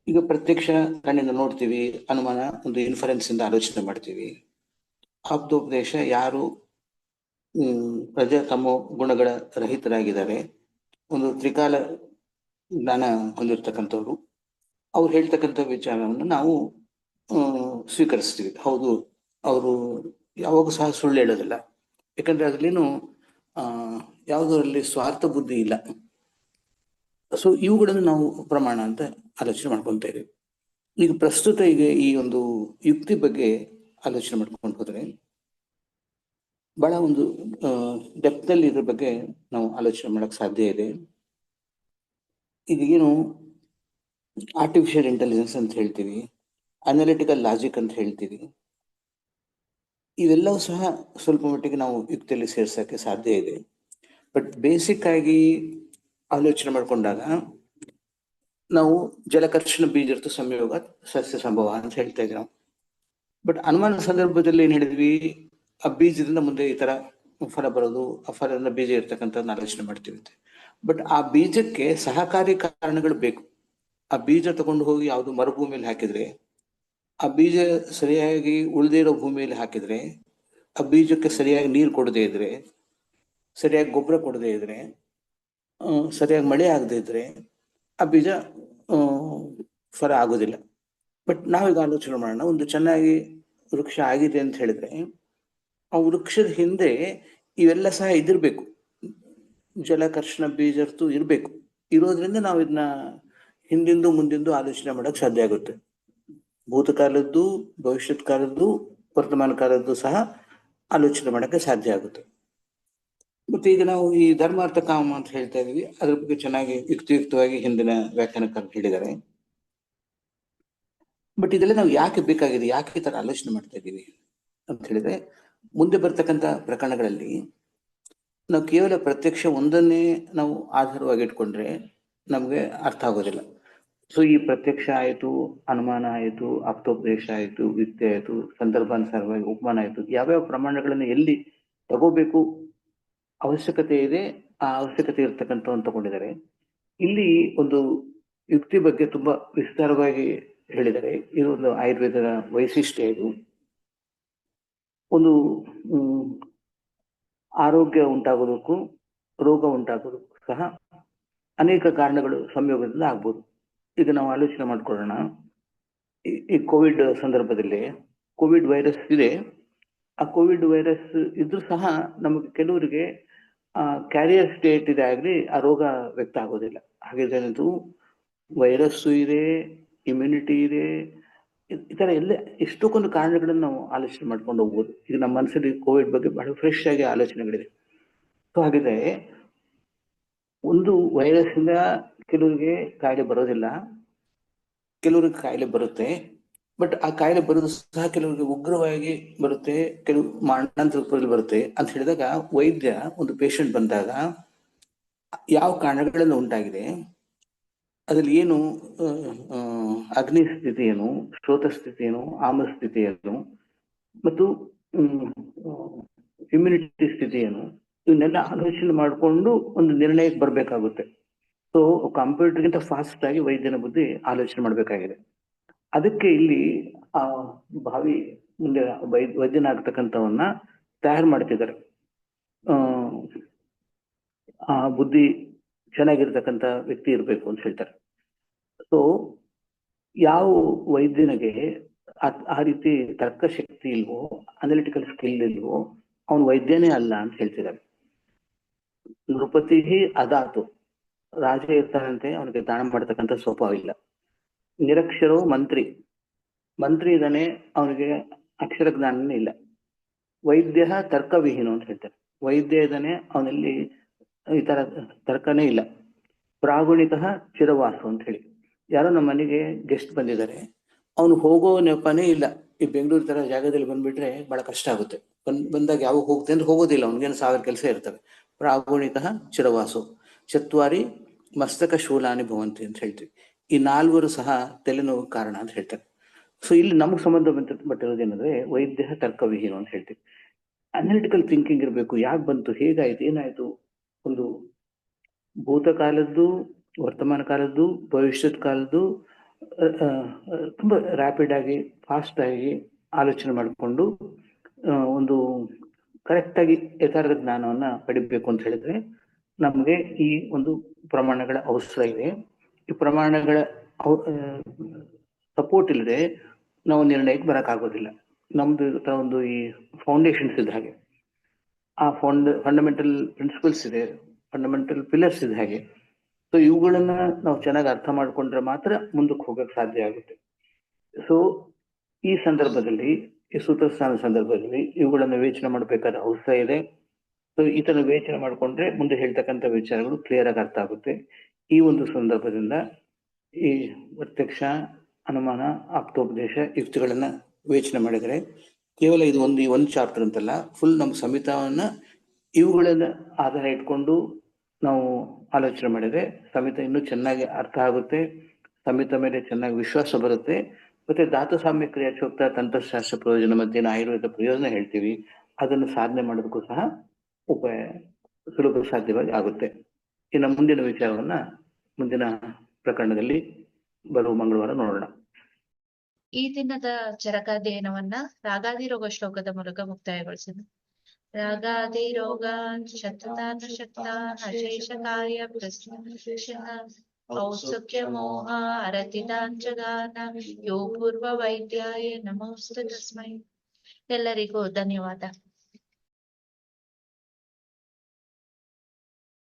ಈಗ ಪ್ರತ್ಯಕ್ಷ ಕಣ್ಣಿಂದ ನೋಡ್ತೀವಿ, ಅನುಮಾನ ಒಂದು ಇನ್ಫರೆನ್ಸ್ ಇಂದ ಆಲೋಚನೆ ಮಾಡ್ತೀವಿ. ಆಪ್ತೋಪದೇಶ ಯಾರು ತಮ್ಮ ಗುಣಗಳ ರಹಿತರಾಗಿದ್ದಾರೆ, ಒಂದು ತ್ರಿಕಾಲ ಜ್ಞಾನ ಹೊಂದಿರ್ತಕ್ಕಂಥವ್ರು, ಅವ್ರು ಹೇಳ್ತಕ್ಕಂಥ ವಿಚಾರವನ್ನು ನಾವು ಸ್ವೀಕರಿಸ್ತೀವಿ. ಹೌದು, ಅವರು ಯಾವಾಗ ಸಹ ಸುಳ್ಳು ಹೇಳೋದಿಲ್ಲ, ಯಾಕಂದ್ರೆ ಅದ್ರಲ್ಲೇನು ಯಾವುದರಲ್ಲಿ ಸ್ವಾರ್ಥ ಬುದ್ಧಿ ಇಲ್ಲ. ಸೊ ಇವುಗಳನ್ನು ನಾವು ಪ್ರಮಾಣ ಅಂತ ಆಲೋಚನೆ ಮಾಡ್ಕೊತಾ ಇದ್ದೀವಿ. ಈಗ ಪ್ರಸ್ತುತ ಈಗ ಈ ಒಂದು ಯುಕ್ತಿ ಬಗ್ಗೆ ಆಲೋಚನೆ ಮಾಡ್ಕೊಂಡು ಹೋದ್ರೆ ಬಹಳ ಒಂದು ಡೆಪ್ತ್ ಅಲ್ಲಿ ಇದ್ರ ಬಗ್ಗೆ ನಾವು ಆಲೋಚನೆ ಮಾಡಕ್ ಸಾಧ್ಯ ಇದೆ. ಈಗ ಏನು ಆರ್ಟಿಫಿಷಿಯಲ್ ಇಂಟೆಲಿಜೆನ್ಸ್ ಅಂತ ಹೇಳ್ತೀವಿ, ಅನಾಲಿಟಿಕಲ್ ಲಾಜಿಕ್ ಅಂತ ಹೇಳ್ತೀವಿ, ಇವೆಲ್ಲವೂ ಸಹ ಸ್ವಲ್ಪ ಮಟ್ಟಿಗೆ ನಾವು ಯುಕ್ತಿಯಲ್ಲಿ ಸೇರ್ಸಕ್ಕೆ ಸಾಧ್ಯ ಇದೆ. ಬಟ್ ಬೇಸಿಕ್ ಆಗಿ ಆಲೋಚನೆ ಮಾಡ್ಕೊಂಡಾಗ ನಾವು ಜಲಕರ್ಷಣ ಬೀಜರ್ತು ಸಂಯೋಗ ಸಸ್ಯ ಸಂಭವ ಅಂತ ಹೇಳ್ತಾ ಇದ್ವಿ ನಾವು. ಬಟ್ ಅನುಮಾನ ಸಂದರ್ಭದಲ್ಲಿ ಏನ್ ಹೇಳಿದ್ವಿ, ಆ ಬೀಜದಿಂದ ಮುಂದೆ ಈ ತರ ಫಲ ಬರೋದು, ಆ ಫಲದಿಂದ ಬೀಜ ಇರ್ತಕ್ಕಂಥದ್ದನ್ನ ಆಲೋಚನೆ ಮಾಡ್ತೀವಿ. ಬಟ್ ಆ ಬೀಜಕ್ಕೆ ಸಹಕಾರಿ ಕಾರಣಗಳು ಬೇಕು. ಆ ಬೀಜ ತಗೊಂಡು ಹೋಗಿ ಯಾವುದು ಮರುಭೂಮಿಯಲ್ಲಿ ಹಾಕಿದ್ರೆ, ಆ ಬೀಜ ಸರಿಯಾಗಿ ಉಳಿದೇ ಇರೋ ಭೂಮಿಯಲ್ಲಿ ಹಾಕಿದ್ರೆ, ಆ ಬೀಜಕ್ಕೆ ಸರಿಯಾಗಿ ನೀರು ಕೊಡದೇ ಇದ್ರೆ, ಸರಿಯಾಗಿ ಗೊಬ್ಬರ ಕೊಡದೇ ಇದ್ರೆ, ಸರಿಯಾಗಿ ಮಳೆ ಆಗದೆ ಇದ್ರೆ ಆ ಬೀಜ ಫಲ ಆಗೋದಿಲ್ಲ. ಬಟ್ ನಾವೀಗ ಆಲೋಚನೆ ಮಾಡೋಣ, ಒಂದು ಚೆನ್ನಾಗಿ ವೃಕ್ಷ ಆಗಿದೆ ಅಂತ ಹೇಳಿದ್ರೆ ಆ ವೃಕ್ಷದ ಹಿಂದೆ ಇವೆಲ್ಲ ಸಹ ಇದಿರ್ಬೇಕು, ಜಲಕರ್ಷಣ ಬೀಜರ್ತು ಇರ್ಬೇಕು. ಇರೋದ್ರಿಂದ ನಾವು ಇದನ್ನ ಹಿಂದಿಂದು ಮುಂದಿಂದು ಆಲೋಚನೆ ಮಾಡಕ್ ಸಾಧ್ಯ ಆಗುತ್ತೆ. ಭೂತಕಾಲದ್ದು, ಭವಿಷ್ಯತ್ ಕಾಲದ್ದು, ವರ್ತಮಾನ ಕಾಲದ್ದು ಸಹ ಆಲೋಚನೆ ಮಾಡಕ್ಕೆ ಸಾಧ್ಯ ಆಗುತ್ತೆ. ಮತ್ತೆ ಈಗ ನಾವು ಈ ಧರ್ಮಾರ್ಥ ಕಾಮ ಅಂತ ಹೇಳ್ತಾ ಇದೀವಿ, ಅದ್ರ ಬಗ್ಗೆ ಚೆನ್ನಾಗಿ ಯುಕ್ತಿಯುಕ್ತವಾಗಿ ಹಿಂದಿನ ವ್ಯಾಖ್ಯಾನಕಾರರು ಹೇಳಿದ್ದಾರೆ. ಬಟ್ ಇದೆಲ್ಲ ನಾವು ಯಾಕೆ ಬೇಕಾಗಿದೆ, ಯಾಕೆ ಈ ತರ ಆಲೋಚನೆ ಮಾಡ್ತಾ ಇದ್ದೀವಿ ಅಂತ ಹೇಳಿದ್ರೆ, ಮುಂದೆ ಬರ್ತಕ್ಕಂಥ ಪ್ರಕರಣಗಳಲ್ಲಿ ನಾವು ಕೇವಲ ಪ್ರತ್ಯಕ್ಷ ಒಂದನ್ನೇ ನಾವು ಆಧಾರವಾಗಿ ಇಟ್ಕೊಂಡ್ರೆ ನಮ್ಗೆ ಅರ್ಥ ಆಗೋದಿಲ್ಲ. ಸೊ ಈ ಪ್ರತ್ಯಕ್ಷ ಆಯಿತು, ಅನುಮಾನ ಆಯಿತು, ಆಪ್ತೋಪದೇಶ ಆಯಿತು, ಯುಕ್ತಿ ಆಯಿತು, ಸಂದರ್ಭಾನುಸಾರವಾಗಿ ಉಪಮಾನ ಆಯಿತು, ಯಾವ್ಯಾವ ಪ್ರಮಾಣಗಳನ್ನು ಎಲ್ಲಿ ತಗೋಬೇಕು ಅವಶ್ಯಕತೆ ಇದೆ, ಆ ಅವಶ್ಯಕತೆ ಇರ್ತಕ್ಕಂಥವನ್ನು ತಗೊಂಡಿದ್ದಾರೆ. ಇಲ್ಲಿ ಒಂದು ಯುಕ್ತಿ ಬಗ್ಗೆ ತುಂಬಾ ವಿಸ್ತಾರವಾಗಿ ಹೇಳಿದ್ದಾರೆ. ಇದು ಒಂದು ಆಯುರ್ವೇದದ ವೈಶಿಷ್ಟ್ಯ. ಇದು ಒಂದು ಆರೋಗ್ಯ ಉಂಟಾಗೋದಕ್ಕೂ ರೋಗ ಉಂಟಾಗೋದಕ್ಕೂ ಸಹ ಅನೇಕ ಕಾರಣಗಳು ಸಂಯೋಗದಿಂದ ಆಗ್ಬೋದು. ಈಗ ನಾವು ಆಲೋಚನೆ ಮಾಡ್ಕೊಳ್ಳೋಣ, ಈ ಕೋವಿಡ್ ಸಂದರ್ಭದಲ್ಲಿ ಕೋವಿಡ್ ವೈರಸ್ ಇದೆ. ಆ ಕೋವಿಡ್ ವೈರಸ್ ಇದ್ರೂ ಸಹ ನಮಗೆ ಕೆಲವರಿಗೆ ಕ್ಯಾರಿಯರ್ ಸ್ಟೇಟ್ ಇದೆ ಆಗ್ಲಿ ಆ ರೋಗ ವ್ಯಕ್ತ ಆಗೋದಿಲ್ಲ. ಹಾಗೆ ವೈರಸ್ಸು ಇದೆ, ಇಮ್ಯುನಿಟಿ ಇದೆ, ಈ ತರ ಎಲ್ಲ ಎಷ್ಟೊಂದು ಕಾರಣಗಳನ್ನು ನಾವು ಆಲೋಚನೆ ಮಾಡ್ಕೊಂಡು ಹೋಗ್ಬೋದು. ಈಗ ನಮ್ಮ ಮನಸ್ಸಲ್ಲಿ ಕೋವಿಡ್ ಬಗ್ಗೆ ಬಹಳ ಫ್ರೆಶ್ ಆಗಿ ಆಲೋಚನೆಗಳಿದೆ. ಸೊ ಹಾಗಿದ್ರೆ ಒಂದು ವೈರಸ್ ಇಂದ ಕೆಲವರಿಗೆ ಕಾಯಿಲೆ ಬರೋದಿಲ್ಲ, ಕೆಲವರಿಗೆ ಕಾಯಿಲೆ ಬರುತ್ತೆ. ಬಟ್ ಆ ಕಾಯಿಲೆ ಬರೋದು ಸಹ ಕೆಲವರಿಗೆ ಉಗ್ರವಾಗಿ ಬರುತ್ತೆ, ಕೆಲವು ಮರಣಾಂತರ ರೂಪದಲ್ಲಿ ಬರುತ್ತೆ ಅಂತ ಹೇಳಿದಾಗ ವೈದ್ಯ ಒಂದು ಪೇಷಂಟ್ ಬಂದಾಗ ಯಾವ ಕಾರಣಗಳನ್ನು ಉಂಟಾಗಿದೆ, ಅದ್ರಲ್ಲಿ ಏನು ಅಗ್ನಿ ಸ್ಥಿತಿ ಏನು, ಶ್ರೋತ ಸ್ಥಿತಿ ಏನು, ಆಮ ಸ್ಥಿತಿ ಏನು, ಮತ್ತು ಇಮ್ಯುನಿಟಿ ಸ್ಥಿತಿ ಏನು, ಇವನ್ನೆಲ್ಲ ಆಲೋಚನೆ ಮಾಡಿಕೊಂಡು ಒಂದು ನಿರ್ಣಯಕ್ಕೆ ಬರ್ಬೇಕಾಗುತ್ತೆ. ಸೊ ಕಂಪ್ಯೂಟರ್ಗಿಂತ ಫಾಸ್ಟ್ ಆಗಿ ವೈದ್ಯನ ಬುದ್ಧಿ ಆಲೋಚನೆ ಮಾಡ್ಬೇಕಾಗಿದೆ. ಅದಕ್ಕೆ ಇಲ್ಲಿ ಆ ಭಾವಿ ಮುಂದೆ ವೈದ್ಯನಾಗ್ತಕ್ಕಂಥವನ್ನ ತಯಾರು ಮಾಡ್ತಿದ್ದಾರೆ. ಆ ಬುದ್ಧಿ ಚೆನ್ನಾಗಿರ್ತಕ್ಕಂಥ ವ್ಯಕ್ತಿ ಇರ್ಬೇಕು ಅಂತ ಹೇಳ್ತಾರೆ. ಸೊ ಯಾವ ವೈದ್ಯನಿಗೆ ಆ ರೀತಿ ತರ್ಕ ಶಕ್ತಿ ಇಲ್ವೋ, ಅನಾಲಿಟಿಕಲ್ ಸ್ಕಿಲ್ ಇಲ್ವೋ, ಅವನು ವೈದ್ಯನೇ ಅಲ್ಲ ಅಂತ ಹೇಳ್ತಿದ್ದಾರೆ. ನೃಪತಿ ಅದಾತು, ರಾಜ ಇರ್ತಾನಂತೆ, ಅವನಿಗೆ ದಾನ ಮಾಡ್ತಕ್ಕಂಥ ಸ್ವಭಾವ ಇಲ್ಲ. ನಿರಕ್ಷರೋ ಮಂತ್ರಿ ಇದ್ದಾನೆ, ಅವನಿಗೆ ಅಕ್ಷರ ಜ್ಞಾನನೇ ಇಲ್ಲ. ವೈದ್ಯ ತರ್ಕವಿಹೀನ ಅಂತ ಹೇಳ್ತಾರೆ. ವೈದ್ಯ ಇದ್ದಾನೆ, ಅವನಲ್ಲಿ ಈ ತರ ತರ್ಕನೇ ಇಲ್ಲ. ಪ್ರಾಗುಣಿಕ ಚಿರವಾಸು ಅಂತ ಹೇಳಿ, ಯಾರೋ ನಮ್ಮ ಮನೆಗೆ ಗೆಸ್ಟ್ ಬಂದಿದ್ದಾರೆ, ಅವನು ಹೋಗೋ ನೆಪನೇ ಇಲ್ಲ. ಈ ಬೆಂಗಳೂರು ತರ ಜಾಗದಲ್ಲಿ ಬಂದ್ಬಿಟ್ರೆ ಬಹಳ ಕಷ್ಟ ಆಗುತ್ತೆ. ಬಂದಾಗ ಯಾವಾಗ ಹೋಗ್ತೇನೆ ಅಂದ್ರೆ ಹೋಗೋದಿಲ್ಲ, ಅವನಿಗೇನು 1000 ಕೆಲಸ ಇರ್ತವೆ. ಪ್ರಾಗುಣಿಕ ಚಿರವಾಸು ಚತ್ವಾರಿ ಮಸ್ತಕ ಶೂಲಾನಿ ಭವಂತಿ ಅಂತ ಹೇಳ್ತೀವಿ. ಈ 4 ಸಹ ತಲೆನೋವು ಕಾರಣ ಅಂತ ಹೇಳ್ತಾರೆ. ಸೊ ಇಲ್ಲಿ ನಮಗೆ ಸಂಬಂಧಪಟ್ಟಿರೋದೇನಂದ್ರೆ ವೈದ್ಯ ತರ್ಕವಿಹೀನ ಅಂತ ಹೇಳ್ತೀವಿ. ಅನಾಲಿಟಿಕಲ್ ಥಿಂಕಿಂಗ್ ಇರಬೇಕು. ಯಾಕೆ ಬಂತು, ಹೇಗಾಯ್ತು, ಏನಾಯ್ತು, ಒಂದು ಭೂತಕಾಲದ್ದು, ವರ್ತಮಾನ ಕಾಲದ್ದು, ಭವಿಷ್ಯತ್ ಕಾಲದ್ದು ತುಂಬಾ ರ್ಯಾಪಿಡ್ ಆಗಿ ಫಾಸ್ಟ್ ಆಗಿ ಆಲೋಚನೆ ಮಾಡಿಕೊಂಡು ಒಂದು ಕರೆಕ್ಟ್ ಆಗಿ ಯಥಾರ್ಥ ಜ್ಞಾನವನ್ನ ಪಡಿಬೇಕು ಅಂತ ಹೇಳಿದ್ರೆ ನಮ್ಗೆ ಈ ಒಂದು ಪ್ರಮಾಣಗಳ ಅವಸರ ಇದೆ. ಈ ಪ್ರಮಾಣಗಳ ಸಪೋರ್ಟ್ ಇಲ್ಲದೆ ನಾವು ನಿರ್ಣಯಕ್ಕೆ ಬರಕ್ಕಾಗೋದಿಲ್ಲ. ನಮ್ದು ಒಂದು ಈ ಫೌಂಡೇಶನ್ಸ್ ಇದ್ದ ಹಾಗೆ, ಆ ಫಂಡಮೆಂಟಲ್ ಪ್ರಿನ್ಸಿಪಲ್ಸ್ ಇದೆ, ಫಂಡಮೆಂಟಲ್ ಪಿಲ್ಲರ್ಸ್ ಇದೆ ಹಾಗೆ. ಸೊ ಇವುಗಳನ್ನ ನಾವು ಚೆನ್ನಾಗಿ ಅರ್ಥ ಮಾಡ್ಕೊಂಡ್ರೆ ಮಾತ್ರ ಮುಂದಕ್ಕೆ ಹೋಗಕ್ಕೆ ಸಾಧ್ಯ ಆಗುತ್ತೆ. ಸೊ ಈ ಸಂದರ್ಭದಲ್ಲಿ, ಈ ಸೂತ್ರಸ್ಥಾನ ಸಂದರ್ಭದಲ್ಲಿ ಇವುಗಳನ್ನ ವಿವೇಚನೆ ಮಾಡಬೇಕಾದ ಅವಸರ ಇದೆ. ಸೊ ಈ ತರ ವಿವೇಚನೆ ಮಾಡ್ಕೊಂಡ್ರೆ ಮುಂದೆ ಹೇಳ್ತಕ್ಕಂಥ ವಿಚಾರಗಳು ಕ್ಲಿಯರ್ ಆಗಿ ಅರ್ಥ ಆಗುತ್ತೆ. ಈ ಒಂದು ಸಂದರ್ಭದಿಂದ ಈ ಪ್ರತ್ಯಕ್ಷ, ಅನುಮಾನ, ಆಪ್ತೋಪದೇಶ ಯುಕ್ತಿಗಳನ್ನ ವಿವೇಚನೆ ಮಾಡಿದರೆ ಕೇವಲ ಇದು ಒಂದು ಚಾಪ್ಟರ್ ಅಂತಲ್ಲ, ಫುಲ್ ನಮ್ಮ ಸಂಹಿತಾವನ್ನ ಇವುಗಳನ್ನ ಆಧಾರ ಇಟ್ಕೊಂಡು ನಾವು ಆಲೋಚನೆ ಮಾಡಿದ್ರೆ ಸಂಹಿತ ಇನ್ನೂ ಚೆನ್ನಾಗಿ ಅರ್ಥ ಆಗುತ್ತೆ, ಸಂಹಿತ ಮೇಲೆ ಚೆನ್ನಾಗಿ ವಿಶ್ವಾಸ ಬರುತ್ತೆ. ಮತ್ತೆ ಧಾತು ಸಾಮ್ಯ ಕ್ರಿಯಾಚೋಕ್ತ ತಂತ್ರಶಾಸ್ತ್ರ ಪ್ರಯೋಜನ ಮಧ್ಯೆ ಆಯುರ್ವೇದ ಪ್ರಯೋಜನ ಹೇಳ್ತೀವಿ, ಅದನ್ನು ಸಾಧನೆ ಮಾಡೋದಕ್ಕೂ ಸಹ ಸುಲಭ ಸಾಧ್ಯವಾಗಿ ಆಗುತ್ತೆ. ಇನ್ನು ಮುಂದಿನ ವಿಚಾರವನ್ನ ಮುಂದಿನ ಪ್ರಕರಣದಲ್ಲಿ ಬರುವ ಮಂಗಳವಾರ ನೋಡೋಣ. ಈ ದಿನದ ಚರಕಾಧ್ಯಯನವನ್ನ ರಾಗಾದಿರೋಗ ಶ್ಲೋಕದ ಮೂಲಕ ಮುಕ್ತಾಯಗೊಳಿಸಿದ. ರಾಗಾದಿರೋಗಾನ್ ಶತತಾನ ಶಕ್ತಾನ್ ಅಶೇಷ ಕಾರ್ಯ ಔತ್ಸುಕ್ಯ ಮೋಹ ಅರತಿದಾನ್ ಜಗಾನ ಯೋ ಪೂರ್ವ ವೈದ್ಯಾಯ ನಮೋಸ್ತು ತಸ್ಮೈ. ಎಲ್ಲರಿಗೂ ಧನ್ಯವಾದ.